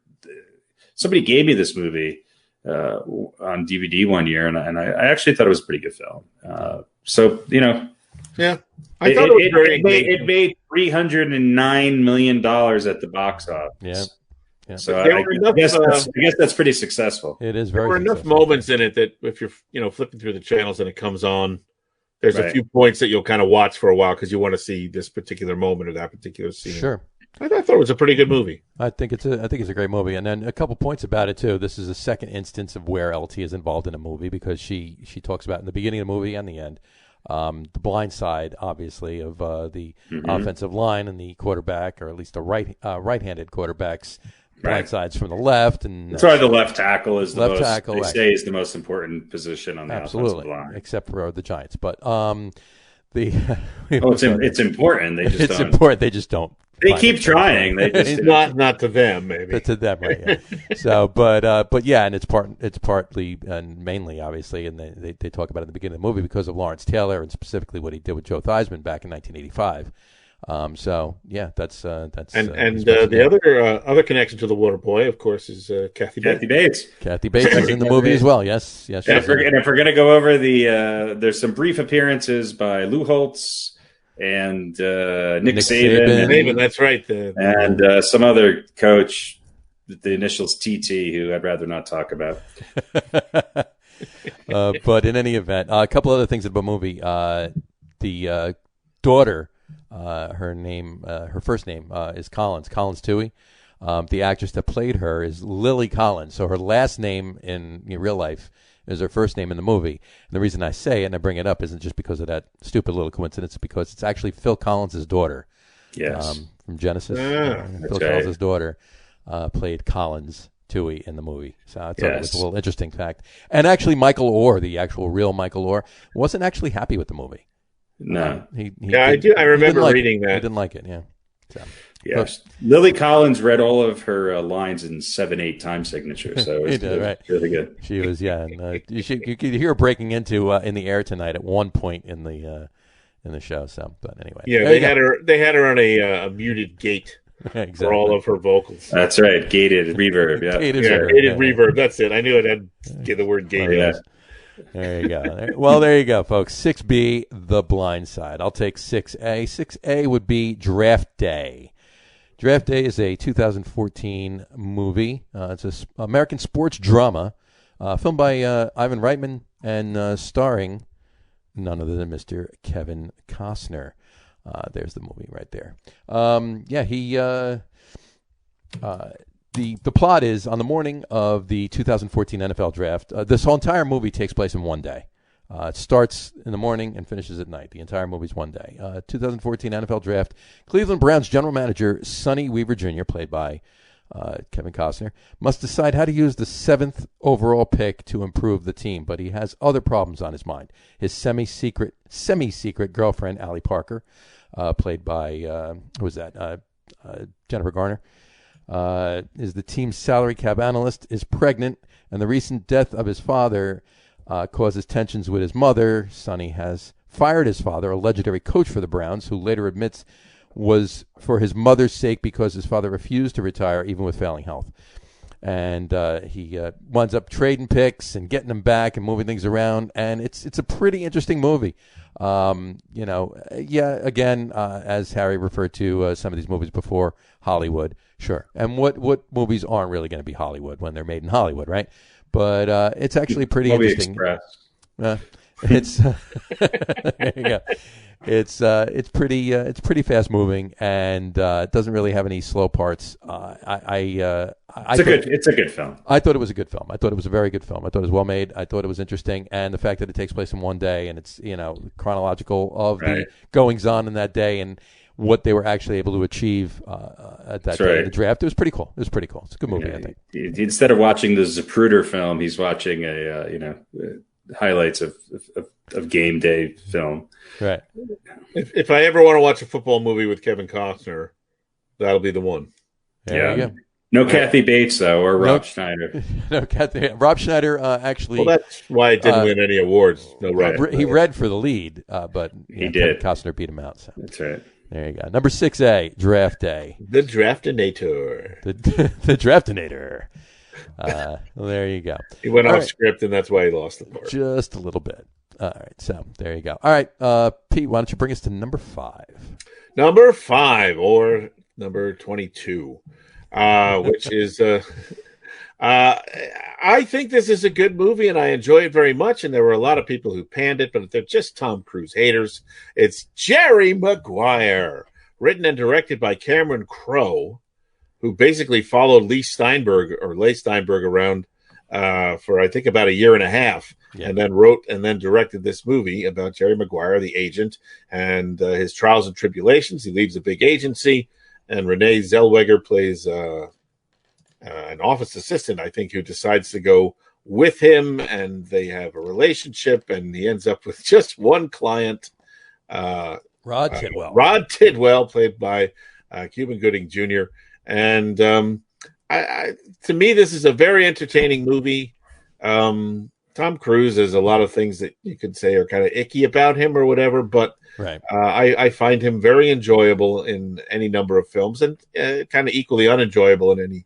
Speaker 2: somebody gave me this movie on DVD one year, and I actually thought it was a pretty good film.
Speaker 4: I
Speaker 2: thought it made $309 million at the box office.
Speaker 3: Yeah.
Speaker 2: So I guess that's pretty successful.
Speaker 3: It is very.
Speaker 4: There were enough moments in it that if you're flipping through the channels and it comes on, there's a few points that you'll kind of watch for a while because you want to see this particular moment or that particular scene.
Speaker 3: Sure.
Speaker 4: I thought it was a pretty good movie.
Speaker 3: I think it's a great movie, and then a couple points about it too. This is the second instance of where LT is involved in a movie because she talks about in the beginning of the movie and the end the blind side, obviously, of the offensive line and the quarterback, or at least the right-handed quarterbacks. Blind sides from the left, and
Speaker 2: that's why the left tackle is the most important position on the offensive line,
Speaker 3: except for the Giants. But
Speaker 2: it's important.
Speaker 3: They just don't.
Speaker 2: They keep trying. They just
Speaker 4: not to them, maybe
Speaker 3: to them, right? Yeah. So, but yeah, and it's partly and mainly, obviously, and they talk about it in the beginning of the movie because of Lawrence Taylor and specifically what he did with Joe Theismann back in 1985. So yeah, that's the
Speaker 4: other connection to the Water Boy, of course, is Kathy Bates.
Speaker 3: Kathy Bates is in the movie as well. Yes.
Speaker 2: And if we're gonna go over there's some brief appearances by Lou Holtz and Nick Saban.
Speaker 4: That's right.
Speaker 2: And some other coach with the initials TT, who I'd rather not talk about.
Speaker 3: But in any event, a couple other things about the movie. The daughter. Her first name is Collins Toohey. The actress that played her is Lily Collins. So her last name in real life is her first name in the movie. And the reason I say it and I bring it up isn't just because of that stupid little coincidence, because it's actually Phil Collins' daughter.
Speaker 2: Yes.
Speaker 3: From Genesis. Phil Collins' daughter played Collins Toohey in the movie. So I thought it was a little interesting fact. And actually Michael Orr, the actual real Michael Orr, wasn't actually happy with the movie.
Speaker 2: No.
Speaker 4: I remember reading that.
Speaker 3: He didn't like it, yeah. So.
Speaker 2: Yes. Lily Collins read all of her lines in 7/8 time signature, so it was really good.
Speaker 3: She was, and you could hear her breaking into In the Air Tonight at one point in the show. So, but anyway,
Speaker 4: they had her on a muted gate for all of her vocals.
Speaker 2: That's right, gated reverb. Yeah,
Speaker 4: gated reverb. That's it. I knew it had the word gated.
Speaker 2: Oh, yeah.
Speaker 3: There you go. Well, there you go, folks. 6B, The Blind Side. I'll take 6A. 6A would be Draft Day. Draft Day is a 2014 movie. It's an American sports drama filmed by Ivan Reitman and starring none other than Mr. Kevin Costner. There's the movie right there. The plot is, on the morning of the 2014 NFL Draft, this whole entire movie takes place in one day. It starts in the morning and finishes at night. The entire movie's one day. 2014 NFL Draft. Cleveland Browns general manager Sonny Weaver Jr., played by Kevin Costner, must decide how to use the 7th overall pick to improve the team, but he has other problems on his mind. His semi-secret girlfriend, Allie Parker, played by, Jennifer Garner, is the team's salary cap analyst, is pregnant, and the recent death of his father causes tensions with his mother. Sonny has fired his father, a legendary coach for the Browns, who later admits was for his mother's sake because his father refused to retire even with failing health. And he winds up trading picks and getting them back and moving things around, and it's a pretty interesting movie. Again, as Harry referred to some of these movies before, Hollywood, sure. And what movies aren't really going to be Hollywood when they're made in Hollywood, right? But it's actually pretty interesting. It's there you go. It's pretty fast moving, and it doesn't really have any slow parts.
Speaker 2: It's a good film.
Speaker 3: I thought it was a good film. I thought it was a very good film. I thought it was well made. I thought it was interesting, and the fact that it takes place in one day and it's chronological of the goings on in that day and what they were actually able to achieve at that day in the draft. It was pretty cool. It's a good movie, I think.
Speaker 2: Instead of watching the Zapruder film, he's watching highlights of game day film.
Speaker 3: Right.
Speaker 4: If I ever want to watch a football movie with Kevin Costner, that'll be the one.
Speaker 3: There you go.
Speaker 2: No Kathy Bates, though, or Rob Schneider.
Speaker 3: No Kathy. Rob Schneider actually.
Speaker 4: Well, that's why it didn't win any awards. No,
Speaker 3: he read for the lead, but
Speaker 2: he did.
Speaker 3: Costner beat him out. So.
Speaker 2: That's right.
Speaker 3: There you go. Number 6A, Draft Day.
Speaker 4: The Draftinator.
Speaker 3: The Draftinator. Well, there you go.
Speaker 4: He went off script, and that's why he lost the part.
Speaker 3: Just a little bit. All right, so there you go. All right, Pete, why don't you bring us to number 5?
Speaker 4: Number 5, or number 22, which is... I think this is a good movie, and I enjoy it very much, and there were a lot of people who panned it, but they're just Tom Cruise haters. It's Jerry Maguire, written and directed by Cameron Crowe, who basically followed Leigh Steinberg around for, I think, about a year and a half. and then wrote and then directed this movie about Jerry Maguire, the agent, and his trials and tribulations. He leaves a big agency, and Renee Zellweger plays an office assistant, I think, who decides to go with him, and they have a relationship, and he ends up with just one client,
Speaker 3: Rod Tidwell.
Speaker 4: Rod Tidwell, played by Cuban Gooding Jr. And to me, this is a very entertaining movie. Tom Cruise has a lot of things that you could say are kind of icky about him or whatever, but
Speaker 3: right.
Speaker 4: I find him very enjoyable in any number of films, and kind of equally unenjoyable in any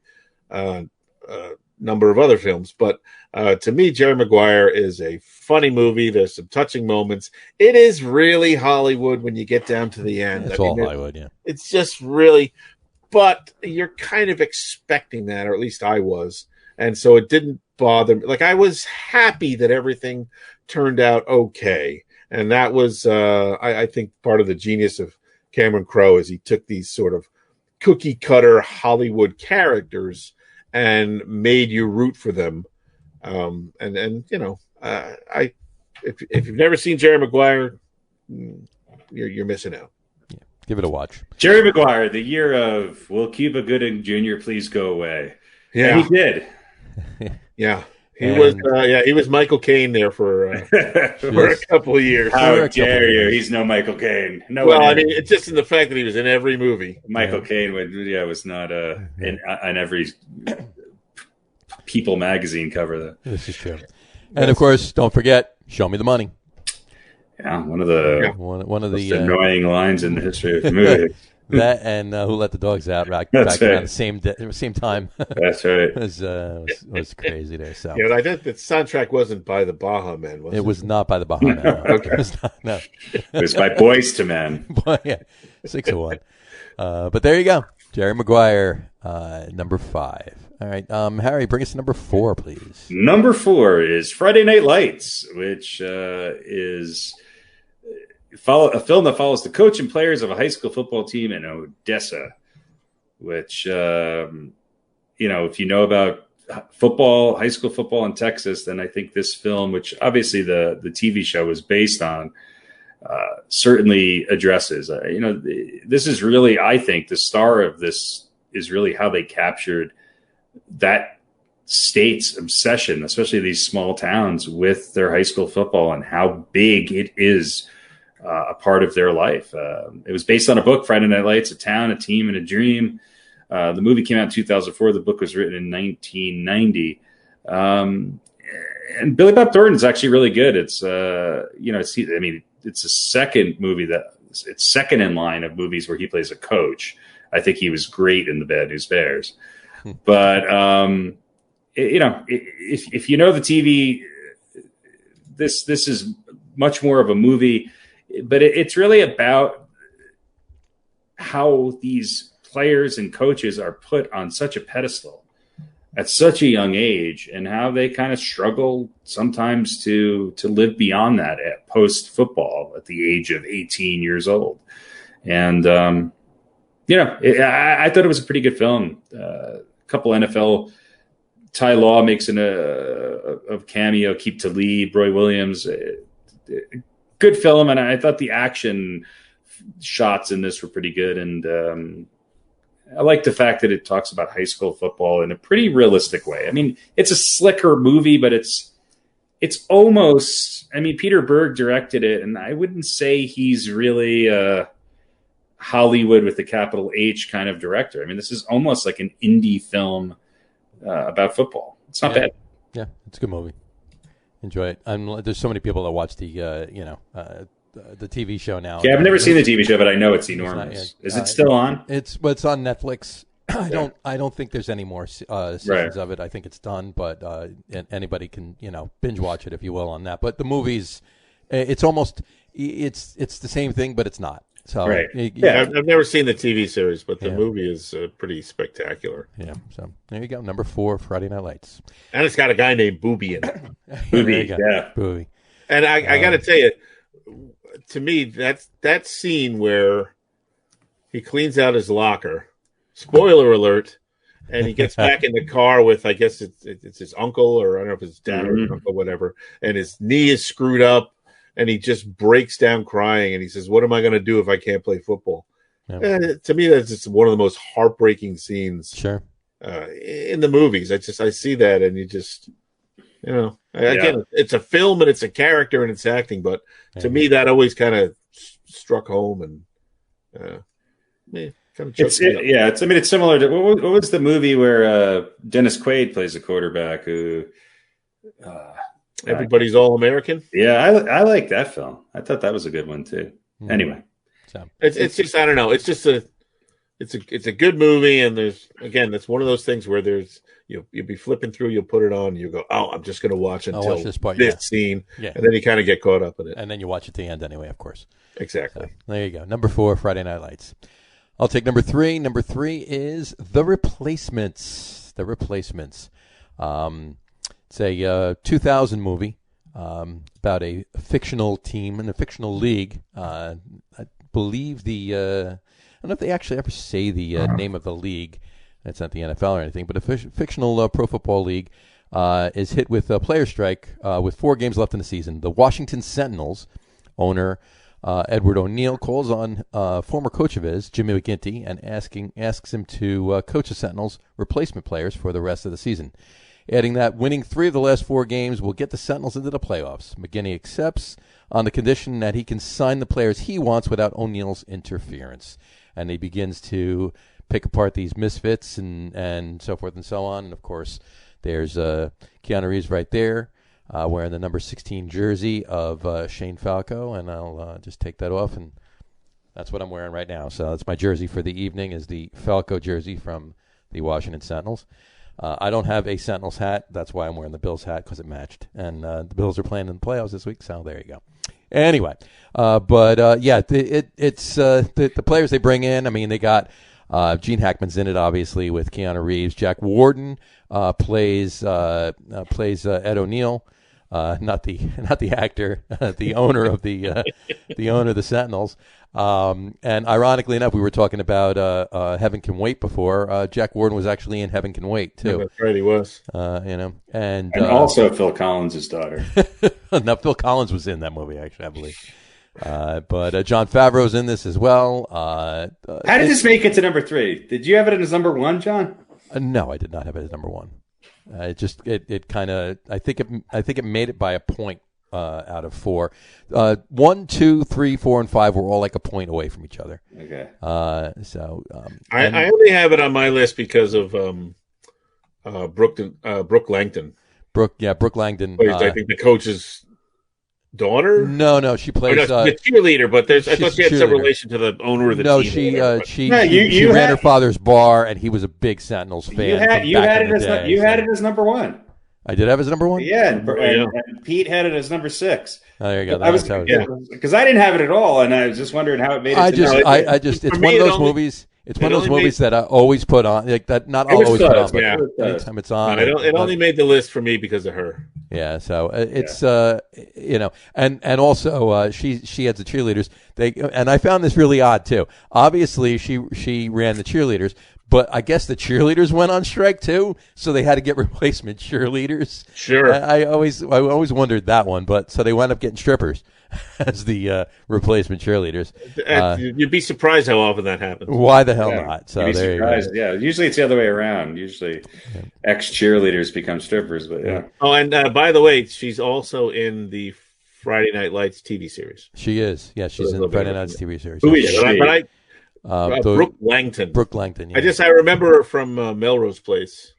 Speaker 4: number of other films. But to me, Jerry Maguire is a funny movie. There's some touching moments. It is really Hollywood when you get down to the end.
Speaker 3: It's all Hollywood, yeah.
Speaker 4: It's just really, but you're kind of expecting that, or at least I was. And so it didn't bother me. Like, I was happy that everything turned out okay. And that was, I think, part of the genius of Cameron Crowe is he took these sort of cookie cutter Hollywood characters and made you root for them. And you know, if you've never seen Jerry Maguire, you're missing out.
Speaker 3: Yeah, give it a watch.
Speaker 2: Jerry Maguire, the year of "Will Cuba Gooding Jr. please go away?"
Speaker 4: Yeah,
Speaker 2: and he did.
Speaker 4: Yeah. He was Michael Caine there for a couple of years.
Speaker 2: How dare you? He's no Michael Caine. No.
Speaker 4: Well, I mean, it's just in the fact that he was in every movie.
Speaker 2: Michael Caine was not on every People magazine cover. Though.
Speaker 3: This is true. And of course, don't forget, "Show me the money."
Speaker 2: Yeah, one of the most annoying lines in the history of the movie.
Speaker 3: That and Who Let the Dogs Out back around the same time.
Speaker 2: That's right.
Speaker 3: It was crazy there. So
Speaker 4: yeah, I think the soundtrack wasn't by the Baha Men. Was it?
Speaker 3: It was not by the Baha Men. No.
Speaker 4: Okay.
Speaker 3: It was not, no.
Speaker 2: It was by Boyz II Men.
Speaker 3: Yeah, 601. But there you go. Jerry Maguire, number 5. All right, Harry, bring us to number 4, please.
Speaker 2: Number 4 is Friday Night Lights, which is a film that follows the coach and players of a high school football team in Odessa, which, if you know about football, high school football in Texas, then I think this film, which obviously the TV show was based on, certainly addresses. This is really, I think, the star of this is really how they captured that state's obsession, especially these small towns, with their high school football and how big it is a part of their life. It was based on a book, Friday Night Lights, A Town, a Team, and a Dream. The movie came out in 2004. The book was written in 1990. And Billy Bob Thornton's actually really good. It's a second movie it's second in line of movies where he plays a coach. I think he was great in The Bad News Bears. But, if you know the TV, this is much more of a movie, but it's really about how these players and coaches are put on such a pedestal at such a young age, and how they kind of struggle sometimes to live beyond that at post football at the age of 18 years old. And, I thought it was a pretty good film. A couple NFL, Ty Law makes a cameo, Keep to Lead, Roy Williams, good film. And I thought the action shots in this were pretty good. And, I like the fact that it talks about high school football in a pretty realistic way. I mean, it's a slicker movie, but it's almost, Peter Berg directed it, and I wouldn't say he's really a Hollywood with a capital H kind of director. This is almost like an indie film about football. It's not bad.
Speaker 3: Yeah, it's a good movie. Enjoy it. There's so many people that watch the TV show now.
Speaker 2: Yeah, I've never seen the TV show, but I know it's enormous. Is it still on?
Speaker 3: It's on Netflix. I don't think there's any more seasons of it. I think it's done, but anybody can binge watch it if you will on that. But the movies, it's almost it's the same thing, but it's not. So
Speaker 2: right.
Speaker 4: I've never seen the TV series, but the movie is pretty spectacular.
Speaker 3: Yeah. So there you go. Number 4, Friday Night Lights,
Speaker 4: and it's got a guy named Booby in it.
Speaker 3: Booby.
Speaker 4: And I got to tell you, to me, that scene where he cleans out his locker, spoiler alert, and he gets back in the car with, I guess it's his uncle, or I don't know if it's dad or his uncle, whatever, and his knee is screwed up, and he just breaks down crying, and he says, "What am I going to do if I can't play football?" Yeah. And to me, that's just one of the most heartbreaking scenes in the movies. I see that, and you just, again, it's a film and it's a character and it's acting, but to me, that always kind of struck home, and it's
Speaker 2: similar to what was the movie where Dennis Quaid plays a quarterback who
Speaker 4: Everybody's All American.
Speaker 2: Yeah, I like that film. I thought that was a good one too. Anyway,
Speaker 4: so it's just, I don't know, it's just it's a good movie, and that's one of those things where you'll be flipping through, you'll put it on, and you go, oh, I'm just going to watch until this scene, and then you kind of get caught up in it,
Speaker 3: and then you watch at the end anyway, of course.
Speaker 4: Exactly.
Speaker 3: So, there you go. Number 4, Friday Night Lights. I'll take number 3. Number 3 is The Replacements. The Replacements. It's a 2000 movie about a fictional team in a fictional league. I believe I don't know if they actually ever say the name of the league. It's not the NFL or anything, but a fictional pro football league is hit with a player strike with 4 games left in the season. The Washington Sentinels owner Edward O'Neill calls on former coach of his, Jimmy McGinty, and asks him to coach the Sentinels' replacement players for the rest of the season, adding that winning 3 of the last 4 games will get the Sentinels into the playoffs. McGinty accepts on the condition that he can sign the players he wants without O'Neill's interference. And he begins to pick apart these misfits and so forth and so on. And, of course, there's Keanu Reeves right there wearing the number 16 jersey of Shane Falco. And I'll just take that off, and that's what I'm wearing right now. So that's my jersey for the evening, is the Falco jersey from the Washington Sentinels. I don't have a Sentinels hat. That's why I'm wearing the Bills hat, because it matched. And the Bills are playing in the playoffs this week, so there you go. Anyway, it's the players they bring in. I mean, they got Gene Hackman's in it, obviously, with Keanu Reeves. Jack Warden plays Ed O'Neill, not the actor, the owner of the Sentinels. And ironically enough, we were talking about Heaven Can Wait before. Jack Warden was actually in Heaven Can Wait too.
Speaker 4: Yeah, that's right, he was.
Speaker 2: And also Phil Collins' daughter.
Speaker 3: No, Phil Collins was in that movie, actually, I believe. But Jon Favreau's in this as well. How
Speaker 2: did this make it to number 3? Did you have it as number 1, John?
Speaker 3: No, I did not have it as number 1. It kind of, I think it made it by a point. Out of 4, 1, 2, 3, 4, and 5 were all like a point away from each other.
Speaker 2: Okay.
Speaker 4: I only have it on my list because of Brooke Langton.
Speaker 3: Brooke Langton.
Speaker 4: I think the coach's daughter.
Speaker 3: No, she plays
Speaker 4: the cheerleader. But I thought she had some relation to the owner of the team.
Speaker 3: No, she ran her father's bar, and he was a big Sentinels fan.
Speaker 2: You had it as number 1.
Speaker 3: I did have it as number 1?
Speaker 2: Yeah, and Pete had it as number 6.
Speaker 3: Oh, there you go.
Speaker 2: Because I didn't have it at all, and I was just wondering how it made it.
Speaker 3: It's one of those movies. It's one of those movies that I always put on. Like that, not always put on, but anytime it's on.
Speaker 4: It only made the list for me because of her.
Speaker 3: Yeah, so it's and also she heads the cheerleaders. And I found this really odd too. Obviously, she ran the cheerleaders. But I guess the cheerleaders went on strike too, so they had to get replacement cheerleaders.
Speaker 4: Sure.
Speaker 3: I always wondered that one, but so they wound up getting strippers as the replacement cheerleaders.
Speaker 4: You'd be surprised how often that happens.
Speaker 3: Why the hell not? So there you go.
Speaker 2: Yeah, usually it's the other way around. Usually, ex-cheerleaders become strippers. But yeah.
Speaker 4: Oh, and by the way, she's also in the Friday Night Lights TV series.
Speaker 3: She is. Yeah, she's in the Friday Night Lights TV series.
Speaker 4: Who is she? Brooke Langton.
Speaker 3: Brooke Langton. Yeah.
Speaker 4: I remember her from Melrose Place.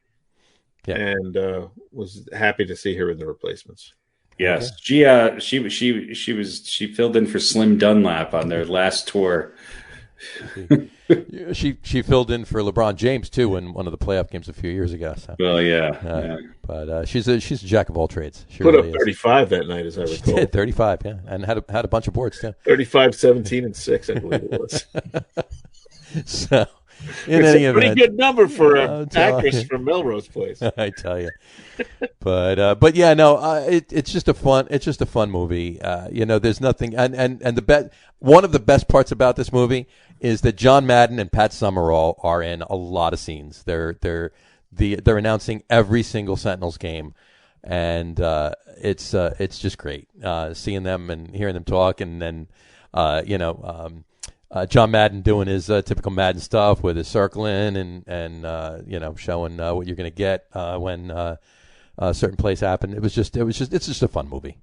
Speaker 3: Yeah.
Speaker 4: And was happy to see her in The Replacements.
Speaker 2: Yes, okay. She filled in for Slim Dunlap on their last tour.
Speaker 3: She filled in for LeBron James too in one of the playoff games a few years ago. So.
Speaker 2: Well, yeah.
Speaker 3: But she's a jack of all trades. She
Speaker 4: put
Speaker 3: really
Speaker 4: up 35 that night, as I recall.
Speaker 3: She did 35, yeah, and had a bunch of boards too.
Speaker 4: 35, 17, and 6, I believe it was.
Speaker 3: So, in any event,
Speaker 4: pretty good number for an actress from Melrose Place.
Speaker 3: I tell you. But yeah, no, it's just a fun movie. There's nothing, and one of the best parts about this movie is that John Madden and Pat Summerall are in a lot of scenes. They're announcing every single Sentinels game, and it's just great seeing them and hearing them talk, and then John Madden doing his typical Madden stuff with his circling and showing what you're going to get when certain plays happen. It's just a fun movie.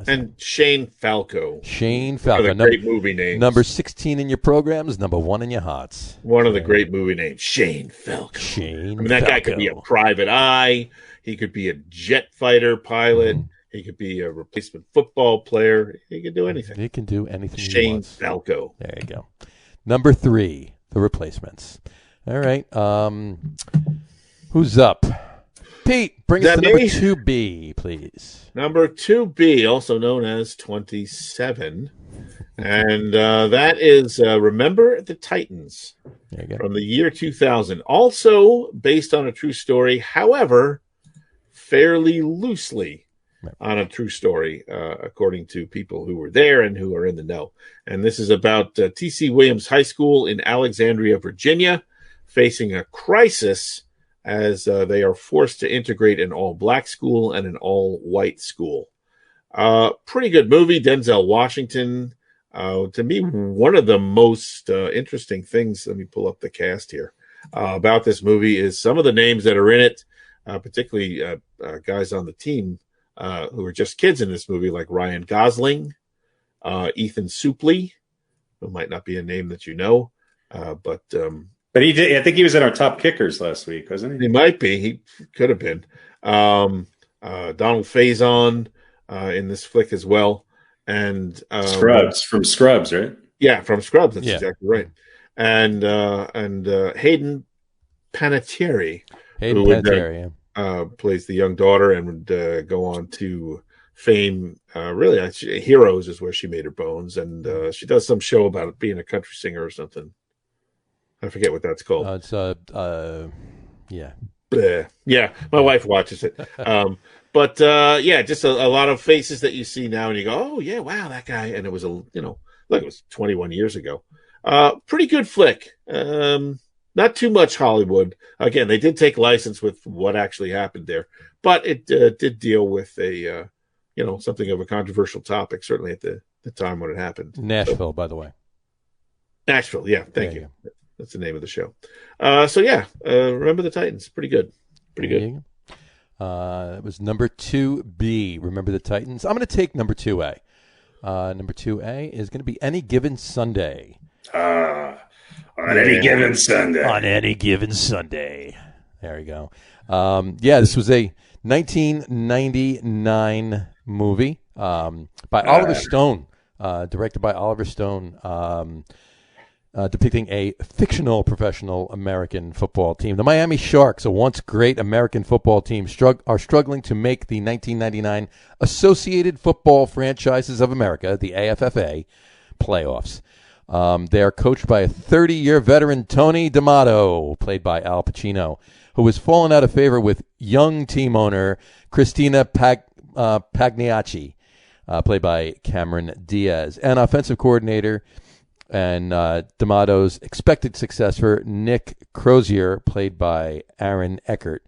Speaker 4: And Shane Falco.
Speaker 3: Great movie names. Number 16 in your programs, number 1 in your hearts.
Speaker 4: One of the great movie names, Shane Falco. That guy could be a private eye. He could be a jet fighter pilot. Mm-hmm. He could be a replacement football player. He could do anything.
Speaker 3: He can do anything.
Speaker 4: Shane Falco.
Speaker 3: There you go. Number 3, the replacements. All right. Who's up? Pete, bring us to number 2B, please.
Speaker 4: Number 2B, also known as 27. And that is Remember the Titans from the year 2000. Also based on a true story, however, fairly loosely on a true story, according to people who were there and who are in the know. And this is about T.C. Williams High School in Alexandria, Virginia, facing a crisis as they are forced to integrate an all-black school and an all-white school. Pretty good movie. Denzel Washington. To me, one of the most interesting things, let me pull up the cast here, about this movie is some of the names that are in it, particularly guys on the team who are just kids in this movie, like Ryan Gosling, Ethan Suplee, who might not be a name that you know, but
Speaker 2: he did. I think he was in our top kickers last week, wasn't he?
Speaker 4: He might be. He could have been. Donald Faison in this flick as well, and
Speaker 2: from Scrubs, right?
Speaker 4: Yeah, from Scrubs. That's exactly right. And Hayden Panettiere, plays the young daughter and would go on to fame. Really, actually, Heroes is where she made her bones, and she does some show about being a country singer or something. I forget what that's called.
Speaker 3: It's yeah.
Speaker 4: Yeah, my wife watches it. But just a lot of faces that you see now, and you go, oh yeah, wow, that guy. And it was it was 21 years ago. Pretty good flick. Not too much Hollywood. Again, they did take license with what actually happened there, but it did deal with a something of a controversial topic, certainly at the time when it happened.
Speaker 3: Nashville, by the way.
Speaker 4: Nashville, yeah. Thank you. That's the name of the show. Remember the Titans. Pretty good. It
Speaker 3: was number 2B, Remember the Titans. I'm going to take number 2A. Number 2A is going to be Any Given Sunday.
Speaker 2: On any given Sunday.
Speaker 3: On any given Sunday. There you go. This was a 1999 movie by Oliver Stone, directed by Oliver Stone, depicting a fictional professional American football team. The Miami Sharks, a once great American football team, are struggling to make the 1999 Associated Football Franchises of America, the AFFA, playoffs. They are coached by a 30-year veteran, Tony D'Amato, played by Al Pacino, who has fallen out of favor with young team owner Christina Pagliacci, played by Cameron Diaz, and offensive coordinator and D'Amato's expected successor, Nick Crozier, played by Aaron Eckert.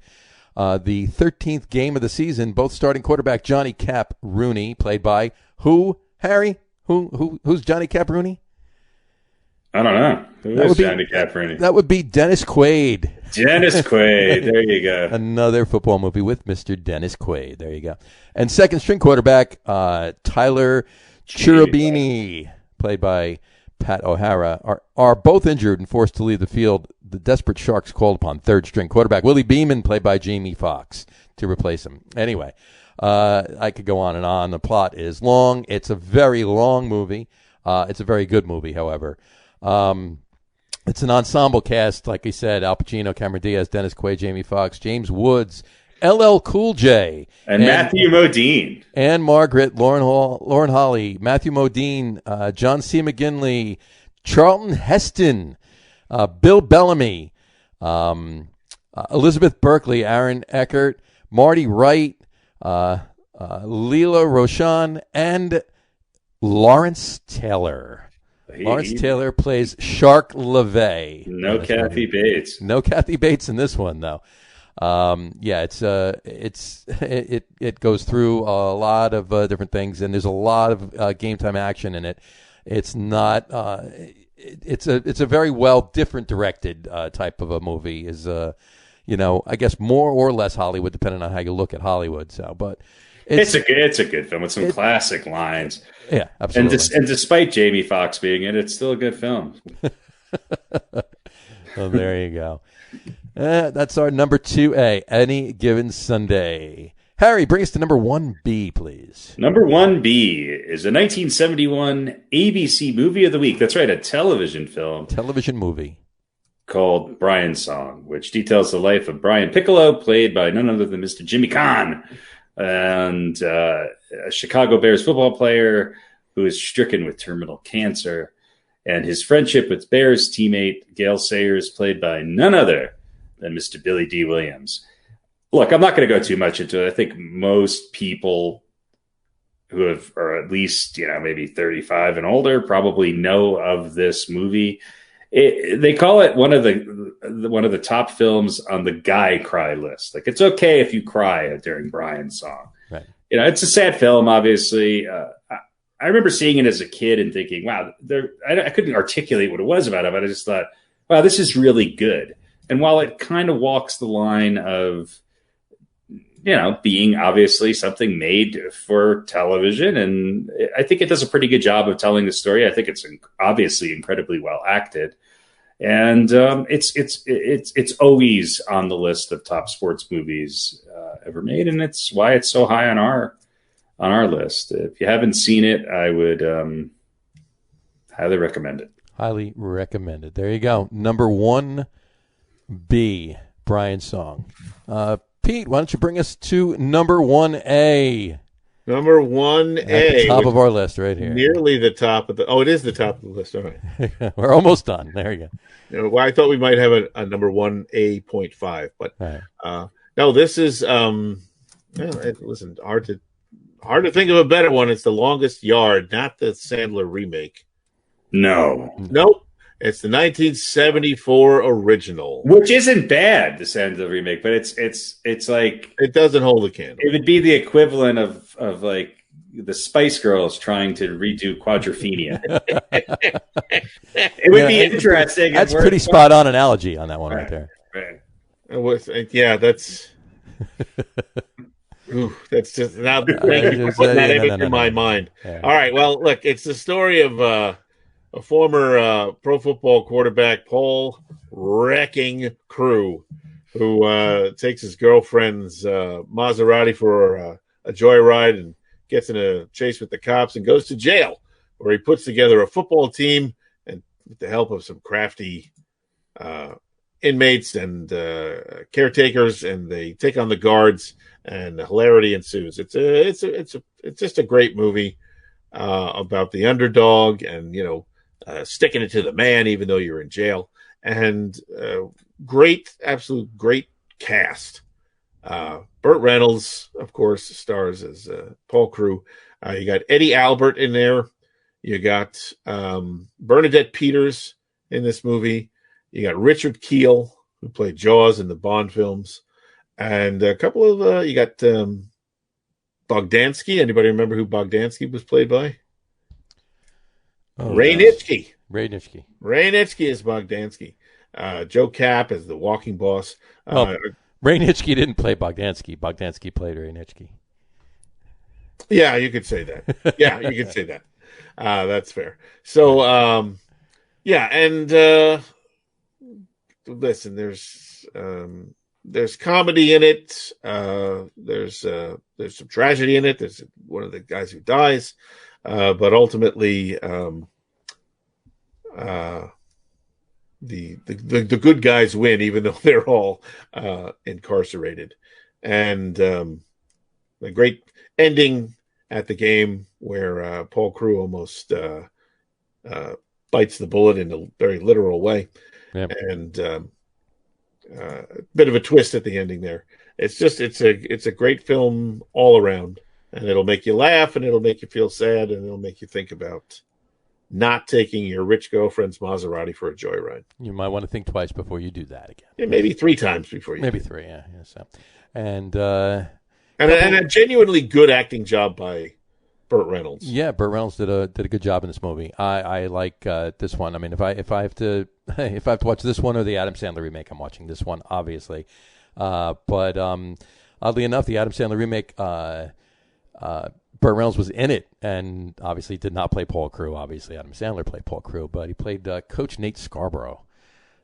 Speaker 3: The 13th game of the season, both starting quarterback Johnny Cap Rooney, played by who, Harry? Who's Johnny Cap Rooney?
Speaker 2: I don't know. Who is Johnny Cap Rooney?
Speaker 3: That would be Dennis Quaid.
Speaker 2: Dennis Quaid. There you go.
Speaker 3: Another football movie with Mr. Dennis Quaid. There you go. And second string quarterback, Tyler Cherubini, played by Pat O'Hara, are both injured and forced to leave the field. The desperate Sharks called upon third string quarterback Willie Beeman, played by Jamie Foxx, to replace him. Anyway, I could go on and on. The plot is long. It's a very long movie. It's a very good movie, however. It's an ensemble cast, like I said: Al Pacino, Cameron Diaz, Dennis Quaid, Jamie Foxx, James Woods, LL Cool J,
Speaker 2: and Matthew Modine,
Speaker 3: Anne Margaret, Lauren Holly, Matthew Modine, John C. McGinley, Charlton Heston, Bill Bellamy, Elizabeth Berkley, Aaron Eckert, Marty Wright, Leela Roshan, and Lawrence Taylor. Lawrence Taylor plays Shark LaVey.
Speaker 2: No Kathy Bates.
Speaker 3: No Kathy Bates in this one, though. It goes through a lot of different things, and there's a lot of game time action in it. It's not. It's a very well different directed type of a movie. I guess more or less Hollywood, depending on how you look at Hollywood. So, but
Speaker 2: it's a good film with some classic lines.
Speaker 3: Yeah, absolutely.
Speaker 2: And despite Jamie Foxx being in it, it's still a good film.
Speaker 3: Well, there you go. That's our number 2A, Any Given Sunday. Harry, bring us to number 1B, please.
Speaker 2: Number 1B is a 1971 ABC Movie of the Week. That's right, a television film.
Speaker 3: Television movie.
Speaker 2: Called Brian's Song, which details the life of Brian Piccolo, played by none other than Mr. Jimmy Kahn, and a Chicago Bears football player who is stricken with terminal cancer, and his friendship with Bears teammate Gale Sayers, played by none other than Mr. Billy D. Williams. Look, I'm not going to go too much into it. I think most people who are at least, maybe 35 and older probably know of this movie. They call it one of the top films on the guy cry list. Like, it's okay if you cry during Brian's Song.
Speaker 3: Right.
Speaker 2: It's a sad film, obviously. I remember seeing it as a kid and thinking, wow, I couldn't articulate what it was about it, but I just thought, wow, this is really good. And while it kind of walks the line of, being obviously something made for television, and I think it does a pretty good job of telling the story. I think it's obviously incredibly well acted, and it's always on the list of top sports movies ever made, and it's why it's so high on our list. If you haven't seen it, I would highly recommend it.
Speaker 3: Highly recommended. There you go. Number 1B, Brian's Song. Pete, why don't you bring us to number 1A?
Speaker 4: Number 1A. At
Speaker 3: the top of our list right here.
Speaker 4: Nearly the top of the... Oh, it is the top of the list. All right.
Speaker 3: We're almost done. There you
Speaker 4: go. Well, I thought we might have a number 1A.5, but
Speaker 3: right.
Speaker 4: No, this is... listen, hard to think of a better one. It's The Longest Yard, not the Sandler remake.
Speaker 2: No.
Speaker 4: Nope. It's the 1974 original,
Speaker 2: which isn't bad. The Sandler remake, but it's like
Speaker 4: it doesn't hold a candle.
Speaker 2: It would be the equivalent of like the Spice Girls trying to redo Quadrophenia. It would be interesting.
Speaker 3: That's pretty spot on analogy on that one right there.
Speaker 2: Right.
Speaker 4: That's. Ooh, that's just now. Thank you for putting that image in my mind. Yeah. All right. Well, look, it's the story of a former pro football quarterback, Paul Wrecking Crew, who takes his girlfriend's Maserati for a joyride and gets in a chase with the cops and goes to jail, where he puts together a football team and with the help of some crafty inmates and caretakers, and they take on the guards, and the hilarity ensues. It's just a great movie about the underdog and sticking it to the man even though you're in jail, and absolute great cast. Burt Reynolds, of course, stars as Paul Crew. You got Eddie Albert in there. You got Bernadette Peters in this movie. You got Richard Kiel, who played Jaws in the Bond films. And a couple of, you got Bogdansky. Anybody remember who Bogdansky was played by? Ray Nitschke.
Speaker 3: Ray Nitschke.
Speaker 4: Ray Nitschke is Bogdansky. Joe Kapp is the walking boss.
Speaker 3: Ray Nitschke didn't play Bogdansky. Bogdansky played Ray Nitschke.
Speaker 4: Yeah, you could say that. Yeah, you could say that. That's fair. So, and listen, there's comedy in it. There's some tragedy in it. There's one of the guys who dies, but ultimately, the good guys win, even though they're all incarcerated. And the great ending at the game where Paul Crew almost bites the bullet in a very literal way.
Speaker 3: Yep.
Speaker 4: And a bit of a twist at the ending there. It's a great film all around, and it'll make you laugh, and it'll make you feel sad, and it'll make you think about not taking your rich girlfriend's Maserati for a joyride.
Speaker 3: You might want to think twice before you do that again.
Speaker 4: Yeah, maybe 3 times before you.
Speaker 3: Maybe 3, yeah. So, and
Speaker 4: a genuinely good acting job by Burt Reynolds.
Speaker 3: Yeah, Burt Reynolds did a good job in this movie. I like this one. I mean, if I have to watch this one or the Adam Sandler remake, I'm watching this one, obviously. But oddly enough, the Adam Sandler remake, Burt Reynolds was in it, and obviously did not play Paul Crewe. Obviously, Adam Sandler played Paul Crewe, but he played Coach Nate Scarborough,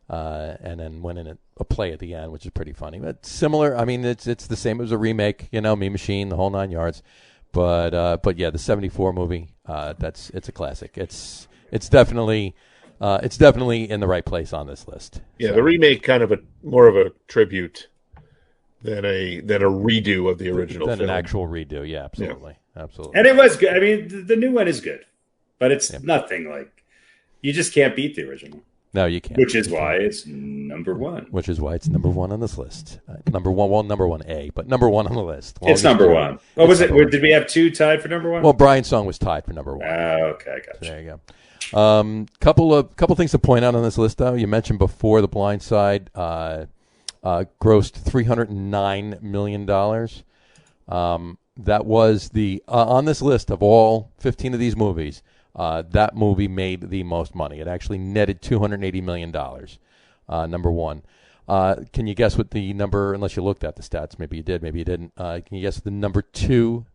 Speaker 3: and then went in a play at the end, which is pretty funny. But similar. I mean, it's the same. It was a remake, Mean Machine, the whole 9 yards. But yeah, the '74 movie, it's a classic. It's definitely in the right place on this list.
Speaker 4: Yeah, so. The remake kind of more of a tribute than a redo of the original film.
Speaker 3: An actual redo, yeah, absolutely. Absolutely.
Speaker 2: And it was good. I mean, the new one is good, but it's nothing like, you just can't beat the original.
Speaker 3: No, you can't.
Speaker 2: Which is why it's number 1.
Speaker 3: Which is why it's number 1 on this list. Number 1A, but number 1 on the list.
Speaker 2: It's number 1. What was it? Did we have 2 tied for number 1?
Speaker 3: Well, Brian's song was tied for number 1.
Speaker 2: Okay, I got you.
Speaker 3: So there you go. Couple things to point out on this list, though. You mentioned before The Blind Side grossed $309 million. That was the on this list of all 15 of these movies. That movie made the most money. It actually netted $280 million. Number 1. Can you guess what the number? Unless you looked at the stats, maybe you did, maybe you didn't. Can you guess what the number 2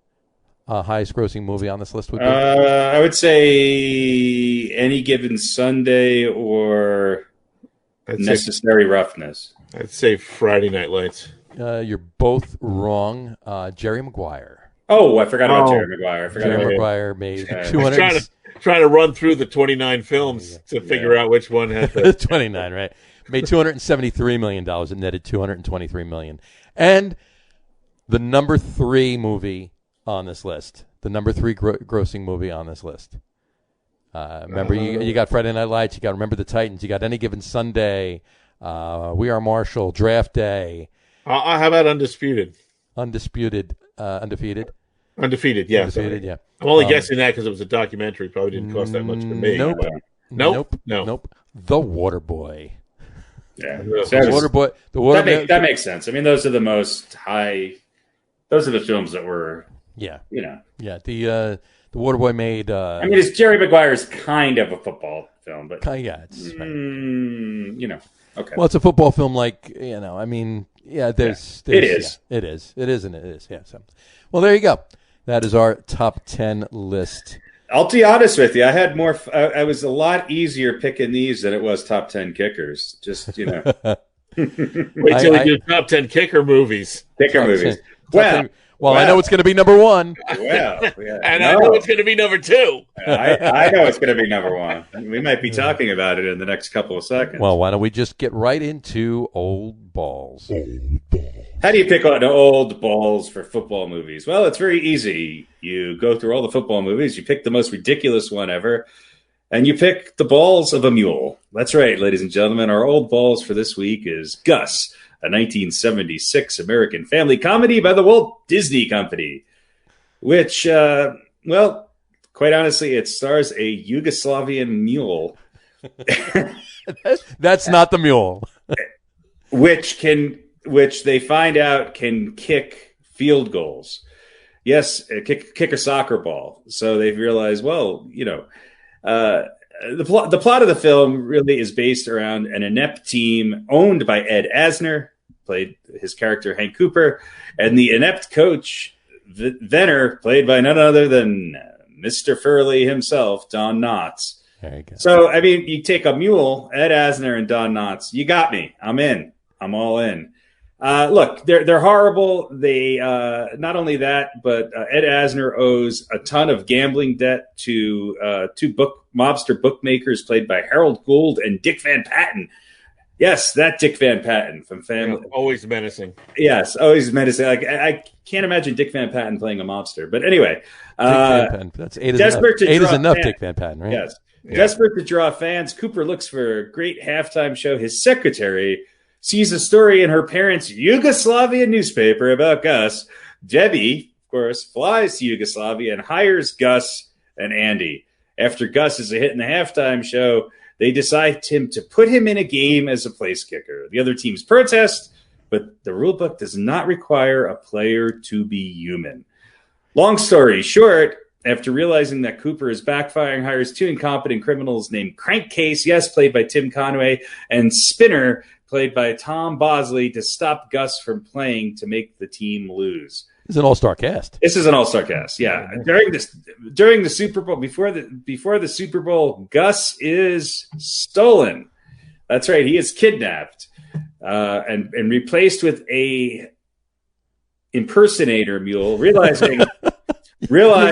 Speaker 3: highest grossing movie on this list would be?
Speaker 2: I would say Any Given Sunday or Necessary Roughness.
Speaker 4: I'd say Friday Night Lights.
Speaker 3: You're both wrong. Jerry Maguire.
Speaker 2: Oh, I forgot about Jerry Maguire.
Speaker 3: Jerry Maguire made 200.
Speaker 4: Trying to run through the 29 films to figure out which one had the
Speaker 3: 29. Right, made $273 million and netted $223 million. And the number 3 movie on this list, the number 3 grossing movie on this list. Remember, you got Friday Night Lights, you got Remember the Titans, you got Any Given Sunday, We Are Marshall, Draft Day.
Speaker 4: How about Undisputed?
Speaker 3: Undefeated,
Speaker 4: yeah.
Speaker 3: Undefeated, yeah.
Speaker 4: I'm only guessing that because it was a documentary. Probably didn't cost that much to make.
Speaker 3: Nope. The Waterboy.
Speaker 2: Yeah.
Speaker 3: The Waterboy.
Speaker 2: That makes sense. I mean, those are the most high. Those are the films that were.
Speaker 3: Yeah.
Speaker 2: Yeah.
Speaker 3: The Waterboy made.
Speaker 2: I mean, it's Jerry Maguire's kind of a football film, but
Speaker 3: it's
Speaker 2: okay.
Speaker 3: Well, it's a football film, I mean, there's
Speaker 2: it is.
Speaker 3: Yeah, it is. Yeah. So, well, there you go. That is our top 10 list.
Speaker 2: I'll be honest with you. I had more. I was a lot easier picking these than it was top 10 kickers. Just
Speaker 4: Wait till we do top 10 kicker movies.
Speaker 3: Well, I know it's going to be number 1.
Speaker 2: Well,
Speaker 4: I know it's going to be number 2.
Speaker 2: I know it's going to be number 1. We might be talking about it in the next couple of seconds.
Speaker 3: Well, why don't we just get right into Old Balls?
Speaker 2: How do you pick on old balls for football movies? Well, it's very easy. You go through all the football movies, you pick the most ridiculous one ever, and you pick the balls of a mule. That's right, ladies and gentlemen. Our old balls for this week is Gus, a 1976 American family comedy by the Walt Disney Company, which, quite honestly, it stars a Yugoslavian mule.
Speaker 3: That's not the mule.
Speaker 2: Which they find out can kick field goals. Yes, kick a soccer ball. So they've realized, the plot of the film really is based around an inept team owned by Ed Asner, played his character Hank Cooper, and the inept coach Venner, played by none other than Mr. Furley himself, Don Knotts.
Speaker 3: There you go.
Speaker 2: So, I mean, you take a mule, Ed Asner and Don Knotts. You got me. I'm in. I'm all in. Look, they're horrible. They not only that, but Ed Asner owes a ton of gambling debt to 2 mobster bookmakers played by Harold Gould and Dick Van Patten. Yes, that Dick Van Patten from Family.
Speaker 4: Always menacing.
Speaker 2: Yes, always menacing. I can't imagine Dick Van Patten playing a mobster. But anyway,
Speaker 3: that's 8 is enough. Dick Van Patten, right?
Speaker 2: Yes. Yeah. Desperate to draw fans, Cooper looks for a great halftime show. His secretary sees a story in her parents' Yugoslavian newspaper about Gus. Debbie, of course, flies to Yugoslavia and hires Gus and Andy. After Gus is a hit in the halftime show, they decide to put him in a game as a place kicker. The other teams protest, but the rule book does not require a player to be human. Long story short, after realizing that Cooper is backfiring, hires two incompetent criminals named Crankcase, yes, played by Tim Conway, and Spinner, played by Tom Bosley, to stop Gus from playing to make the team lose.
Speaker 3: It's an all-star cast.
Speaker 2: This is an all-star cast, yeah. During the Super Bowl, before the Super Bowl, Gus is stolen. That's right, he is kidnapped and replaced with a impersonator mule. Realizing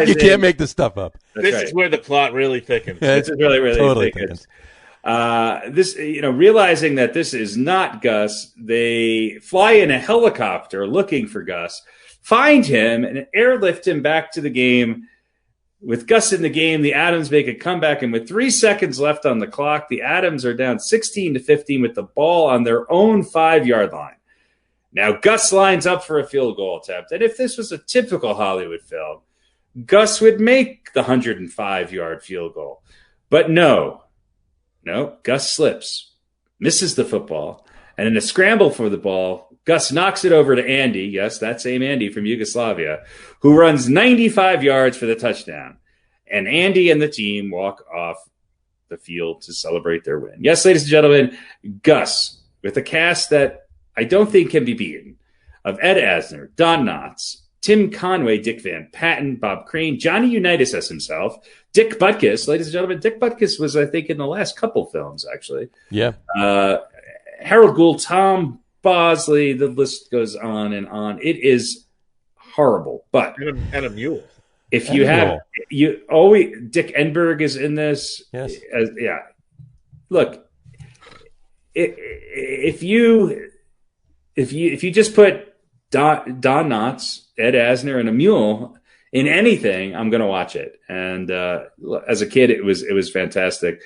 Speaker 3: you can't make this stuff up.
Speaker 4: This is where the plot really thickens.
Speaker 2: This is really
Speaker 3: totally
Speaker 2: thickens. Realizing that this is not Gus, they fly in a helicopter looking for Gus, find him, and airlift him back to the game. With Gus in the game, the Adams make a comeback, and with 3 seconds left on the clock, the Adams are down 16-15 with the ball on their own 5-yard line. Now, Gus lines up for a field goal attempt, and if this was a typical Hollywood film, Gus would make the 105-yard field goal. But no, Gus slips, misses the football, and in a scramble for the ball, Gus knocks it over to Andy, yes, that same Andy from Yugoslavia, who runs 95 yards for the touchdown. And Andy and the team walk off the field to celebrate their win. Yes, ladies and gentlemen, Gus, with a cast that I don't think can be beaten, of Ed Asner, Don Knotts, Tim Conway, Dick Van Patten, Bob Crane, Johnny Unitas as himself, Dick Butkus. Ladies and gentlemen, Dick Butkus was, I think, in the last couple films, actually.
Speaker 3: Yeah.
Speaker 2: Harold Gould, Tom Bosley, the list goes on and on. It is horrible. But
Speaker 4: and a mule.
Speaker 2: If you have you always Dick Enberg is in this.
Speaker 3: Yes.
Speaker 2: Yeah. Look, if you just put Don Knotts, Ed Asner, and a mule in anything, I'm going to watch it. And as a kid, it was fantastic.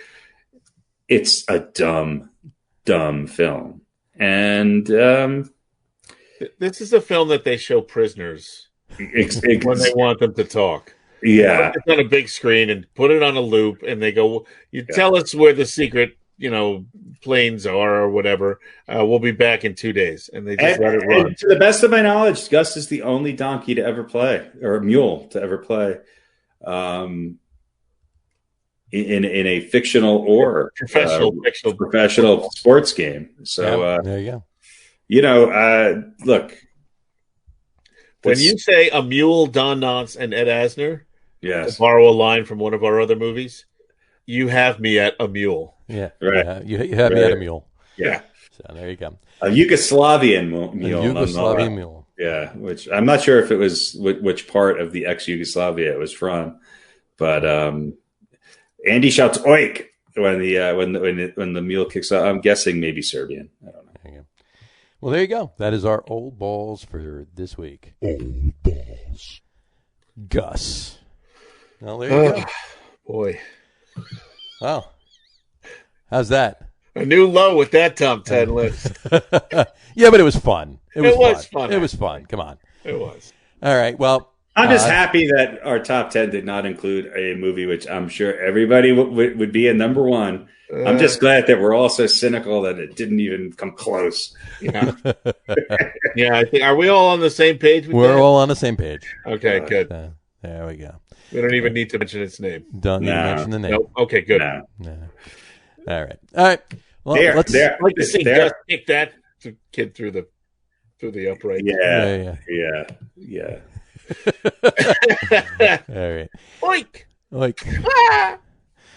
Speaker 2: It's a dumb film. And
Speaker 4: this is a film that they show prisoners when they want them to talk.
Speaker 2: Yeah.
Speaker 4: It's on a big screen and put it on a loop, and they go, tell us where the secret, planes are or whatever. We'll be back in 2 days. And they just let it run.
Speaker 2: And to the best of my knowledge, Gus is the only donkey to ever play, or mule to ever play, in a fictional or professional sports game. So
Speaker 3: there you
Speaker 2: go. Look,
Speaker 4: when you say a mule, Don Knotts, and Ed Asner,
Speaker 2: yes,
Speaker 4: to borrow a line from one of our other movies, you have me at a mule.
Speaker 3: Yeah,
Speaker 2: right.
Speaker 3: Yeah, you have me at a mule.
Speaker 2: Yeah.
Speaker 3: So there you go.
Speaker 2: A Yugoslavian mule.
Speaker 3: A Yugoslavian mule.
Speaker 2: Yeah, which I'm not sure if it was which part of the ex-Yugoslavia it was from, but Andy shouts "oik" when the mule kicks out. I'm guessing maybe Serbian. I don't know.
Speaker 3: Well, there you go. That is our old balls for this week.
Speaker 1: Old balls.
Speaker 3: Gus. Well, there you go.
Speaker 4: Boy.
Speaker 3: Wow. How's that?
Speaker 4: A new low with that Tom 10 list.
Speaker 3: Yeah, but it was fun. It was
Speaker 4: fun.
Speaker 3: It was fun. Come on.
Speaker 4: It was.
Speaker 3: All right. Well,
Speaker 2: I'm just happy that our top 10 did not include a movie which I'm sure everybody would be a number one. I'm just glad that we're all so cynical that it didn't even come close.
Speaker 4: Yeah. Yeah, I think. Are we all on the same page?
Speaker 3: We're all on the same page.
Speaker 4: Okay, good.
Speaker 3: There we go.
Speaker 4: We don't even need to mention its name.
Speaker 3: Don't even mention the name.
Speaker 4: Nope. Okay, good.
Speaker 3: No. All right. Well, let's.
Speaker 4: I'd like to see Gus kick that kid through the upright.
Speaker 2: Yeah.
Speaker 3: All right.
Speaker 4: Oink.
Speaker 3: Ah!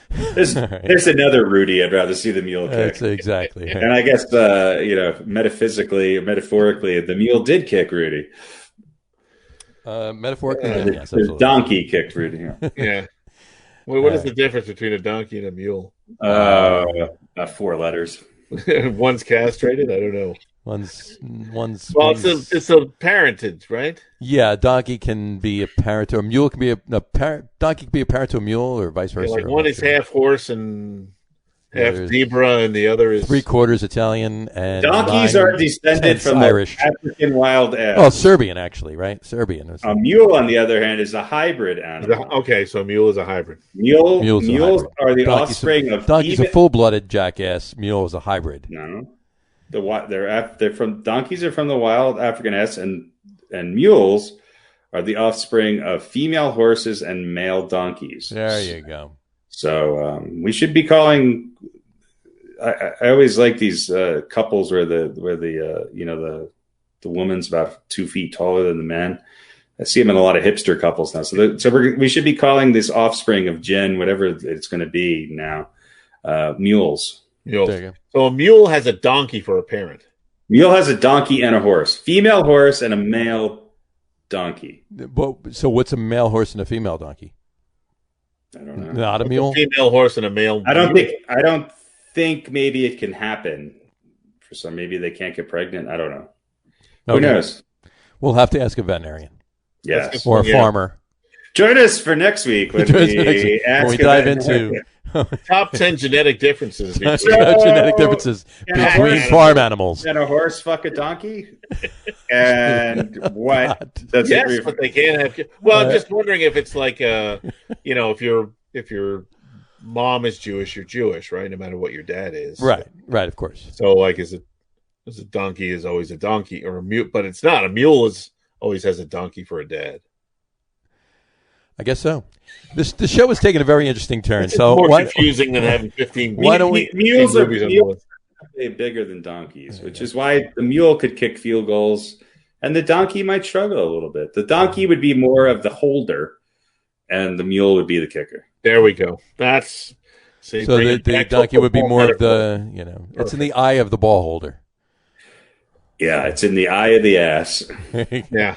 Speaker 2: There's another Rudy I'd rather see the mule kick.
Speaker 3: That's exactly. Right.
Speaker 2: And I guess metaphysically or metaphorically, the mule did kick Rudy.
Speaker 3: Metaphorically, yes,
Speaker 2: the donkey kicked Rudy.
Speaker 4: Yeah. Well, what is the difference between a donkey and a mule?
Speaker 2: 4 letters.
Speaker 4: One's castrated. I don't know.
Speaker 3: One's.
Speaker 4: Well, it's a parentage, right?
Speaker 3: Yeah, a donkey can be a parent to a mule. Can be a parent. Donkey can be a parent to a mule, or vice versa.
Speaker 4: Yeah, like one is half horse and half zebra, and the other is
Speaker 3: 3/4 Italian, and
Speaker 2: donkeys are descended from
Speaker 3: Irish.
Speaker 2: the African wild ass.
Speaker 3: Oh, Serbian, actually, right? Serbian.
Speaker 2: A mule, on the other hand, is a hybrid animal.
Speaker 4: Okay, so a mule is a hybrid.
Speaker 2: Mules are the offspring of
Speaker 3: donkeys. A full-blooded jackass. Mule is a hybrid.
Speaker 2: No, they're from donkeys are from the wild African ass, and mules are the offspring of female horses and male donkeys.
Speaker 3: There you go.
Speaker 2: So we should be calling. I always like these couples where the woman's about 2 feet taller than the man. I see them in a lot of hipster couples now. So we should be calling this offspring of Jen, whatever it's going to be now, mules.
Speaker 4: So a mule has a donkey for a parent.
Speaker 2: Mule has a donkey and a horse, female horse and a male donkey.
Speaker 3: So what's a male horse and a female donkey?
Speaker 2: I don't know.
Speaker 3: Not a mule.
Speaker 4: A female horse and a male.
Speaker 2: I don't think maybe it can happen for some. Maybe they can't get pregnant. I don't know. Okay. Who knows?
Speaker 3: We'll have to ask a veterinarian.
Speaker 2: Yes,
Speaker 3: or a farmer.
Speaker 2: Join us for next week when we
Speaker 3: dive into
Speaker 4: top 10 genetic differences.
Speaker 3: Genetic differences between farm animals.
Speaker 2: Can a horse fuck a donkey? And what?
Speaker 4: Yes, but they can have. Well, I'm just wondering if it's like if your mom is Jewish, you're Jewish, right? No matter what your dad is.
Speaker 3: Right, of course.
Speaker 4: So, like, is a donkey is always a donkey, or a mule? But it's not. A mule always has a donkey for a dad.
Speaker 3: I guess so. The show is taking a very interesting turn.
Speaker 4: It's
Speaker 3: so
Speaker 4: more confusing than having 15.
Speaker 2: Why don't we? Mules are bigger than donkeys, which is why the mule could kick field goals, and the donkey might struggle a little bit. The donkey would be more of the holder, and the mule would be the kicker.
Speaker 4: There we go.
Speaker 3: So the donkey would be more of the it's in the eye of the ball holder.
Speaker 2: Yeah, it's in the eye of the ass.
Speaker 4: Yeah,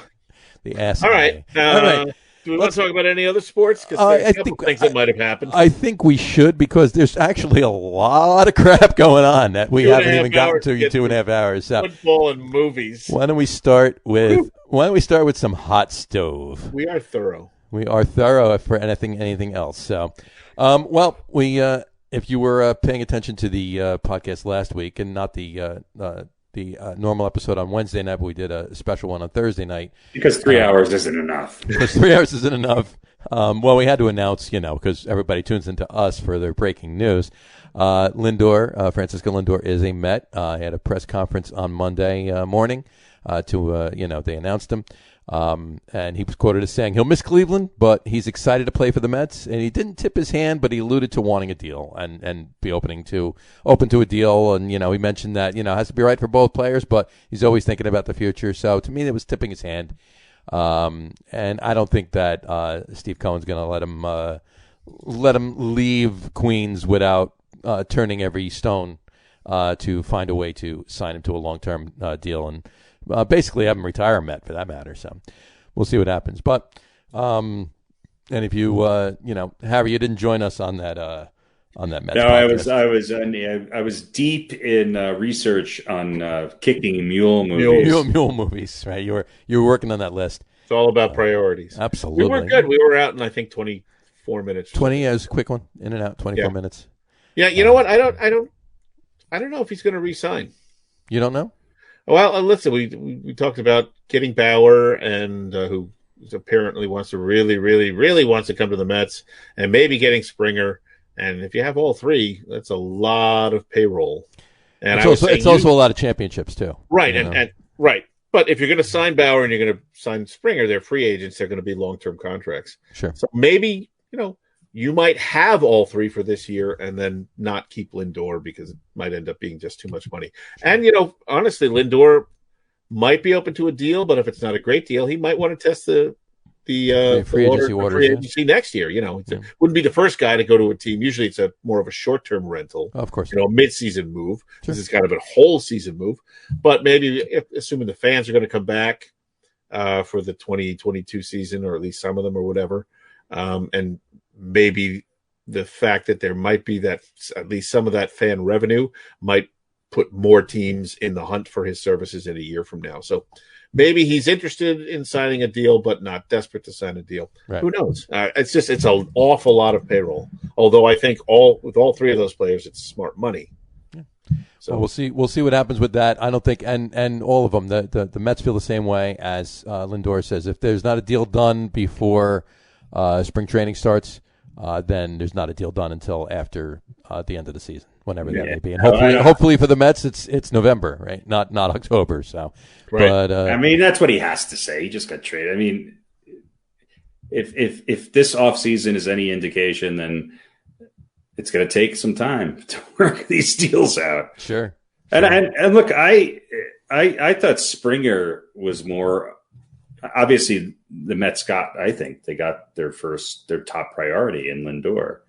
Speaker 3: the ass.
Speaker 4: All right. All right. Do we want to talk about any other sports? Because there's a couple things that might have happened.
Speaker 3: I think we should, because there's actually a lot of crap going on that we haven't even gotten to in 2.5 hours. So,
Speaker 4: football and movies.
Speaker 3: Why don't we start with some hot stove?
Speaker 4: We are thorough.
Speaker 3: We are thorough for anything else. So, if you were paying attention to the podcast last week and not the normal episode on Wednesday night, but we did a special one on Thursday night.
Speaker 2: Because 3 hours isn't enough.
Speaker 3: Because 3 hours isn't enough. We had to announce, because everybody tunes into us for their breaking news. Francisco Lindor is a Met. He had a press conference on Monday morning they announced him. And he was quoted as saying he'll miss Cleveland, but he's excited to play for the Mets. And he didn't tip his hand, but he alluded to wanting a deal and be open to a deal. And, he mentioned that, it has to be right for both players, but he's always thinking about the future. So to me, it was tipping his hand. And I don't think that Steve Cohen's going to let him leave Queens without turning every stone to find a way to sign him to a long-term deal and basically have him retire a Met for that matter. So we'll see what happens. But and if you Harry, you didn't join us on that Mets.
Speaker 2: No,
Speaker 3: podcast.
Speaker 2: I was deep in research on kicking mule movies.
Speaker 3: Mule movies, right? You were working on that list.
Speaker 4: It's all about priorities.
Speaker 3: Absolutely.
Speaker 4: We were good. We were out in, I think, 24 minutes.
Speaker 3: 20 is a quick one, in and out, 24 minutes.
Speaker 4: Yeah, you know what? I don't know if he's going to re-sign.
Speaker 3: You don't know?
Speaker 4: Well, listen, we talked about getting Bauer, and who apparently wants to really wants to come to the Mets, and maybe getting Springer. And if you have all three, that's a lot of payroll. And
Speaker 3: it's also a lot of championships too.
Speaker 4: Right, and right. But if you're going to sign Bauer and you're going to sign Springer, they're free agents. They're going to be long-term contracts.
Speaker 3: Sure.
Speaker 4: So maybe, you might have all three for this year and then not keep Lindor because it might end up being just too much money. And, honestly, Lindor might be open to a deal, but if it's not a great deal, he might want to test the
Speaker 3: free agency
Speaker 4: next year. Wouldn't be the first guy to go to a team. Usually it's more of a short-term rental.
Speaker 3: Of course.
Speaker 4: A mid-season move. Sure. This is kind of a whole season move. But maybe, assuming the fans are going to come back for the 2022 season, or at least some of them or whatever, and maybe the fact that there might be that at least some of that fan revenue might put more teams in the hunt for his services in a year from now. So maybe he's interested in signing a deal, but not desperate to sign a deal. Right. Who knows? It's an awful lot of payroll. Although I think with all three of those players, it's smart money.
Speaker 3: Yeah. So we'll see what happens with that. I don't think, and all of them, the Mets feel the same way as Lindor says. If there's not a deal done before spring training starts, then there's not a deal done until after the end of the season, whenever that may be. And hopefully for the Mets, it's November, right? Not October. So,
Speaker 2: right. But I mean, that's what he has to say. He just got traded. I mean, if this offseason is any indication, then it's going to take some time to work these deals out.
Speaker 3: Sure.
Speaker 2: And look, I thought Springer was more. Obviously, the Mets got their top priority in Lindor.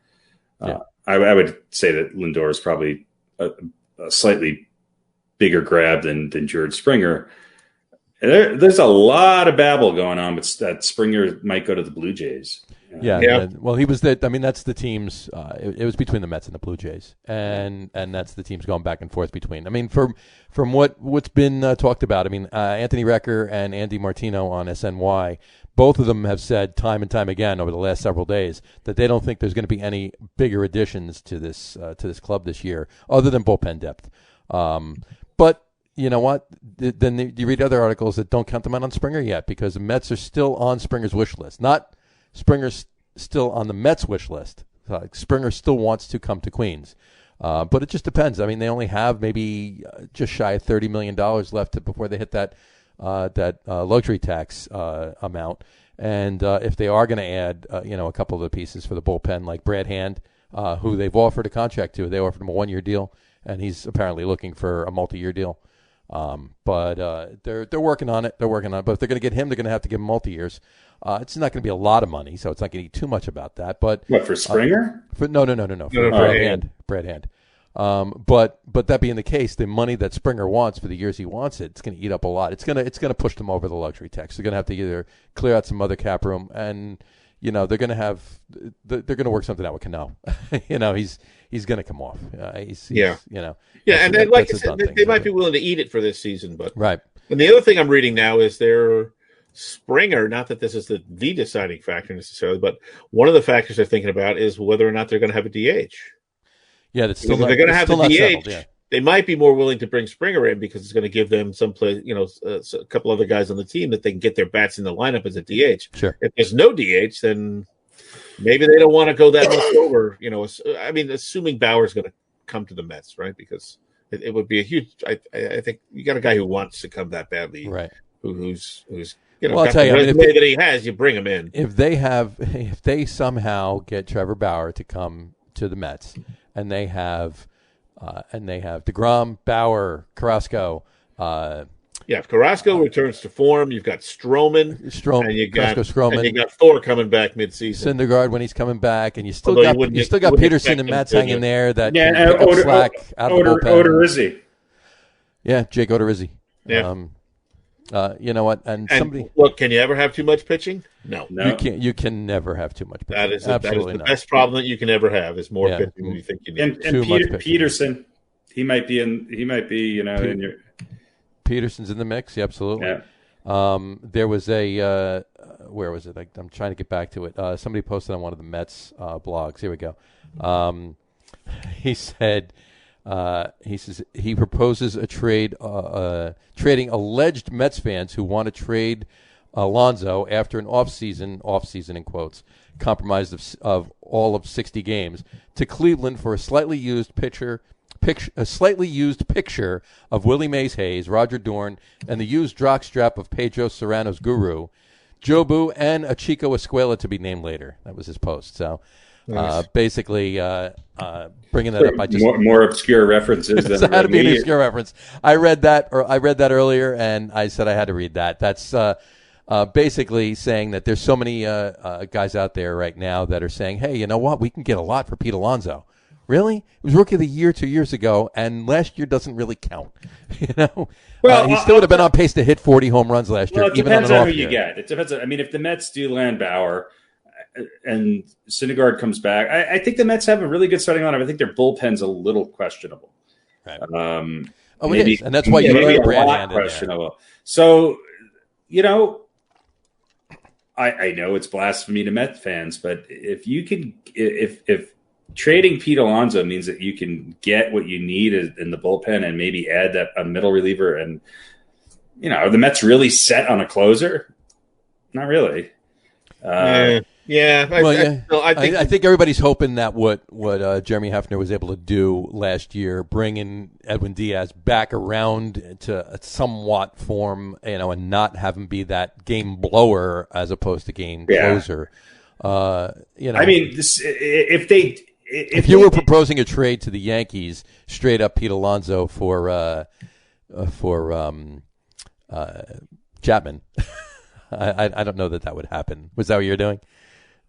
Speaker 2: I would say that Lindor is probably a slightly bigger grab than George Springer. There's a lot of babble going on, but that Springer might go to the Blue Jays.
Speaker 3: Yeah. Well, he was I mean, that's the teams. It was between the Mets and the Blue Jays, and that's the teams going back and forth between. I mean, from what's been talked about. I mean, Anthony Recker and Andy Martino on SNY, both of them have said time and time again over the last several days that they don't think there's going to be any bigger additions to this club this year, other than bullpen depth. But you know what? Then you read other articles that don't count them out on Springer yet, because the Mets are still on Springer's wish list. Not Springer's still on the Mets wish list. Springer still wants to come to Queens. But it just depends. I mean, they only have maybe just shy of $30 million left before they hit that luxury tax amount. And if they are going to add, a couple of the pieces for the bullpen, like Brad Hand, who they've offered a contract to. They offered him a 1-year deal, and he's apparently looking for a multi-year deal. But they're working on it. But if they're going to get him, they're going to have to give him multi-years. It's not going to be a lot of money, so it's not going to be too much about that. But
Speaker 2: what, for Springer?
Speaker 3: No. For Brad Hand. But that being the case, the money that Springer wants for the years he wants it's going to eat up a lot. It's going to push them over the luxury tax. They're going to have to either clear out some other cap room, and they're going to work something out with Cano. He's going to come off.
Speaker 4: And then, like I said, they might be willing to eat it for this season, but
Speaker 3: right.
Speaker 4: And the other thing I'm reading now is their Springer. Not that this is the deciding factor necessarily, but one of the factors they're thinking about is whether or not they're going to have a DH.
Speaker 3: Yeah, that's still.
Speaker 4: If they're going to have a DH, settled, yeah. They might be more willing to bring Springer in because it's going to give them some play, a couple other guys on the team that they can get their bats in the lineup as a DH.
Speaker 3: Sure.
Speaker 4: If there's no DH, then maybe they don't want to go that much over. I mean, assuming Bauer's going to come to the Mets, right? Because it would be a huge. I think you got a guy who wants to come that badly,
Speaker 3: right?
Speaker 4: Who's
Speaker 3: well, I'll tell you,
Speaker 4: resume that he has, you bring him in.
Speaker 3: If they somehow get Trevor Bauer to come to the Mets, and they have DeGrom, Bauer, Carrasco.
Speaker 4: If Carrasco returns to form, you've got Stroman, and you got Thor coming back midseason.
Speaker 3: Syndergaard when he's coming back, and you still got Peterson and Matz hanging there. That slack out of the bullpen.
Speaker 2: Odorizzi.
Speaker 3: Yeah, Jake Odorizzi.
Speaker 4: Yeah.
Speaker 3: You know what? And somebody
Speaker 4: look. Can you ever have too much pitching? No.
Speaker 3: You can't. You can never have too much pitching.
Speaker 4: That is the best problem that you can ever have. Is more pitching than you think you need.
Speaker 2: And Peterson, he might be in your.
Speaker 3: Peterson's in the mix. Yeah, absolutely. Yeah. There was a where was it? I'm trying to get back to it. Somebody posted on one of the Mets blogs. Here we go. He said. He says he proposes a trade, trading alleged Mets fans who want to trade Alonso after an off-season in quotes, compromised of all of 60 games, to Cleveland for a slightly used picture of Willie Mays Hayes, Roger Dorn, and the used jockstrap of Pedro Serrano's Guru, Jobu, and a Chico Escuela to be named later. That was his post. So. Basically, bringing that up, I just
Speaker 2: more obscure references.
Speaker 3: It had to be an obscure reference. I read that earlier, and I said I had to read that. That's basically saying that there's so many guys out there right now that are saying, "Hey, you know what? We can get a lot for Pete Alonso." Really? It was Rookie of the Year 2 years ago, and last year doesn't really count. Well, he still would have been on pace to hit 40 home runs last year, even on an off year.
Speaker 2: It depends on who you get. It depends. I mean, if the Mets do land Bauer. And Syndergaard comes back. I think the Mets have a really good starting lineup. I think their bullpen's a little questionable.
Speaker 3: Right.
Speaker 2: Maybe,
Speaker 3: it is, and that's why you need a brand hand
Speaker 2: questionable. In there. So, I know it's blasphemy to Met fans, but if you can, if trading Pete Alonso means that you can get what you need in the bullpen and maybe add a middle reliever, and are the Mets really set on a closer? Not really.
Speaker 4: I
Speaker 3: think everybody's hoping that what Jeremy Hefner was able to do last year, bringing Edwin Diaz back around to a somewhat form, and not have him be that game blower as opposed to game closer.
Speaker 2: I mean, if
Speaker 3: you were proposing a trade to the Yankees, straight up Pete Alonso for Chapman, I don't know that would happen. Was that what you're doing?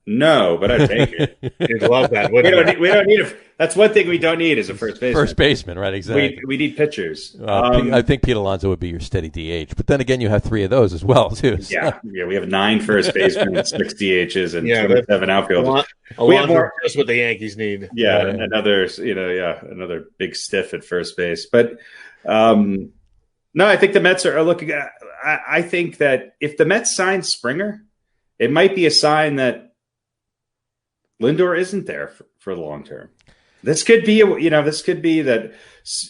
Speaker 2: No, but I'd take it.
Speaker 4: You'd love that.
Speaker 2: We don't need that's one thing we don't need is a first baseman.
Speaker 3: First baseman, right? Exactly.
Speaker 2: We need pitchers.
Speaker 3: I think Pete Alonso would be your steady DH, but then again, you have 3 of those as well, too. So.
Speaker 2: Yeah. We have 9 first basemen, and 6 DHs, and 27 outfielders.
Speaker 4: We have more. Just what the Yankees need.
Speaker 2: Yeah, another big stiff at first base. But no, I think the Mets are looking at. I think that if the Mets sign Springer, it might be a sign that Lindor isn't there for the long term. This could be that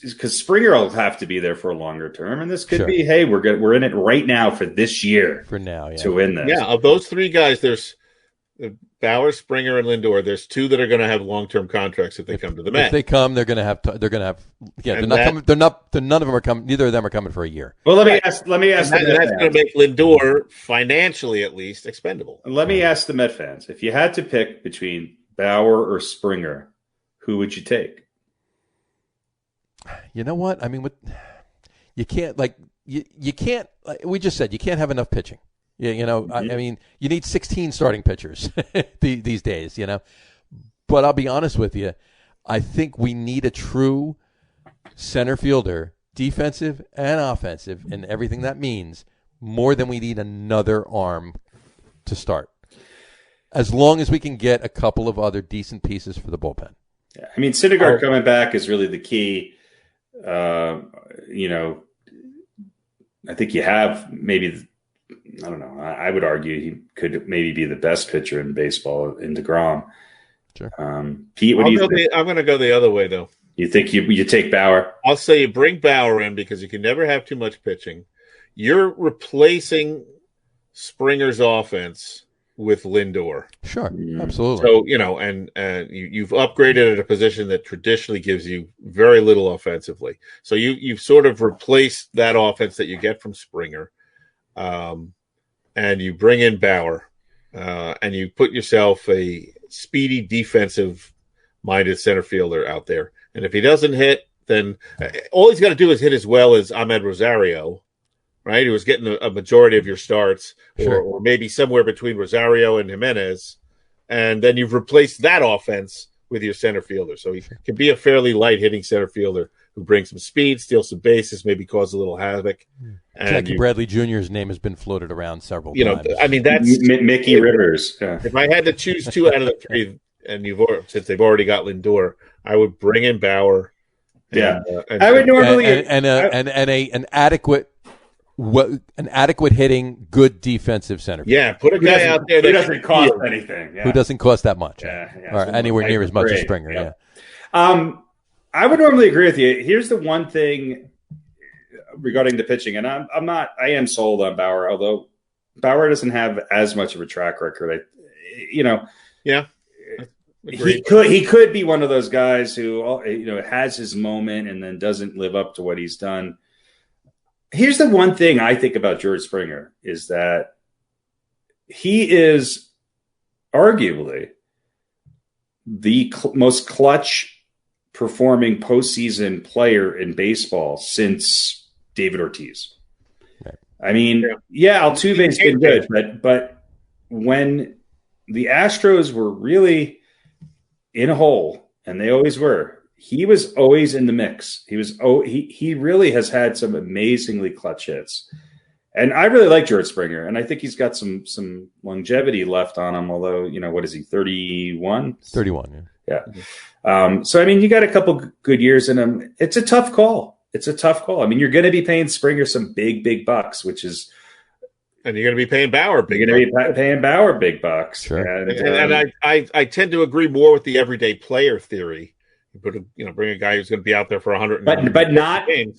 Speaker 2: because Springer will have to be there for a longer term, and this could be, hey, we're in it right now for this year.
Speaker 3: For now,
Speaker 2: to win this.
Speaker 4: Yeah, of those 3 guys, there's Bauer, Springer, and Lindor. There's 2 that are going to have long-term contracts if they come to the Mets.
Speaker 3: If they come, they're going to have. Yeah, none of them are coming. Neither of them are coming for a year.
Speaker 2: Well, let me ask.
Speaker 4: That's going to make Lindor financially, at least, expendable.
Speaker 2: Let me ask the Met fans: if you had to pick between Bauer or Springer, who would you take?
Speaker 3: You know what? I mean, you can't you can't. We just said you can't have enough pitching. Yeah, I mean, you need 16 starting pitchers these days, But I'll be honest with you, I think we need a true center fielder, defensive and offensive, and everything that means, more than we need another arm to start. As long as we can get a couple of other decent pieces for the bullpen.
Speaker 2: Yeah, I mean, Syndergaard coming back is really the key. I think you have maybe. I don't know. I would argue he could maybe be the best pitcher in baseball in DeGrom.
Speaker 3: Sure.
Speaker 2: Pete, what do you think?
Speaker 4: I'm going to go the other way, though.
Speaker 2: You think you take Bauer?
Speaker 4: I'll say you bring Bauer in because you can never have too much pitching. You're replacing Springer's offense with Lindor.
Speaker 3: Sure, absolutely.
Speaker 4: So, and you've upgraded at a position that traditionally gives you very little offensively. So you've sort of replaced that offense that you get from Springer. And you bring in Bauer, and you put yourself a speedy, defensive-minded center fielder out there. And if he doesn't hit, then all he's got to do is hit as well as Ahmed Rosario, right? Who was getting a majority of your starts, or maybe somewhere between Rosario and Jimenez. And then you've replaced that offense with your center fielder. So he can be a fairly light-hitting center fielder who brings some speed, steals some bases, maybe cause a little havoc.
Speaker 3: Jackie Bradley Jr.'s name has been floated around several times.
Speaker 4: I mean, that's
Speaker 2: Mickey Rivers. Yeah.
Speaker 4: If I had to choose 2 out of the 3, and since they've already got Lindor, I would bring in Bauer.
Speaker 2: I would normally
Speaker 3: an adequate hitting, good defensive center.
Speaker 4: Yeah, put a guy out there
Speaker 2: who doesn't cost anything. Yeah.
Speaker 3: Who doesn't cost that much,
Speaker 2: or
Speaker 3: anywhere near as much as Springer.
Speaker 2: Yeah. I would normally agree with you. Here's the one thing regarding the pitching, and I am sold on Bauer, although Bauer doesn't have as much of a track record. He could be one of those guys who has his moment and then doesn't live up to what he's done. Here's the one thing I think about George Springer is that he is arguably the most clutch performing postseason player in baseball since David Ortiz. Right. I mean, Altuve's been good, but when the Astros were really in a hole, and they always were, he was always in the mix. He really has had some amazingly clutch hits. And I really like George Springer, and I think he's got some longevity left on him, although, what is he, 31?
Speaker 3: 31,
Speaker 2: Yeah. So, I mean, you got a couple good years in him. It's a tough call. I mean, you're going to be paying Springer some big bucks, which is.
Speaker 4: And you're going to be paying Bauer big bucks.
Speaker 2: You're going to be paying Bauer big bucks.
Speaker 3: Sure.
Speaker 4: And I tend to agree more with the everyday player theory. Bring a guy who's going to be out there for 100.
Speaker 2: But not in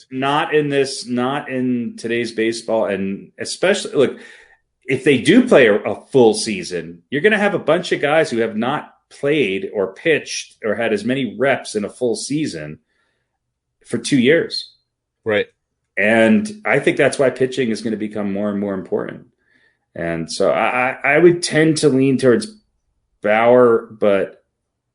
Speaker 2: today's baseball, and especially look, if they do play a full season, you're going to have a bunch of guys who have not played or pitched or had as many reps in a full season for 2 years.
Speaker 4: Right.
Speaker 2: And I think that's why pitching is going to become more and more important. And so I would tend to lean towards Bauer, but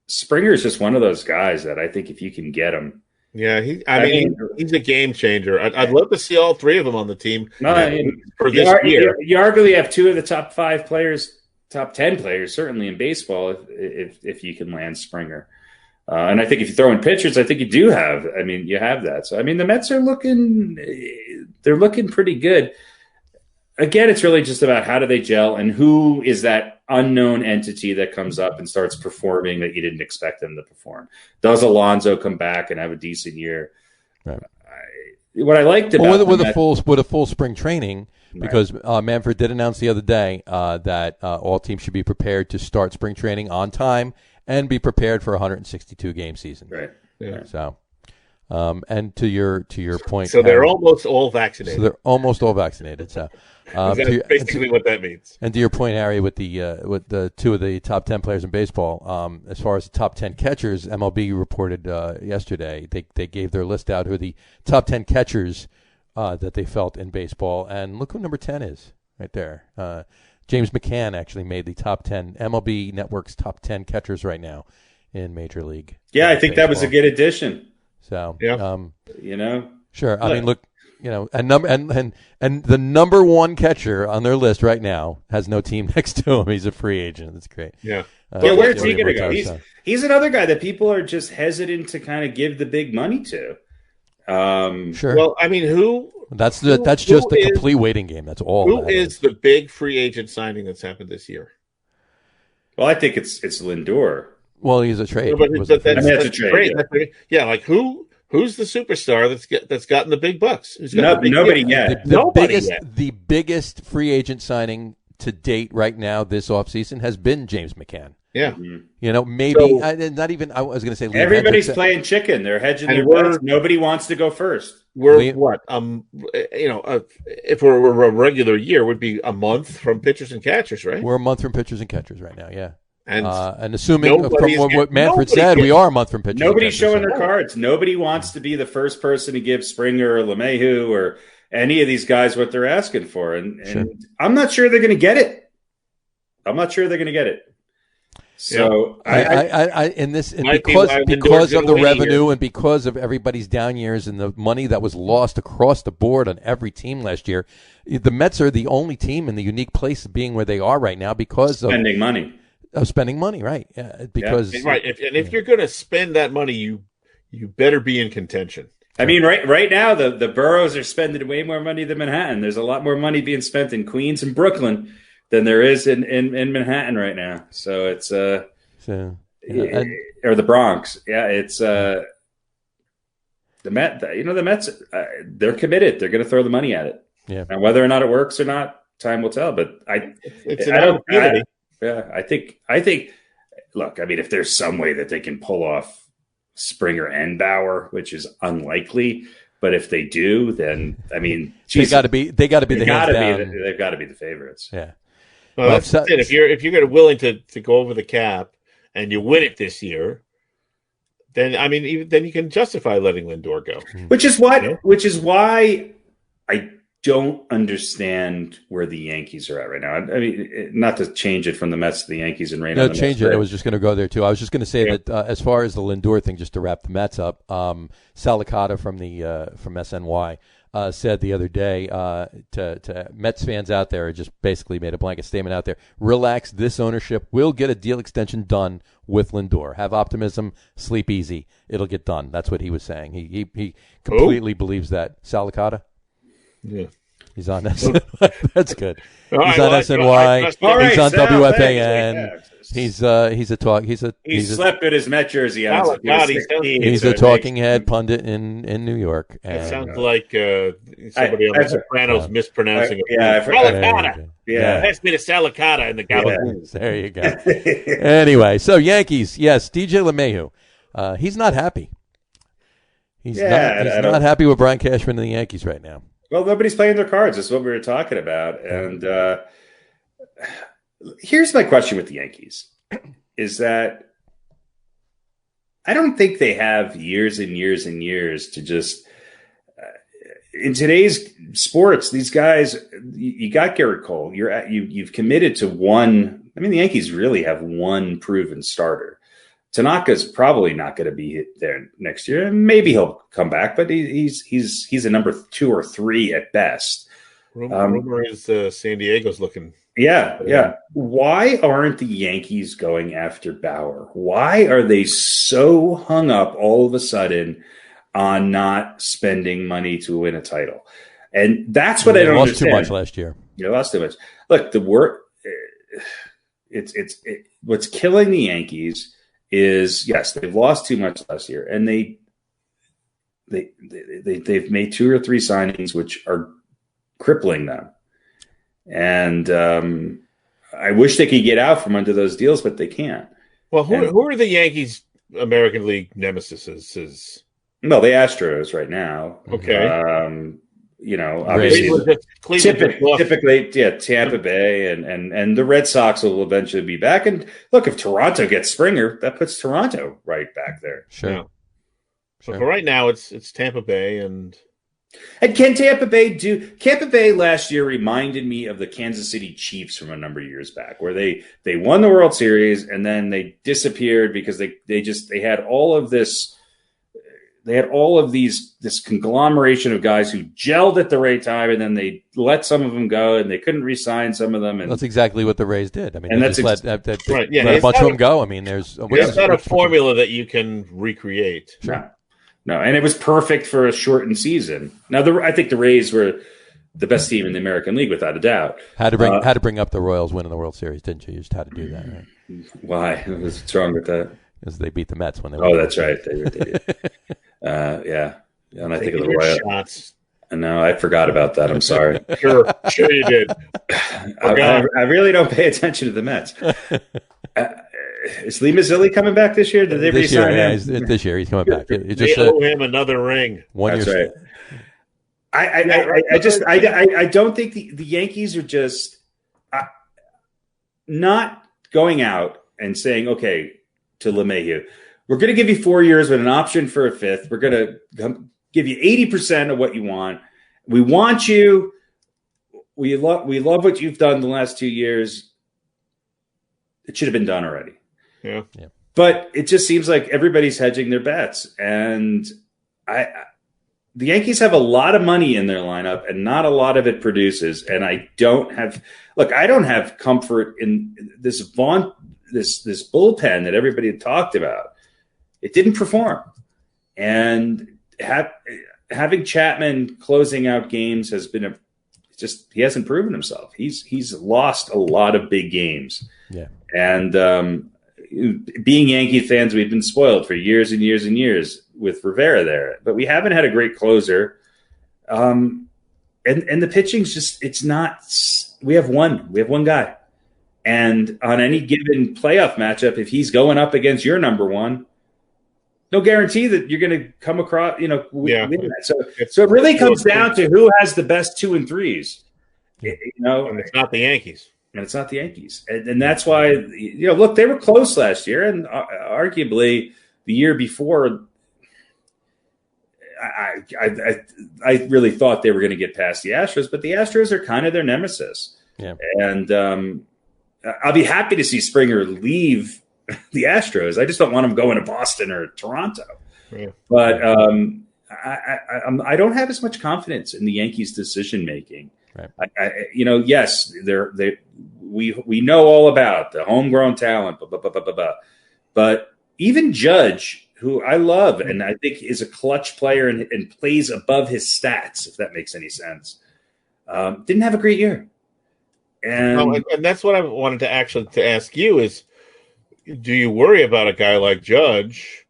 Speaker 2: Springer is just one of those guys that I think if you can get him.
Speaker 4: Yeah, he's a game changer. I'd love to see all three of them on the team for this year.
Speaker 2: You arguably have two of the top 5 players, top 10 players, certainly in baseball, if you can land Springer. And I think if you throw in pitchers, I think you do have. I mean, you have that. So I mean, the Mets are looking pretty good. Again, it's really just about how do they gel and who is that unknown entity that comes up and starts performing that you didn't expect them to perform. Does Alonso come back and have a decent year?
Speaker 3: Right.
Speaker 2: What I liked about
Speaker 3: with a full spring training, because Manfred did announce the other day that all teams should be prepared to start spring training on time and be prepared for a 162 game season.
Speaker 2: Right.
Speaker 4: Yeah.
Speaker 3: So. And to your point,
Speaker 4: so they're almost all vaccinated.
Speaker 3: So
Speaker 4: that's basically what that means.
Speaker 3: And to your point, Harry, with the two of the top 10 players in baseball, as far as the top 10 catchers, MLB reported yesterday they gave their list out who are the top 10 catchers that they felt in baseball, and look who number 10 is right there. James McCann actually made the top 10 MLB Network's top 10 catchers right now in Major League.
Speaker 2: Yeah, I think that was a good addition.
Speaker 3: So,
Speaker 2: sure.
Speaker 3: I mean, look, and the number one catcher on their list right now has no team next to him. He's a free agent. That's great.
Speaker 4: Yeah.
Speaker 2: Where's he going to go? He's another guy that people are just hesitant to kind of give the big money to.
Speaker 3: Sure.
Speaker 4: Well, I mean,
Speaker 3: That's just a complete waiting game. That's all.
Speaker 4: Who is the big free agent signing that's happened this year?
Speaker 2: Well, I think it's Lindor.
Speaker 3: Well, he's a trade.
Speaker 2: That's a trade.
Speaker 4: Yeah, like who's the superstar that's gotten the big bucks?
Speaker 2: Nobody yet.
Speaker 3: The biggest free agent signing to date right now this offseason has been James McCann.
Speaker 4: Yeah.
Speaker 3: Maybe not even. I was going to say
Speaker 2: everybody's playing chicken. They're hedging their bets. Nobody wants to go first.
Speaker 4: We're what? If we're a regular year, would be a month from pitchers and catchers, right?
Speaker 3: We're a month from pitchers and catchers right now. Yeah.
Speaker 4: And
Speaker 3: assuming from what Manfred said, we are a month from pitchers.
Speaker 2: Nobody's showing their cards. Nobody wants to be the first person to give Springer or LeMahieu or any of these guys what they're asking for. And
Speaker 3: sure.
Speaker 2: I'm not sure they're going to get it. So
Speaker 3: because of the revenue and because of everybody's down years and the money that was lost across the board on every team last year, the Mets are the only team in the unique place of being where they are right now because of
Speaker 2: spending money.
Speaker 3: Of spending money, right? Yeah, because
Speaker 4: right. If you're going to spend that money, you better be in contention.
Speaker 2: I mean, right now the boroughs are spending way more money than Manhattan. There's a lot more money being spent in Queens and Brooklyn than there is in Manhattan right now. So it's or the Bronx. Yeah, it's the Mets. The Mets. They're committed. They're going to throw the money at it.
Speaker 3: Yeah.
Speaker 2: And whether or not it works or not, time will tell. But I think. Look, I mean, if there's some way that they can pull off Springer and Bauer, which is unlikely, but if they do, then I mean,
Speaker 3: they've got to be the
Speaker 2: favorites.
Speaker 3: Yeah.
Speaker 4: Well, that's it. If you're willing to go over the cap and you win it this year, then I mean, then you can justify letting Lindor go.
Speaker 2: Which is why I don't understand where the Yankees are at right now. I mean, not to change it from the Mets to the Yankees and rain on the Mets.
Speaker 3: No, change it. I was just going to go there too. I was just going to say that as far as the Lindor thing, just to wrap the Mets up, Sal Licata from SNY said the other day to Mets fans out there, just basically made a blanket statement out there: relax, this ownership will get a deal extension done with Lindor. Have optimism, sleep easy. It'll get done. That's what he was saying. He completely believes that. Sal Licata?
Speaker 4: Yeah.
Speaker 3: He's on SNY. That's good. He's
Speaker 4: right,
Speaker 3: on SNY. He's on
Speaker 2: Sal,
Speaker 3: WFAN. He's a talk.
Speaker 2: He slept in his Met jersey on
Speaker 3: He's a talking head pundit in New York.
Speaker 4: That sounds like somebody on The Sopranos mispronouncing it.
Speaker 2: Salicata.
Speaker 4: Yeah, pass me the Salicata in the gabagool.
Speaker 3: There you go. Anyway, so Yankees, yes, DJ LeMahieu. He's not happy. He's not happy with Brian Cashman and the Yankees right now.
Speaker 2: Well, nobody's playing their cards. That's what we were talking about. And here's my question with the Yankees is that I don't think they have years and years and years to just in today's sports, these guys, you got Garrett Cole. You've committed to one. I mean, the Yankees really have one proven starter. Tanaka's probably not going to be there next year. Maybe he'll come back, but he's a number 2 or 3 at best.
Speaker 4: Rumor is San Diego's looking.
Speaker 2: Yeah. Why aren't the Yankees going after Bauer? Why are they so hung up all of a sudden on not spending money to win a title? And that's what I don't understand.
Speaker 3: Lost too much last year.
Speaker 2: You lost too much. Look, the work. What's killing the Yankees is yes, they've lost too much last year, and they've made 2 or 3 signings which are crippling them. And I wish they could get out from under those deals, but they can't.
Speaker 4: Well, who are the Yankees' American League nemesis?
Speaker 2: Well, the Astros right now.
Speaker 4: Okay.
Speaker 2: Obviously, typically, Tampa Bay and the Red Sox will eventually be back. And look, if Toronto gets Springer, that puts Toronto right back there.
Speaker 3: Sure.
Speaker 4: Yeah. So for right now, it's Tampa Bay and
Speaker 2: can Tampa Bay do? Tampa Bay last year reminded me of the Kansas City Chiefs from a number of years back, where they won the World Series and then they disappeared because they had all of this. They had all of this conglomeration of guys who gelled at the right time, and then they let some of them go, and they couldn't re-sign some of them. And
Speaker 3: that's exactly what the Rays did. I mean,
Speaker 2: and
Speaker 3: they
Speaker 2: that's
Speaker 3: just let
Speaker 4: right.
Speaker 3: a bunch of them go. I mean, there's
Speaker 4: not a formula that you can recreate.
Speaker 2: Sure. No, and it was perfect for a shortened season. Now, I think the Rays were the best team in the American League, without a doubt.
Speaker 3: Had to bring up the Royals winning the World Series, didn't you? You just had to do that, right?
Speaker 2: Why? What's wrong with that?
Speaker 3: Because they beat the Mets when they.
Speaker 2: Oh, that's right. They did. Yeah. And I think of the Royals. No, I forgot about that. I'm sorry.
Speaker 4: Sure you did.
Speaker 2: I really don't pay attention to the Mets. Is Lee Mazzilli coming back this year? Did they re-sign him?
Speaker 3: This year he's coming back.
Speaker 4: They owe him another ring.
Speaker 2: That's right. I don't think the Yankees are just not going out and saying, okay, to LeMahieu, we're going to give you 4 years with an option for a 5th. We're going to give you 80% of what you want. We want you. We love what you've done the last 2 years. It should have been done already.
Speaker 4: Yeah.
Speaker 2: But it just seems like everybody's hedging their bets. And the Yankees have a lot of money in their lineup and not a lot of it produces. And I don't have comfort in this bullpen that everybody had talked about. It didn't perform. And having Chapman closing out games has been he hasn't proven himself. He's lost a lot of big games.
Speaker 3: Yeah.
Speaker 2: And being Yankee fans, we've been spoiled for years and years and years with Rivera there, but we haven't had a great closer. And the pitching's just, it's not, we have one guy. And on any given playoff matchup, if he's going up against your number one, no guarantee that you're going to come across, win that. So it really comes down to who has the best 2 and 3s.
Speaker 4: And it's not the Yankees.
Speaker 2: And it's not the Yankees. And that's why, look, they were close last year. And arguably the year before, I really thought they were going to get past the Astros. But the Astros are kind of their nemesis.
Speaker 3: Yeah.
Speaker 2: And I'll be happy to see Springer leave the Astros. I just don't want him going to Boston or Toronto.
Speaker 4: Yeah.
Speaker 2: But I don't have as much confidence in the Yankees' decision making.
Speaker 3: Right.
Speaker 2: Yes, we know all about the homegrown talent, but even Judge, who I love and I think is a clutch player and plays above his stats, if that makes any sense. Didn't have a great year.
Speaker 4: And that's what I wanted to ask you is, do you worry about a guy like Judge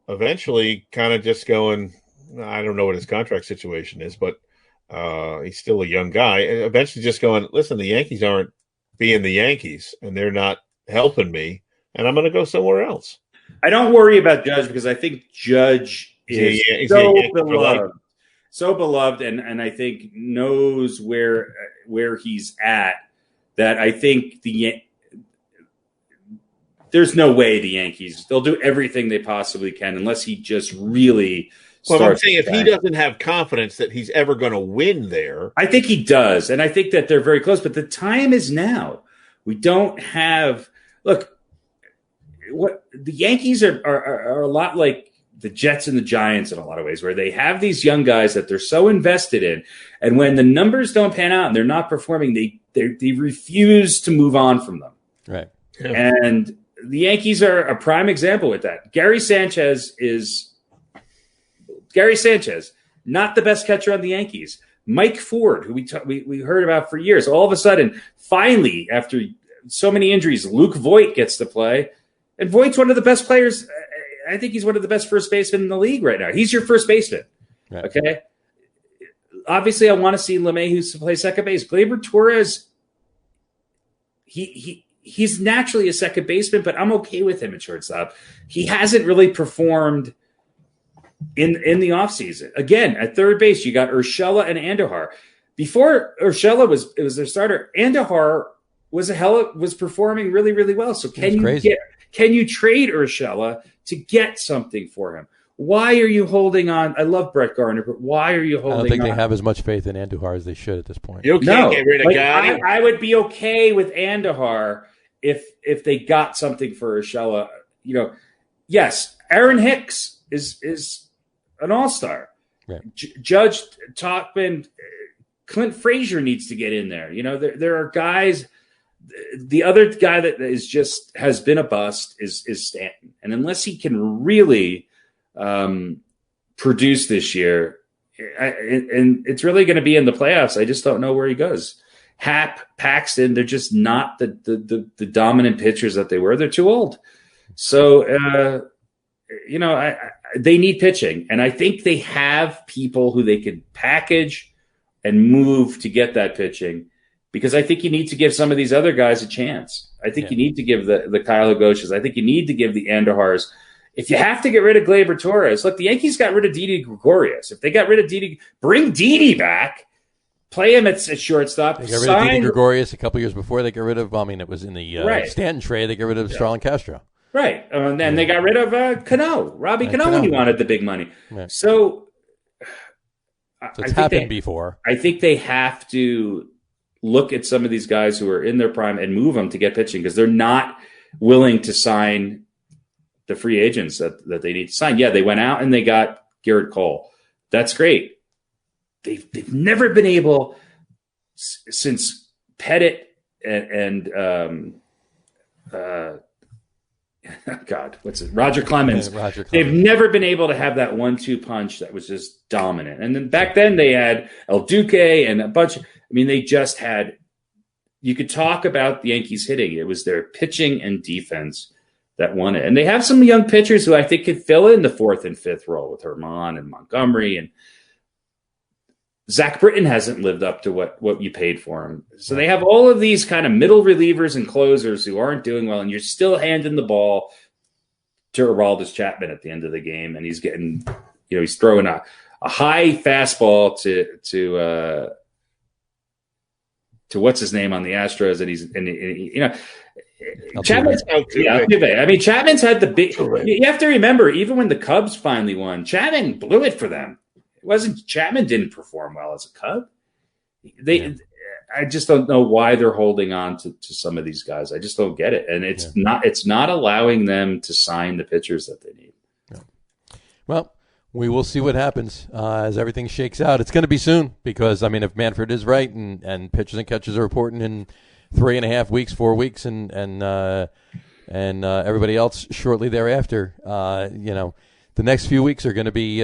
Speaker 4: eventually kind of just going, I don't know what his contract situation is, but he's still a young guy, and eventually just going, listen, the Yankees aren't being the Yankees, and they're not helping me, and I'm going to go somewhere else?
Speaker 2: I don't worry about Judge because I think Judge is so beloved. So beloved, and I think knows where he's at. That I think there's no way the Yankees, they'll do everything they possibly can unless he just really starts.
Speaker 4: Well, I'm saying if he doesn't have confidence that he's ever going to win there.
Speaker 2: I think he does, and I think that they're very close, but the time is now. We don't have – look, what the Yankees are a lot like the Jets and the Giants in a lot of ways, where they have these young guys that they're so invested in, and when the numbers don't pan out and they're not performing, they refuse to move on from them.
Speaker 3: Right.
Speaker 2: Yeah. And the Yankees are a prime example with that. Gary Sanchez, not the best catcher on the Yankees. Mike Ford, who we heard about for years, all of a sudden, finally, after so many injuries, Luke Voit gets to play, and Voigt's one of the best players. I think he's one of the best first basemen in the league right now. He's your first baseman. Right. Okay. Obviously, I want to see LeMahieu play second base. Gleyber Torres, he's naturally a second baseman, but I'm okay with him at shortstop. He hasn't really performed in the offseason. Again, at third base, you got Urshela and Andujar. Before Urshela was their starter, Andujar was performing really, really well. So can you trade Urshela to get something for him? Why are you holding on? I love Brett Gardner, but why are you holding on?
Speaker 3: I don't think they have as much faith in Andujar as they should at this point.
Speaker 4: You can't get rid of guy.
Speaker 2: I would be okay with Andujar if they got something for Urshela. Yes, Aaron Hicks is an all-star.
Speaker 3: Right.
Speaker 2: Judge Tauchman, Clint Frazier needs to get in there. There are guys. The other guy that has been a bust is Stanton, and unless he can really produce this year, and it's really going to be in the playoffs, I just don't know where he goes. Happ, Paxton, they're just not the dominant pitchers that they were. They're too old. So they need pitching, and I think they have people who they could package and move to get that pitching. Because I think you need to give some of these other guys a chance. I think you need to give the Kyle Goshes. I think you need to give the Andujars. If you have to get rid of Gleyber Torres, look, the Yankees got rid of Didi Gregorius. If they got rid of Didi, bring Didi back, play him at shortstop.
Speaker 3: They got rid of Didi Gregorius a couple years before. They got rid of, it was in the Stanton trade. They got rid of Starlin Castro.
Speaker 2: Right. And then they got rid of Cano, Robbie Cano, when he wanted the big money. Right. So
Speaker 3: it's happened before.
Speaker 2: I think they have to look at some of these guys who are in their prime and move them to get pitching, because they're not willing to sign the free agents that they need to sign. Yeah, they went out and they got Garrett Cole. That's great. They've never been able, since Pettit and Roger Clemens. They've never been able to have that 1-2 punch that was just dominant. And then back then they had El Duque and a bunch. They just had. You could talk about the Yankees hitting. It was their pitching and defense that won it. And they have some young pitchers who I think could fill in the fourth and fifth role with Herman and Montgomery, and Zach Britton hasn't lived up to what you paid for him. So they have all of these kind of middle relievers and closers who aren't doing well, and you're still handing the ball to Aroldis Chapman at the end of the game, and he's getting, he's throwing a high fastball to what's his name on the Astros, and Chapman's Chapman's had the big. You have to remember, even when the Cubs finally won, Chapman blew it for them. Chapman didn't perform well as a Cub. I just don't know why they're holding on to some of these guys. I just don't get it. And it's not allowing them to sign the pitchers that they need.
Speaker 3: Yeah. Well, we will see what happens as everything shakes out. It's going to be soon because, if Manfred is right and pitchers and catchers are reporting in 3.5 weeks, 4 weeks, and everybody else shortly thereafter, the next few weeks are going to be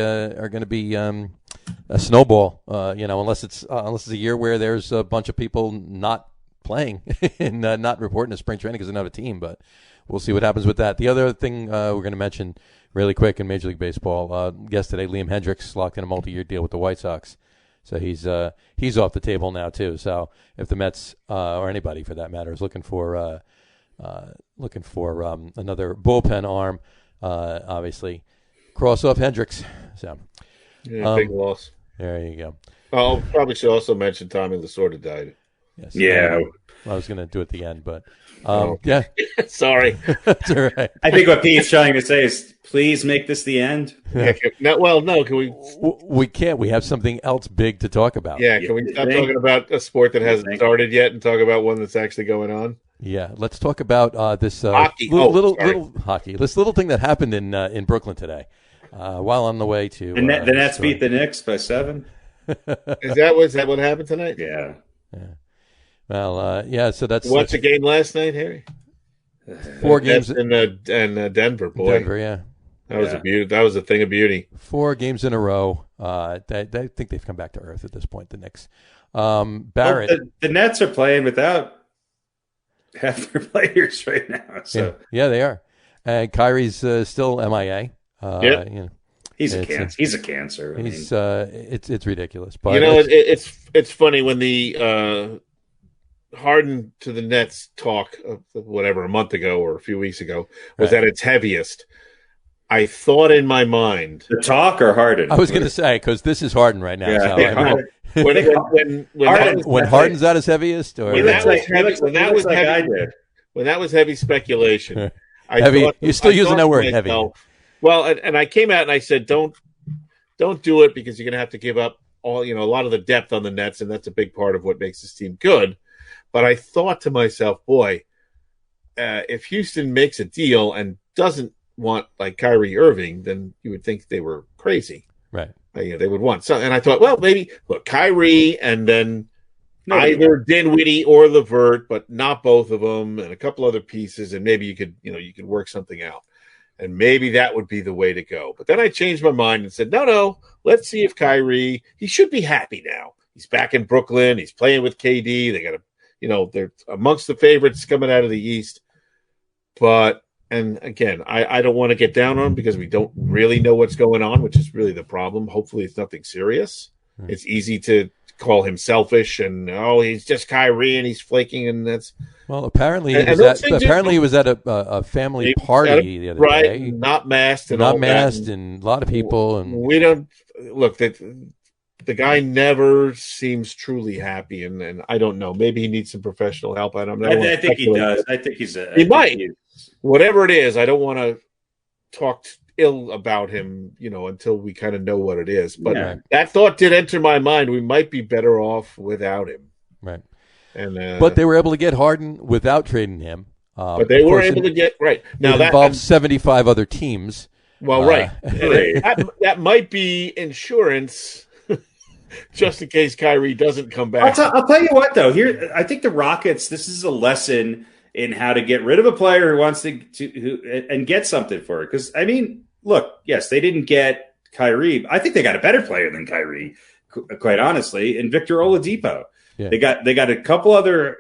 Speaker 3: a snowball. Unless it's a year where there's a bunch of people not playing and not reporting to spring training because they don't have a team. But we'll see what happens with that. The other thing we're going to mention really quick in Major League Baseball, yesterday, Liam Hendricks locked in a multi-year deal with the White Sox. So he's off the table now too. So if the Mets or anybody for that matter is looking for another bullpen arm, obviously cross off Hendricks. So
Speaker 4: big loss.
Speaker 3: There you go.
Speaker 4: Oh, probably should also mention Tommy Lasorda died.
Speaker 3: Yes.
Speaker 2: Yeah.
Speaker 3: I was going to do it at the end, but
Speaker 4: yeah. Sorry.
Speaker 3: That's all right.
Speaker 2: I think what Pete's trying to say is, please make this the end.
Speaker 4: Yeah. No. Can we?
Speaker 3: We can't. We have something else big to talk about.
Speaker 4: Yeah. Can we stop talking about a sport that hasn't started yet and talk about one that's actually going on?
Speaker 3: Yeah. Let's talk about this
Speaker 4: hockey.
Speaker 3: Little hockey. This little thing that happened in Brooklyn today. While on the way to
Speaker 2: the Nets beat the Knicks by 7.
Speaker 4: Is that what happened tonight?
Speaker 2: Yeah.
Speaker 3: Well, so that's
Speaker 4: what's the game last night, Harry?
Speaker 3: 4 games
Speaker 4: in Denver, boy.
Speaker 3: Denver, yeah.
Speaker 4: That was a beauty. That was a thing of beauty.
Speaker 3: 4 games in a row. I think they've come back to earth at this point. The Knicks. Barrett.
Speaker 2: Well, the Nets are playing without half their players right now. So
Speaker 3: yeah, they are. And Kyrie's still MIA.
Speaker 2: He's a cancer. He's a cancer.
Speaker 3: It's ridiculous. But
Speaker 4: it's funny when the Harden to the Nets talk whatever a month ago or a few weeks ago was at its heaviest. I thought in my mind
Speaker 2: the talk or Harden.
Speaker 3: I was going to say because this is Harden right now.
Speaker 2: Yeah.
Speaker 3: So, when Harden's at his heaviest, or
Speaker 4: when that was heavy speculation.
Speaker 3: You're still using that word heavy.
Speaker 4: Well, and I came out and I said, don't do it because you're going to have to give up a lot of the depth on the Nets, and that's a big part of what makes this team good. But I thought to myself, boy, if Houston makes a deal and doesn't want like Kyrie Irving, then you would think they were crazy.
Speaker 3: Right.
Speaker 4: They would want something. And I thought, well, maybe Kyrie and then either Dinwiddie or LeVert, but not both of them, and a couple other pieces, and maybe you could work something out. And maybe that would be the way to go. But then I changed my mind and said, no, let's see if Kyrie, he should be happy now. He's back in Brooklyn. He's playing with KD. They got they're amongst the favorites coming out of the East. And again, I don't want to get down on him because we don't really know what's going on, which is really the problem. Hopefully it's nothing serious. Mm-hmm. It's easy to call him selfish and, he's just Kyrie and he's flaking and that's...
Speaker 3: Well, apparently he was at a family party the other day.
Speaker 4: Not masked and
Speaker 3: a lot of people. And
Speaker 4: we don't... Look, the guy never seems truly happy, and I don't know. Maybe he needs some professional help. I don't know.
Speaker 2: I think he does. I think
Speaker 4: he might. Whatever it is, I don't want to talk ill about him, until we kind of know what it is. But that thought did enter my mind. We might be better off without him.
Speaker 3: Right.
Speaker 4: And
Speaker 3: but they were able to get Harden without trading him.
Speaker 4: But they were able to get right now. That
Speaker 3: involves 75 other teams.
Speaker 4: Well, right. that might be insurance. Just in case Kyrie doesn't come back.
Speaker 2: I'll tell you what, though. Here, I think the Rockets. This is a lesson in how to get rid of a player who wants to and get something for it. Because look, yes, they didn't get Kyrie. I think they got a better player than Kyrie, quite honestly, in Victor Oladipo. Yeah. They got a couple other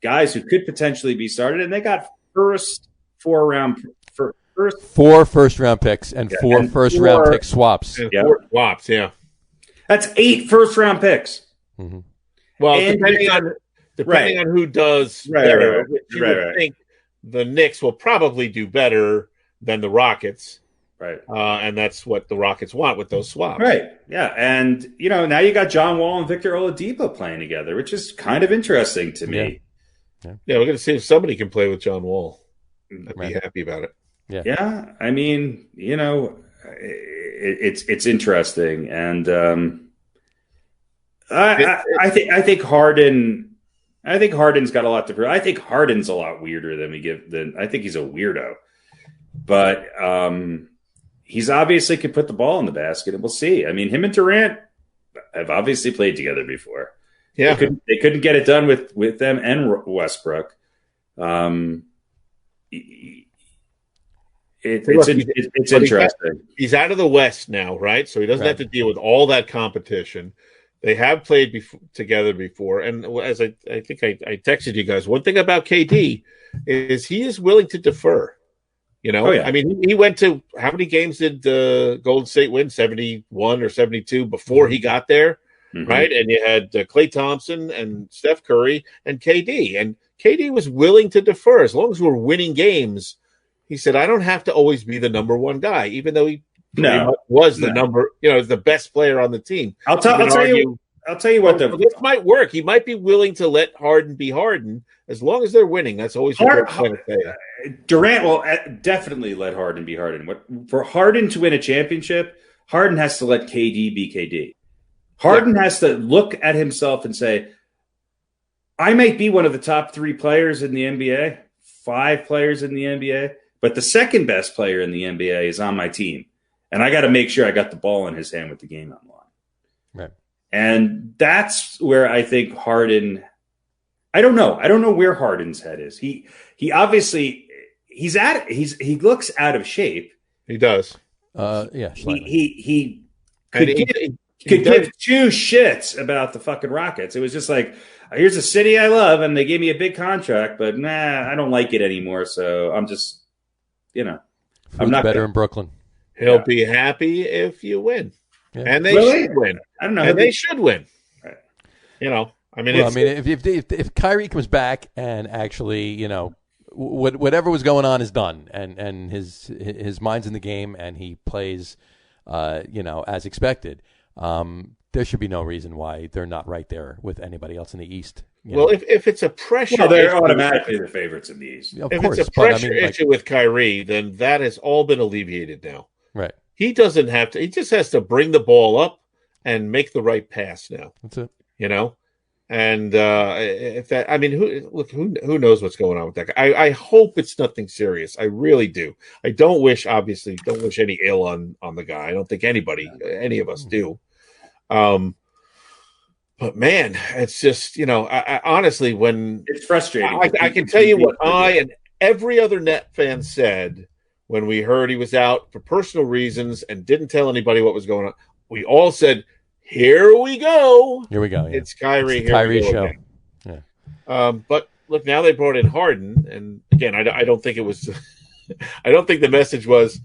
Speaker 2: guys who could potentially be started, and they got four
Speaker 3: first-round picks and four first-round pick swaps.
Speaker 4: Yeah. 4 swaps, yeah.
Speaker 2: That's 8 first-round picks.
Speaker 3: Mm-hmm.
Speaker 4: Well, depending on who does better, you would think the Knicks will probably do better than the Rockets.
Speaker 2: Right.
Speaker 4: And that's what the Rockets want with those swaps.
Speaker 2: Right. Yeah. And, now you got John Wall and Victor Oladipo playing together, which is kind of interesting to me.
Speaker 4: Yeah, we're going to see if somebody can play with John Wall. I'd be happy about it.
Speaker 2: Yeah. It's interesting, and I think Harden. I think Harden's got a lot to prove. I think Harden's a lot weirder than I think he's a weirdo, but he's obviously could put the ball in the basket, and we'll see. Him and Durant have obviously played together before.
Speaker 4: Yeah,
Speaker 2: they couldn't get it done with them and Westbrook. It's interesting.
Speaker 4: He's out of the West now, right? So he doesn't have to deal with all that competition. They have played together before, and as I think I texted you guys, one thing about KD is he is willing to defer. I mean, he went to how many games did Golden State win? 71 or 72 before he got there, right? And you had Klay Thompson and Steph Curry and KD, and KD was willing to defer as long as we're winning games. He said, "I don't have to always be the number one guy, even though he." Was the best player on the team.
Speaker 2: I'll tell you what.
Speaker 4: This might work. He might be willing to let Harden be Harden as long as they're winning. That's always what they're trying to say.
Speaker 2: Durant will definitely let Harden be Harden. For Harden to win a championship, Harden has to let KD be KD. Harden has to look at himself and say, "I might be one of the top 3 players in the NBA, 5 players in the NBA, but the second best player in the NBA is on my team. And I got to make sure I got the ball in his hand with the game on the line."
Speaker 3: Right. And
Speaker 2: that's where I think Harden – I don't know. I don't know where Harden's head is. He obviously – he looks out of shape.
Speaker 4: He does.
Speaker 3: Yeah.
Speaker 2: He could give 2 shits about the fucking Rockets. It was just like, here's a city I love, and they gave me a big contract, but I don't like it anymore. So I'm just, I'm not
Speaker 3: better in Brooklyn.
Speaker 4: He'll be happy if you win, and they should win.
Speaker 2: I don't know,
Speaker 4: and they should win. Right.
Speaker 3: If Kyrie comes back and actually, whatever was going on is done, and his mind's in the game, and he plays, as expected, there should be no reason why they're not right there with anybody else in the East.
Speaker 4: If it's a pressure,
Speaker 2: they're automatically the favorites in the East.
Speaker 4: If it's a pressure issue with Kyrie, then that has all been alleviated now.
Speaker 3: Right.
Speaker 4: He doesn't have to. He just has to bring the ball up and make the right pass now.
Speaker 3: That's it.
Speaker 4: And if that, who knows what's going on with that guy? I hope it's nothing serious. I really do. I don't wish any ill on the guy. I don't think any of us do. But man, it's just, I honestly, when
Speaker 2: it's frustrating,
Speaker 4: I can tell you what I and every other Net fan said when we heard he was out for personal reasons and didn't tell anybody what was going on. We all said, "Here we go.
Speaker 3: Here we go. Yeah.
Speaker 4: It's Kyrie.
Speaker 3: It's the Kyrie show."
Speaker 4: Again. Yeah. But look, now they brought in Harden, and again, I don't think it was. I don't think the message was,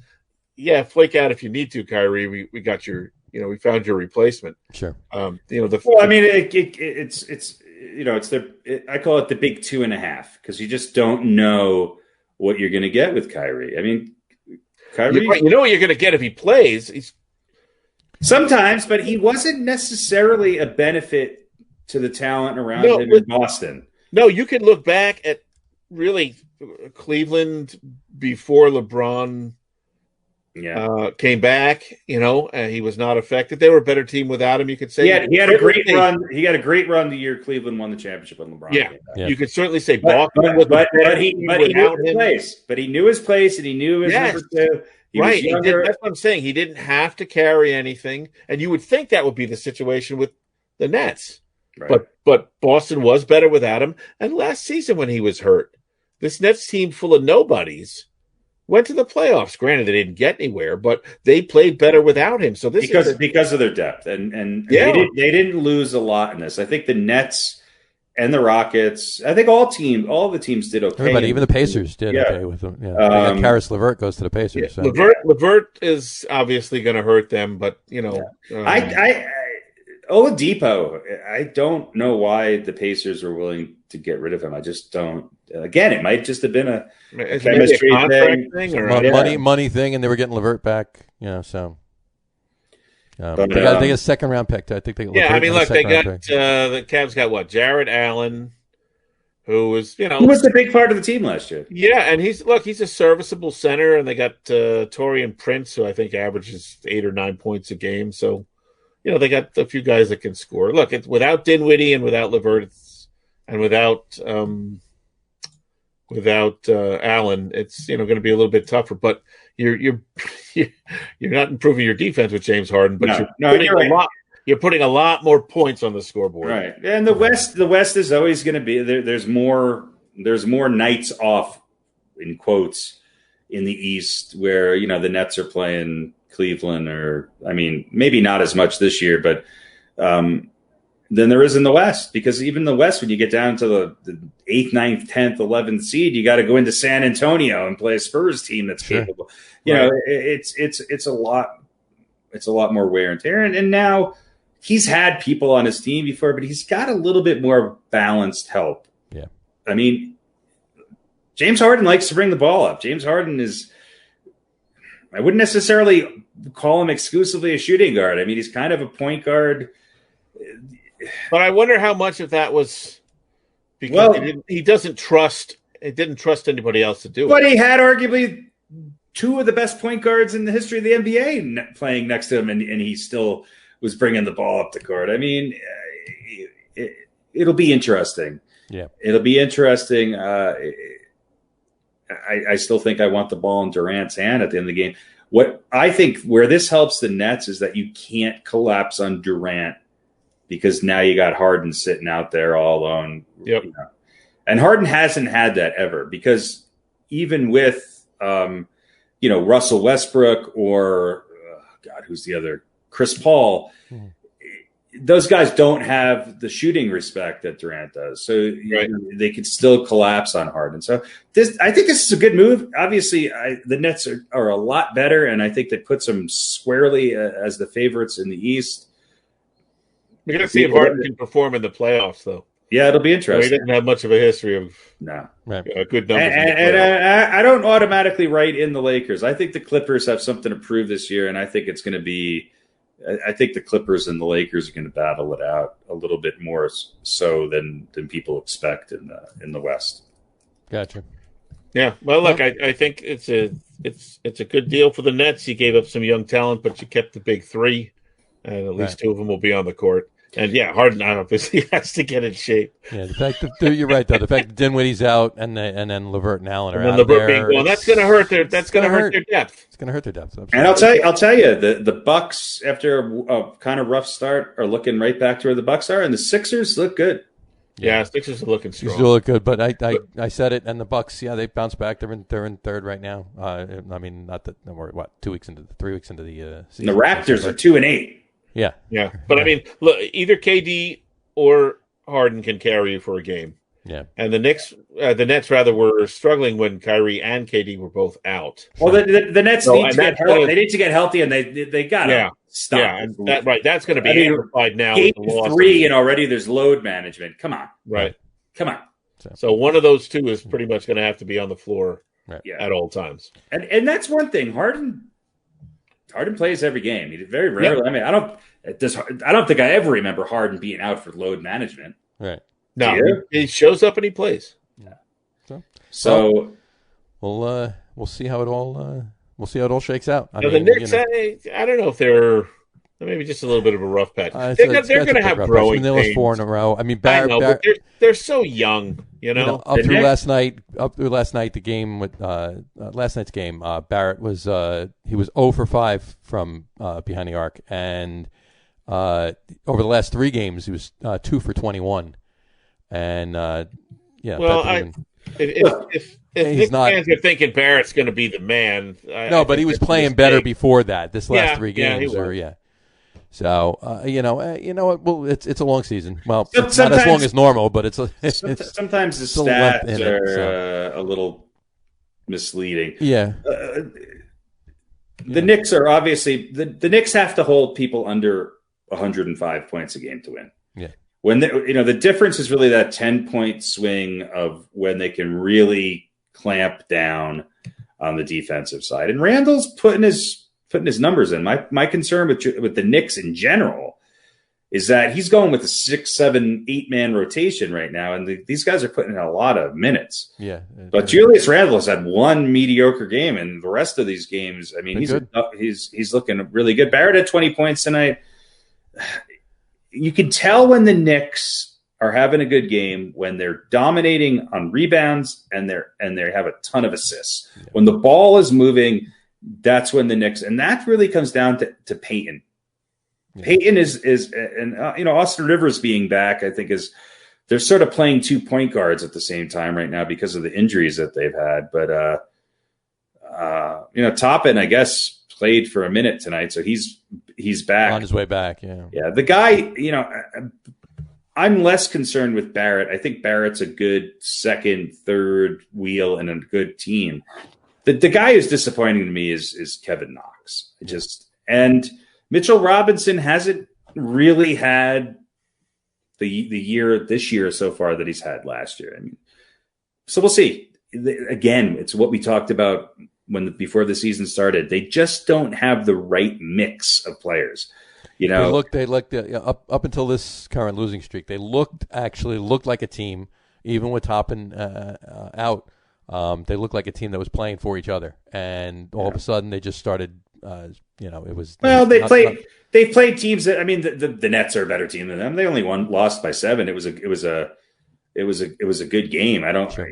Speaker 4: "Yeah, flake out if you need to, Kyrie. We got your." We found your replacement.
Speaker 3: Sure.
Speaker 2: I call it the big 2.5 because you just don't know what you're going to get with Kyrie. I mean, Kyrie,
Speaker 4: you know what you're going to get if he plays.
Speaker 2: Sometimes, but he wasn't necessarily a benefit to the talent around him in Boston.
Speaker 4: No, you can look back at really Cleveland before LeBron. Came back, and he was not affected. They were a better team without him. You could say
Speaker 2: he had a great run. He had a great run the year Cleveland won the championship with LeBron.
Speaker 4: Yeah. You could certainly say Boston
Speaker 2: but he knew his place. But he knew his place, and he knew his number 2.
Speaker 4: Right, that's what I'm saying. He didn't have to carry anything, and you would think that would be the situation with the Nets. Right. But Boston was better without him. And last season when he was hurt, this Nets team full of nobodies went to the playoffs. Granted, they didn't get anywhere, but they played better without him. So
Speaker 2: because of their depth, and they didn't lose a lot in this. I think the Nets and the Rockets. I think all the teams did okay.
Speaker 3: Everybody, even the Pacers did okay with them. Yeah, Karis LeVert goes to the Pacers.
Speaker 4: Yeah. So. LeVert is obviously going to hurt them, but
Speaker 2: Oladipo. I don't know why the Pacers were willing to get rid of him. I just don't. Again, it might just have been a chemistry thing
Speaker 3: or money thing, and they were getting LeVert back. So they got a second round pick. I think they.
Speaker 4: They got the Cavs got what? Jared Allen, who was
Speaker 2: who was the big part of the team last year.
Speaker 4: Yeah, and he's a serviceable center, and they got Taurean Prince, who I think averages 8 or 9 points a game. So they got a few guys that can score. Look, it's without Dinwiddie and without LeVert, and without Allen, it's going to be a little bit tougher. But you're not improving your defense with James Harden, but you're putting a lot more points on the scoreboard.
Speaker 2: Right. And the West is always going to be there's more nights off in quotes in the East where, the Nets are playing Cleveland, or, maybe not as much this year, but than there is in the West, because even the West, when you get down to the 8th, 9th, 10th, 11th seed, you got to go into San Antonio and play a Spurs team that's capable. It's a lot more wear and tear. And now he's had people on his team before, but he's got a little bit more balanced help.
Speaker 3: Yeah.
Speaker 2: James Harden likes to bring the ball up. James Harden I wouldn't necessarily call him exclusively a shooting guard. He's kind of a point guard.
Speaker 4: But I wonder how much of that was because he didn't trust anybody else to do it.
Speaker 2: But he had arguably two of the best point guards in the history of the NBA playing next to him, and he still was bringing the ball up the court. It'll be interesting.
Speaker 3: Yeah,
Speaker 2: it'll be interesting. I still think I want the ball in Durant's hand at the end of the game. What I think where this helps the Nets is that you can't collapse on Durant, because now you got Harden sitting out there all alone.
Speaker 4: Yep.
Speaker 2: And Harden hasn't had that ever, because even with, Russell Westbrook or, who's the other? Chris Paul, those guys don't have the shooting respect that Durant does. So they could still collapse on Harden. So I think this is a good move. Obviously, the Nets are a lot better, and I think that puts them squarely as the favorites in the East.
Speaker 4: We're going to see if Harden can perform in the playoffs, though.
Speaker 2: Yeah, it'll be interesting.
Speaker 4: He doesn't have much of a history of good numbers.
Speaker 2: And I don't automatically write in the Lakers. I think the Clippers have something to prove this year, and I think it's going to be – I think the Clippers and the Lakers are going to battle it out a little bit more so than people expect in the West.
Speaker 3: Gotcha.
Speaker 4: Yeah. Well, look, I think it's a good deal for the Nets. You gave up some young talent, but you kept the big three, and at least two of them will be on the court. And Harden obviously has to get in shape.
Speaker 3: Yeah, the fact that you're right though. The fact that Dinwiddie's out and then LeVert and Allen are out
Speaker 4: of there. That's going to hurt their depth.
Speaker 3: It's going to hurt their depth. Absolutely.
Speaker 2: And I'll tell you, the Bucks, after a kind of rough start, are looking right back to where the Bucks are, and the Sixers look good.
Speaker 4: Yeah, Sixers are looking strong.
Speaker 3: They still look good, but I said it, and the Bucks, they bounced back. They're in third right now. Not that we're 3 weeks into the season.
Speaker 2: The Raptors are 2-8.
Speaker 3: Yeah.
Speaker 4: But look, either KD or Harden can carry you for a game.
Speaker 3: Yeah.
Speaker 4: And the Nets were struggling when Kyrie and KD were both out.
Speaker 2: Well, the Nets need to get healthy. They need to get healthy, and they got to stop.
Speaker 4: Yeah, that's going to be amplified now.
Speaker 2: Game 3, and already there's load management. Come on.
Speaker 4: Right.
Speaker 2: Come on.
Speaker 4: So one of those two is pretty much going to have to be on the floor at all times.
Speaker 2: And that's one thing. Harden plays every game. He very rarely.
Speaker 4: Yep.
Speaker 2: I don't think I ever remember Harden being out for load management.
Speaker 3: Right.
Speaker 4: No, he shows up and he plays.
Speaker 3: Yeah.
Speaker 2: So
Speaker 3: we'll see how it all shakes out.
Speaker 4: The Knicks, I don't know if they're maybe just a little bit of a rough patch. They're going to have growing pains.
Speaker 3: They lost 4 in a row.
Speaker 4: But they're so young.
Speaker 3: Up through last night, the game with last night's game, Barrett was he was 0 for 5 from behind the arc, and over the last 3 games he was 2 for 21, and
Speaker 4: if Knicks fans are thinking Barrett's going to be the man,
Speaker 3: but he was playing better before that. This last 3 games, So what? Well, it's a long season. Well, it's not as long as normal, but sometimes
Speaker 2: the stats are a little misleading.
Speaker 3: Yeah.
Speaker 2: The Knicks are obviously the Knicks have to hold people under 105 points a game to win.
Speaker 3: Yeah.
Speaker 2: When the difference is really that 10-point swing of when they can really clamp down on the defensive side, and Randall's putting his numbers in. My concern with the Knicks in general is that he's going with a 6, 7, 8-man rotation right now, and these guys are putting in a lot of minutes.
Speaker 3: Yeah,
Speaker 2: but Julius Randle has had one mediocre game, and the rest of these games, he's looking really good. Barrett had 20 points tonight. You can tell when the Knicks are having a good game when they're dominating on rebounds and they have a ton of assists. Yeah. When the ball is moving, that's when the Knicks, and that really comes down to Peyton. Yeah. Peyton is Austin Rivers being back, I think they're sort of playing 2 point guards at the same time right now because of the injuries that they've had. But Toppin, I guess, played for a minute tonight, so he's back
Speaker 3: on his way back. Yeah.
Speaker 2: The guy, I'm less concerned with Barrett. I think Barrett's a good second, third wheel and a good team. The guy who's disappointing to me is Kevin Knox. And Mitchell Robinson hasn't really had this year so far that he's had last year. So we'll see. Again, it's what we talked about before the season started. They just don't have the right mix of players. They looked up until this current losing streak. They looked like a team, even with Toppin out. They looked like a team that was playing for each other, and all of a sudden they just started. It was They played teams that the Nets are a better team than them. They only lost by 7. It was a good game. I don't. Sure.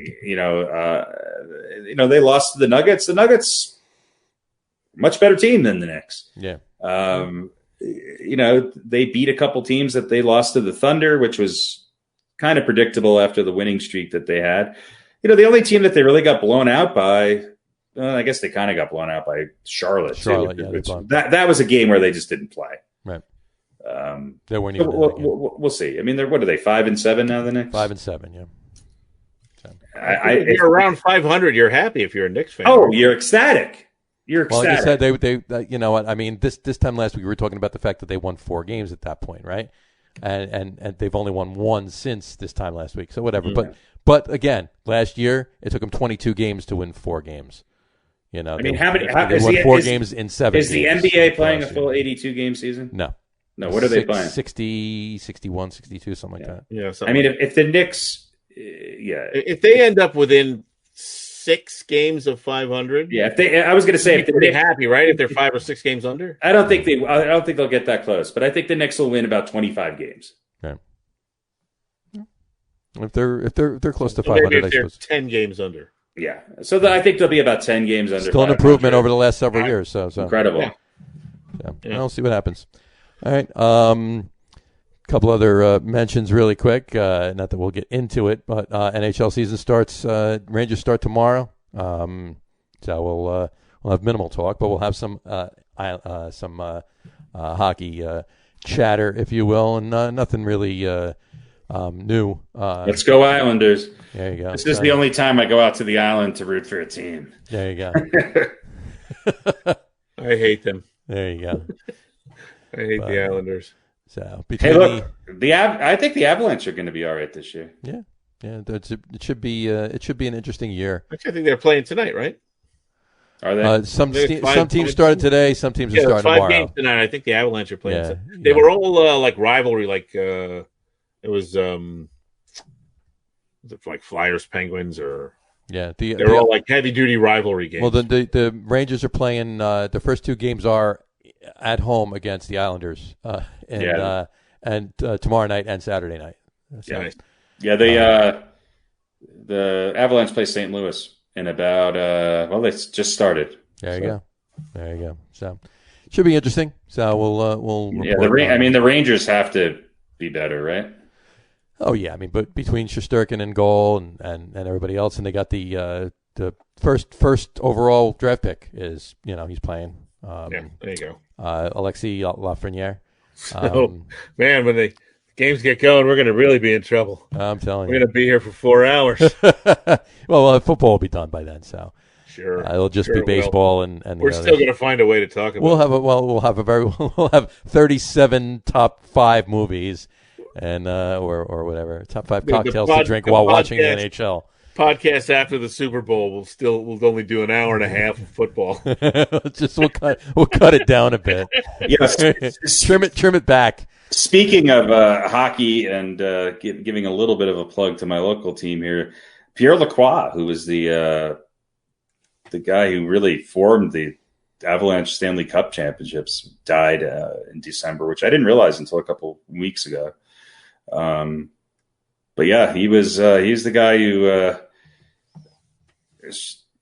Speaker 2: They lost to the Nuggets. The Nuggets, much better team than the Knicks.
Speaker 3: Yeah.
Speaker 2: They beat a couple teams that they lost to the Thunder, which was kind of predictable after the winning streak that they had. The only team that they really got blown out by, I guess they kind of got blown out by Charlotte too, that was a game where they just didn't play.
Speaker 3: Right. They weren't even.
Speaker 2: We'll see. What are they? 5-7 now? The Knicks.
Speaker 3: 5-7. Yeah. So.
Speaker 4: If you're around 500, you're happy if you're a Knicks fan.
Speaker 2: Oh, you're ecstatic. Well,
Speaker 3: like I said, they you know what? This time last week we were talking about the fact that they won 4 games at that point, right? And they've only won 1 since this time last week. So whatever. Yeah. But again, last year it took them 22 games to win 4 games. They won 4 games in 7 games.
Speaker 2: Is the NBA playing a full 82 game season?
Speaker 3: No.
Speaker 2: What are they playing?
Speaker 3: 60, 61, 62, something like that.
Speaker 4: Yeah.
Speaker 2: If the Knicks,
Speaker 4: if they end up within 6 games of 500.
Speaker 2: Yeah, I was going to say,
Speaker 4: if they're happy, right? If they're 5 or 6 games under,
Speaker 2: I don't think they'll get that close. But I think the Knicks will win about 25 games.
Speaker 3: Okay. If they're close to 500,
Speaker 4: maybe if they're 10 games under.
Speaker 2: Yeah, so I think they'll be about 10 games under.
Speaker 3: Still an improvement over the last several years. So
Speaker 2: incredible.
Speaker 3: Yeah. We'll see what happens. All right. Couple other mentions really quick. Not that we'll get into it, but NHL season starts. Rangers start tomorrow. So we'll have minimal talk, but we'll have some hockey chatter, if you will, and nothing really new.
Speaker 2: Let's go Islanders.
Speaker 3: There you go.
Speaker 2: This is the only time I go out to the island to root for a team.
Speaker 3: There you go.
Speaker 4: I hate them.
Speaker 3: There you go.
Speaker 4: I hate the Islanders.
Speaker 3: So
Speaker 2: I think the Avalanche are going to be all right this year.
Speaker 3: Yeah. It should be an interesting year.
Speaker 4: Actually, I think they're playing tonight, right?
Speaker 2: Are they?
Speaker 3: Some teams started today. Some teams are starting
Speaker 4: 5
Speaker 3: tomorrow.
Speaker 4: Games tonight. I think the Avalanche are playing. They were all like rivalry. It was like Flyers, Penguins, or they're all like heavy duty rivalry games.
Speaker 3: Well, the Rangers are playing. The first 2 games are at home against the Islanders, and tomorrow night and Saturday night. So,
Speaker 2: the Avalanche play St. Louis in about they just started.
Speaker 3: There you go. So should be interesting. So we'll
Speaker 2: the Rangers have to be better, right?
Speaker 3: Oh yeah, but between Shesterkin and goal and everybody else, and they got the first overall draft pick is he's playing.
Speaker 4: There you go.
Speaker 3: Alexis Lafreniere.
Speaker 4: Man, when the games get going, we're going to really be in trouble.
Speaker 3: I'm telling
Speaker 4: you. We're going to be here for 4 hours.
Speaker 3: Well, football will be done by then, so
Speaker 4: sure.
Speaker 3: It'll just be baseball and
Speaker 4: we're still going to find a way to talk about.
Speaker 3: We'll have 37 top 5 movies and or whatever top 5 cocktails to drink while watching the NHL.
Speaker 4: Podcast after the Super Bowl, we'll only do an hour and a half of football.
Speaker 3: we'll cut it down a bit.
Speaker 2: Yes,
Speaker 3: trim it back.
Speaker 2: Speaking of hockey and giving a little bit of a plug to my local team here, Pierre Lacroix, who was the guy who really formed the Avalanche Stanley Cup championships, died in December, which I didn't realize until a couple weeks ago. But yeah, he's the guy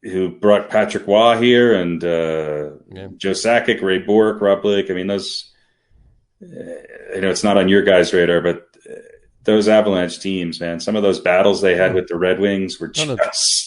Speaker 2: who brought Patrick Waugh here and Joe Sakic, Ray Bourque, Rob Blake. Those, it's not on your guys' radar, but those Avalanche teams, man. Some of those battles they had with the Red Wings were just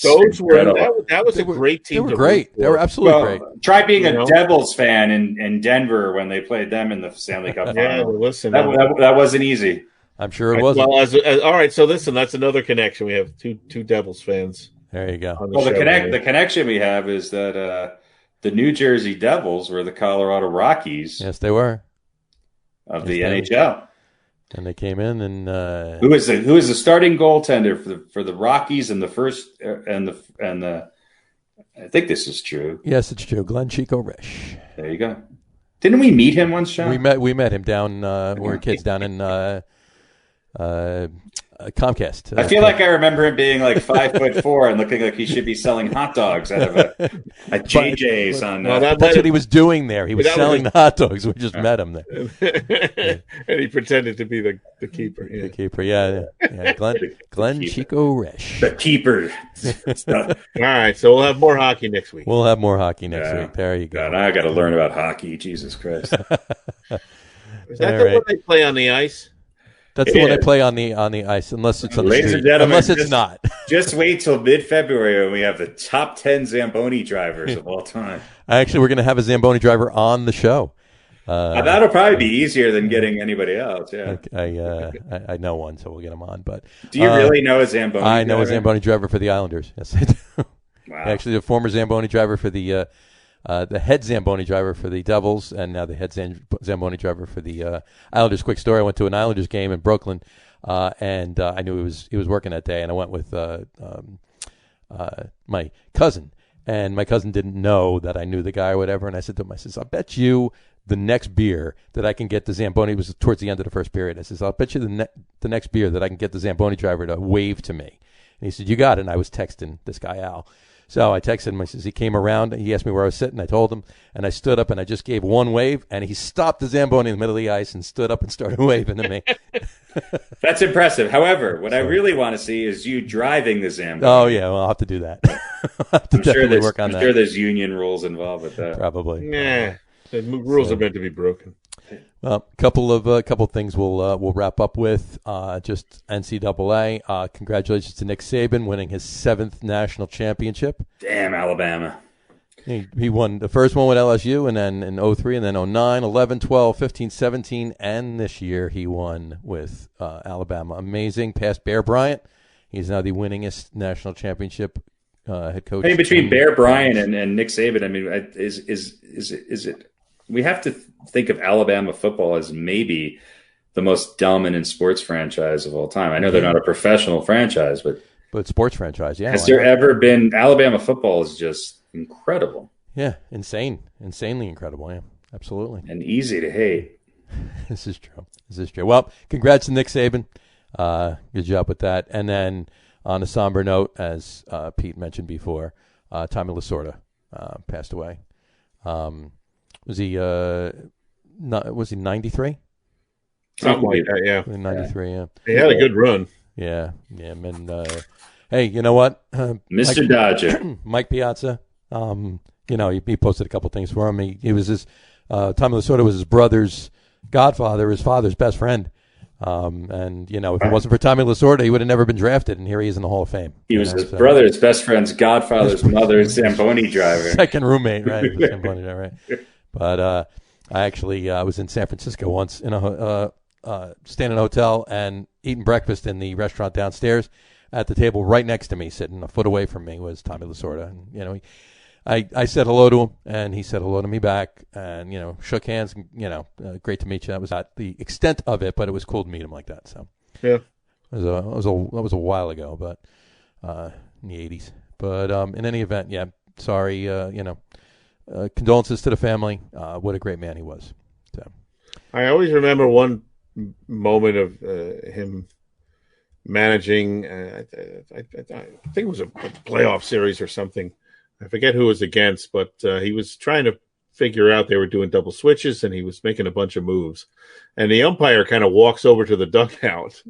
Speaker 4: those incredible. That was a great team.
Speaker 3: They were great. They were absolutely great.
Speaker 2: Try being a Devils fan in Denver when they played them in the Stanley Cup final.
Speaker 4: Well, listen,
Speaker 2: that wasn't easy.
Speaker 3: I'm sure it wasn't.
Speaker 4: Well, all right. So listen, that's another connection. We have two Devils fans.
Speaker 3: There you go.
Speaker 2: The connection we have is that the New Jersey Devils were the Colorado Rockies.
Speaker 3: Yes, they were.
Speaker 2: Of the NHL.
Speaker 3: And they came in and
Speaker 2: who is the starting goaltender for the Rockies in the first and the I think this is true.
Speaker 3: Yes, it's true. Glenn Chico Risch.
Speaker 2: There you go. Didn't we meet him once, Sean?
Speaker 3: We met him down we were kids down in Comcast.
Speaker 2: I feel like I remember him being like 5'4" and looking like he should be selling hot dogs out of a JJ's on.
Speaker 3: That's what he was doing there. He was selling the hot dogs. We just met him
Speaker 4: there, and he pretended to be the keeper. Yeah.
Speaker 3: The keeper, yeah. Glenn Chico Risch,
Speaker 2: the keeper.
Speaker 4: All right, so we'll have more hockey next week.
Speaker 3: Week. There you go.
Speaker 2: God, I got to learn about hockey. Jesus Christ!
Speaker 4: Is that the one they play on the ice?
Speaker 3: That's the one I play on the ice, unless it's on the street. Unless it's not.
Speaker 2: Just wait till mid-February when we have the top 10 Zamboni drivers of all time.
Speaker 3: Actually, we're going to have a Zamboni driver on the show.
Speaker 2: That'll probably be easier than getting anybody else. Yeah,
Speaker 3: I know one, so we'll get him on. But
Speaker 2: do you really know a Zamboni?
Speaker 3: I know a Zamboni driver for the Islanders. Yes, I do.
Speaker 2: Wow.
Speaker 3: Actually, the former Zamboni driver for the head Zamboni driver for the Devils, and now the head Zamboni driver for the Islanders. Quick story: I went to an Islanders game in Brooklyn, and I knew he was working that day, and I went with my cousin, and my cousin didn't know that I knew the guy or whatever, and I said to him, "I bet you the next beer that I can get the Zamboni," it was towards the end of the first period. I says, "I'll bet you the next beer that I can get the Zamboni driver to wave to me," and he said, "You got it." And I was texting this guy Al. So I texted him. I says, he came around. He asked me where I was sitting. I told him, and I stood up and I just gave one wave, and he stopped the Zamboni in the middle of the ice and stood up and started waving to me.
Speaker 2: That's impressive. However, what I really want to see is you driving the Zamboni.
Speaker 3: Oh yeah, well, I'll have to do that.
Speaker 2: I'm sure there's union rules involved with that.
Speaker 3: Probably.
Speaker 4: Yeah, the rules are meant to be broken.
Speaker 3: Well, couple things we'll wrap up with. Just NCAA. Congratulations to Nick Saban winning his 7th national championship.
Speaker 2: Damn, Alabama.
Speaker 3: He won the first one with LSU, and then in 03, and then 09, 11, 12, 15, 17, and this year he won with Alabama. Amazing. Past Bear Bryant. He's now the winningest national championship head coach.
Speaker 2: I mean, between Bear Bryant and Nick Saban, I mean, is it? We have to think of Alabama football as maybe the most dominant sports franchise of all time. I know they're not a professional franchise, but
Speaker 3: sports franchise, yeah.
Speaker 2: Has there ever been? Alabama football is just incredible.
Speaker 3: Yeah, insanely incredible. Yeah, absolutely,
Speaker 2: and easy to hate.
Speaker 3: This is true. Well, congrats to Nick Saban. Good job with that. And then on a somber note, as Pete mentioned before, Tommy Lasorda passed away. Was he 93?
Speaker 4: Something like that, yeah.
Speaker 3: 93, yeah.
Speaker 4: He had a good run.
Speaker 3: Yeah. And hey, you know what?
Speaker 2: Mr. Dodger.
Speaker 3: Mike Piazza, he posted a couple things for him. He was his Tommy Lasorda was his brother's godfather, his father's best friend. And if it wasn't for Tommy Lasorda, he would have never been drafted, and here he is in the Hall of Fame.
Speaker 2: He was his brother's best friend's godfather's mother's Zamboni driver.
Speaker 3: Second roommate, right? Zamboni driver, right? But I actually was in San Francisco once in staying in a hotel and eating breakfast in the restaurant downstairs. At the table right next to me, sitting a foot away from me, was Tommy Lasorda. And, I said hello to him, and he said hello to me back, and shook hands. And, great to meet you. That was not the extent of it, but it was cool to meet him like that. So
Speaker 4: yeah,
Speaker 3: that was a while ago, but in the '80s. But in any event, yeah, sorry. Condolences to the family. What a great man he was. So
Speaker 4: I always remember one moment of him managing. I think it was a playoff series or something. I forget who it was against, but he was trying to figure out they were doing double switches, and he was making a bunch of moves. And the umpire kind of walks over to the dugout,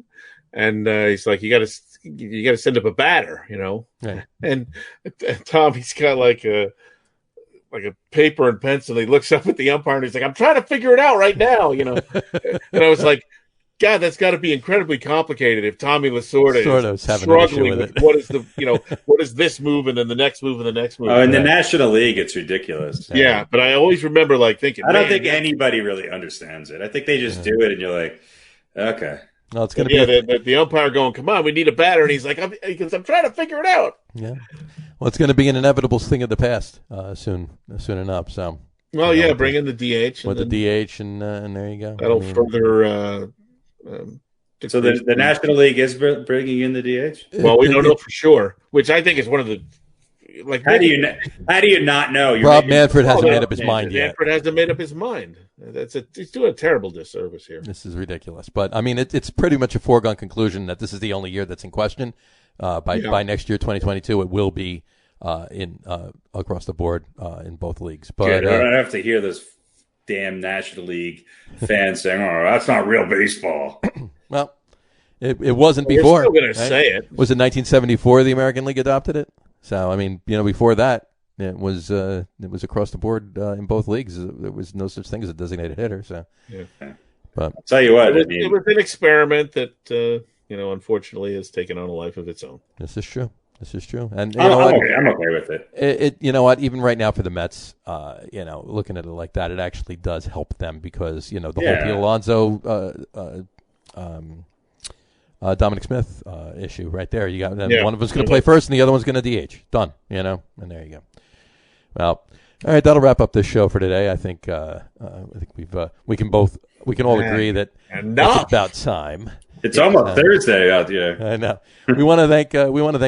Speaker 4: and he's like, "You got to send up a batter,"
Speaker 3: Yeah.
Speaker 4: And Tommy's got like a paper and pencil. He looks up at the umpire and he's like, "I'm trying to figure it out right now," And I was like, God, that's got to be incredibly complicated if Tommy Lasorda is struggling with what is this move and then the next move and the next move.
Speaker 2: Oh, in the National League, it's ridiculous.
Speaker 4: Yeah, but I always remember thinking,
Speaker 2: I don't think anybody really understands it. I think they just do it, and you're like, okay.
Speaker 3: No, it's going to
Speaker 4: be the umpire going, "Come on, we need a batter," and he's like, "I'm trying to figure it out."
Speaker 3: Yeah, well, it's going to be an inevitable thing of the past soon enough. So,
Speaker 4: well, bring in the DH
Speaker 3: with the DH, and there you go.
Speaker 4: That'll further.
Speaker 2: So the National League is bringing in the DH.
Speaker 4: Well, we don't know for sure, which I think is one of the.
Speaker 2: How do you not know?
Speaker 3: Rob Manfred hasn't made up his mind yet.
Speaker 4: Manfred hasn't made up his mind. He's doing a terrible disservice here.
Speaker 3: This is ridiculous. But I mean, it's pretty much a foregone conclusion that this is the only year that's in question. By next year, 2022, it will be in across the board in both leagues. But
Speaker 2: I don't have to hear this damn National League fans saying, "Oh, that's not real baseball."
Speaker 3: Well, it wasn't before.
Speaker 4: We're still going to say it.
Speaker 3: Was it 1974 the American League adopted it? So, I mean, before that, it was across the board in both leagues. There was no such thing as a designated hitter. So, but
Speaker 2: I'll tell you what,
Speaker 4: it was an experiment that unfortunately has taken on a life of its own.
Speaker 3: This is true. And
Speaker 2: I'm okay with it.
Speaker 3: It you know what? Even right now for the Mets, looking at it like that, it actually does help them because the whole Pete Alonso. Dominic Smith issue right there. You got one of us going to play first, and the other one's going to DH. Done. And there you go. Well, all right, that'll wrap up this show for today. I think we can all agree that it's about time.
Speaker 2: It's almost Thursday out here.
Speaker 3: I know. We want to thank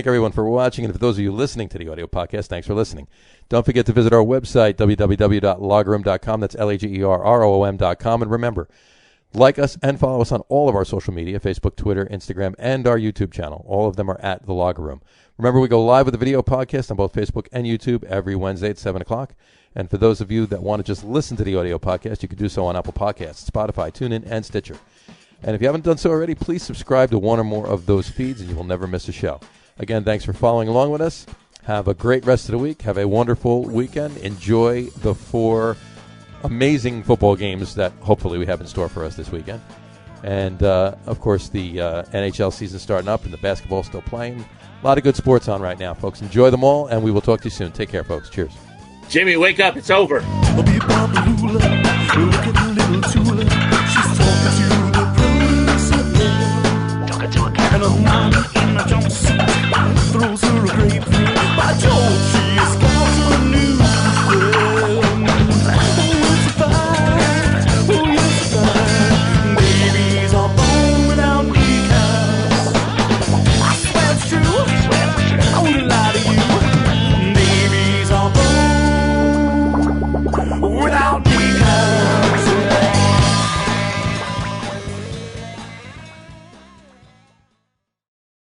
Speaker 3: everyone for watching, and for those of you listening to the audio podcast, thanks for listening. Don't forget to visit our website www.loggerroom.com. That's LAGERROOM.com, and remember. Like us and follow us on all of our social media, Facebook, Twitter, Instagram, and our YouTube channel. All of them are at The Logger Room. Remember, we go live with a video podcast on both Facebook and YouTube every Wednesday at 7 o'clock. And for those of you that want to just listen to the audio podcast, you can do so on Apple Podcasts, Spotify, TuneIn, and Stitcher. And if you haven't done so already, please subscribe to one or more of those feeds, and you will never miss a show. Again, thanks for following along with us. Have a great rest of the week. Have a wonderful weekend. Enjoy the 4 amazing football games that hopefully we have in store for us this weekend. And, of course, the NHL season starting up and the basketball still playing. A lot of good sports on right now, folks. Enjoy them all, and we will talk to you soon. Take care, folks. Cheers.
Speaker 4: Jimmy, wake up. It's over. Talking to a cat.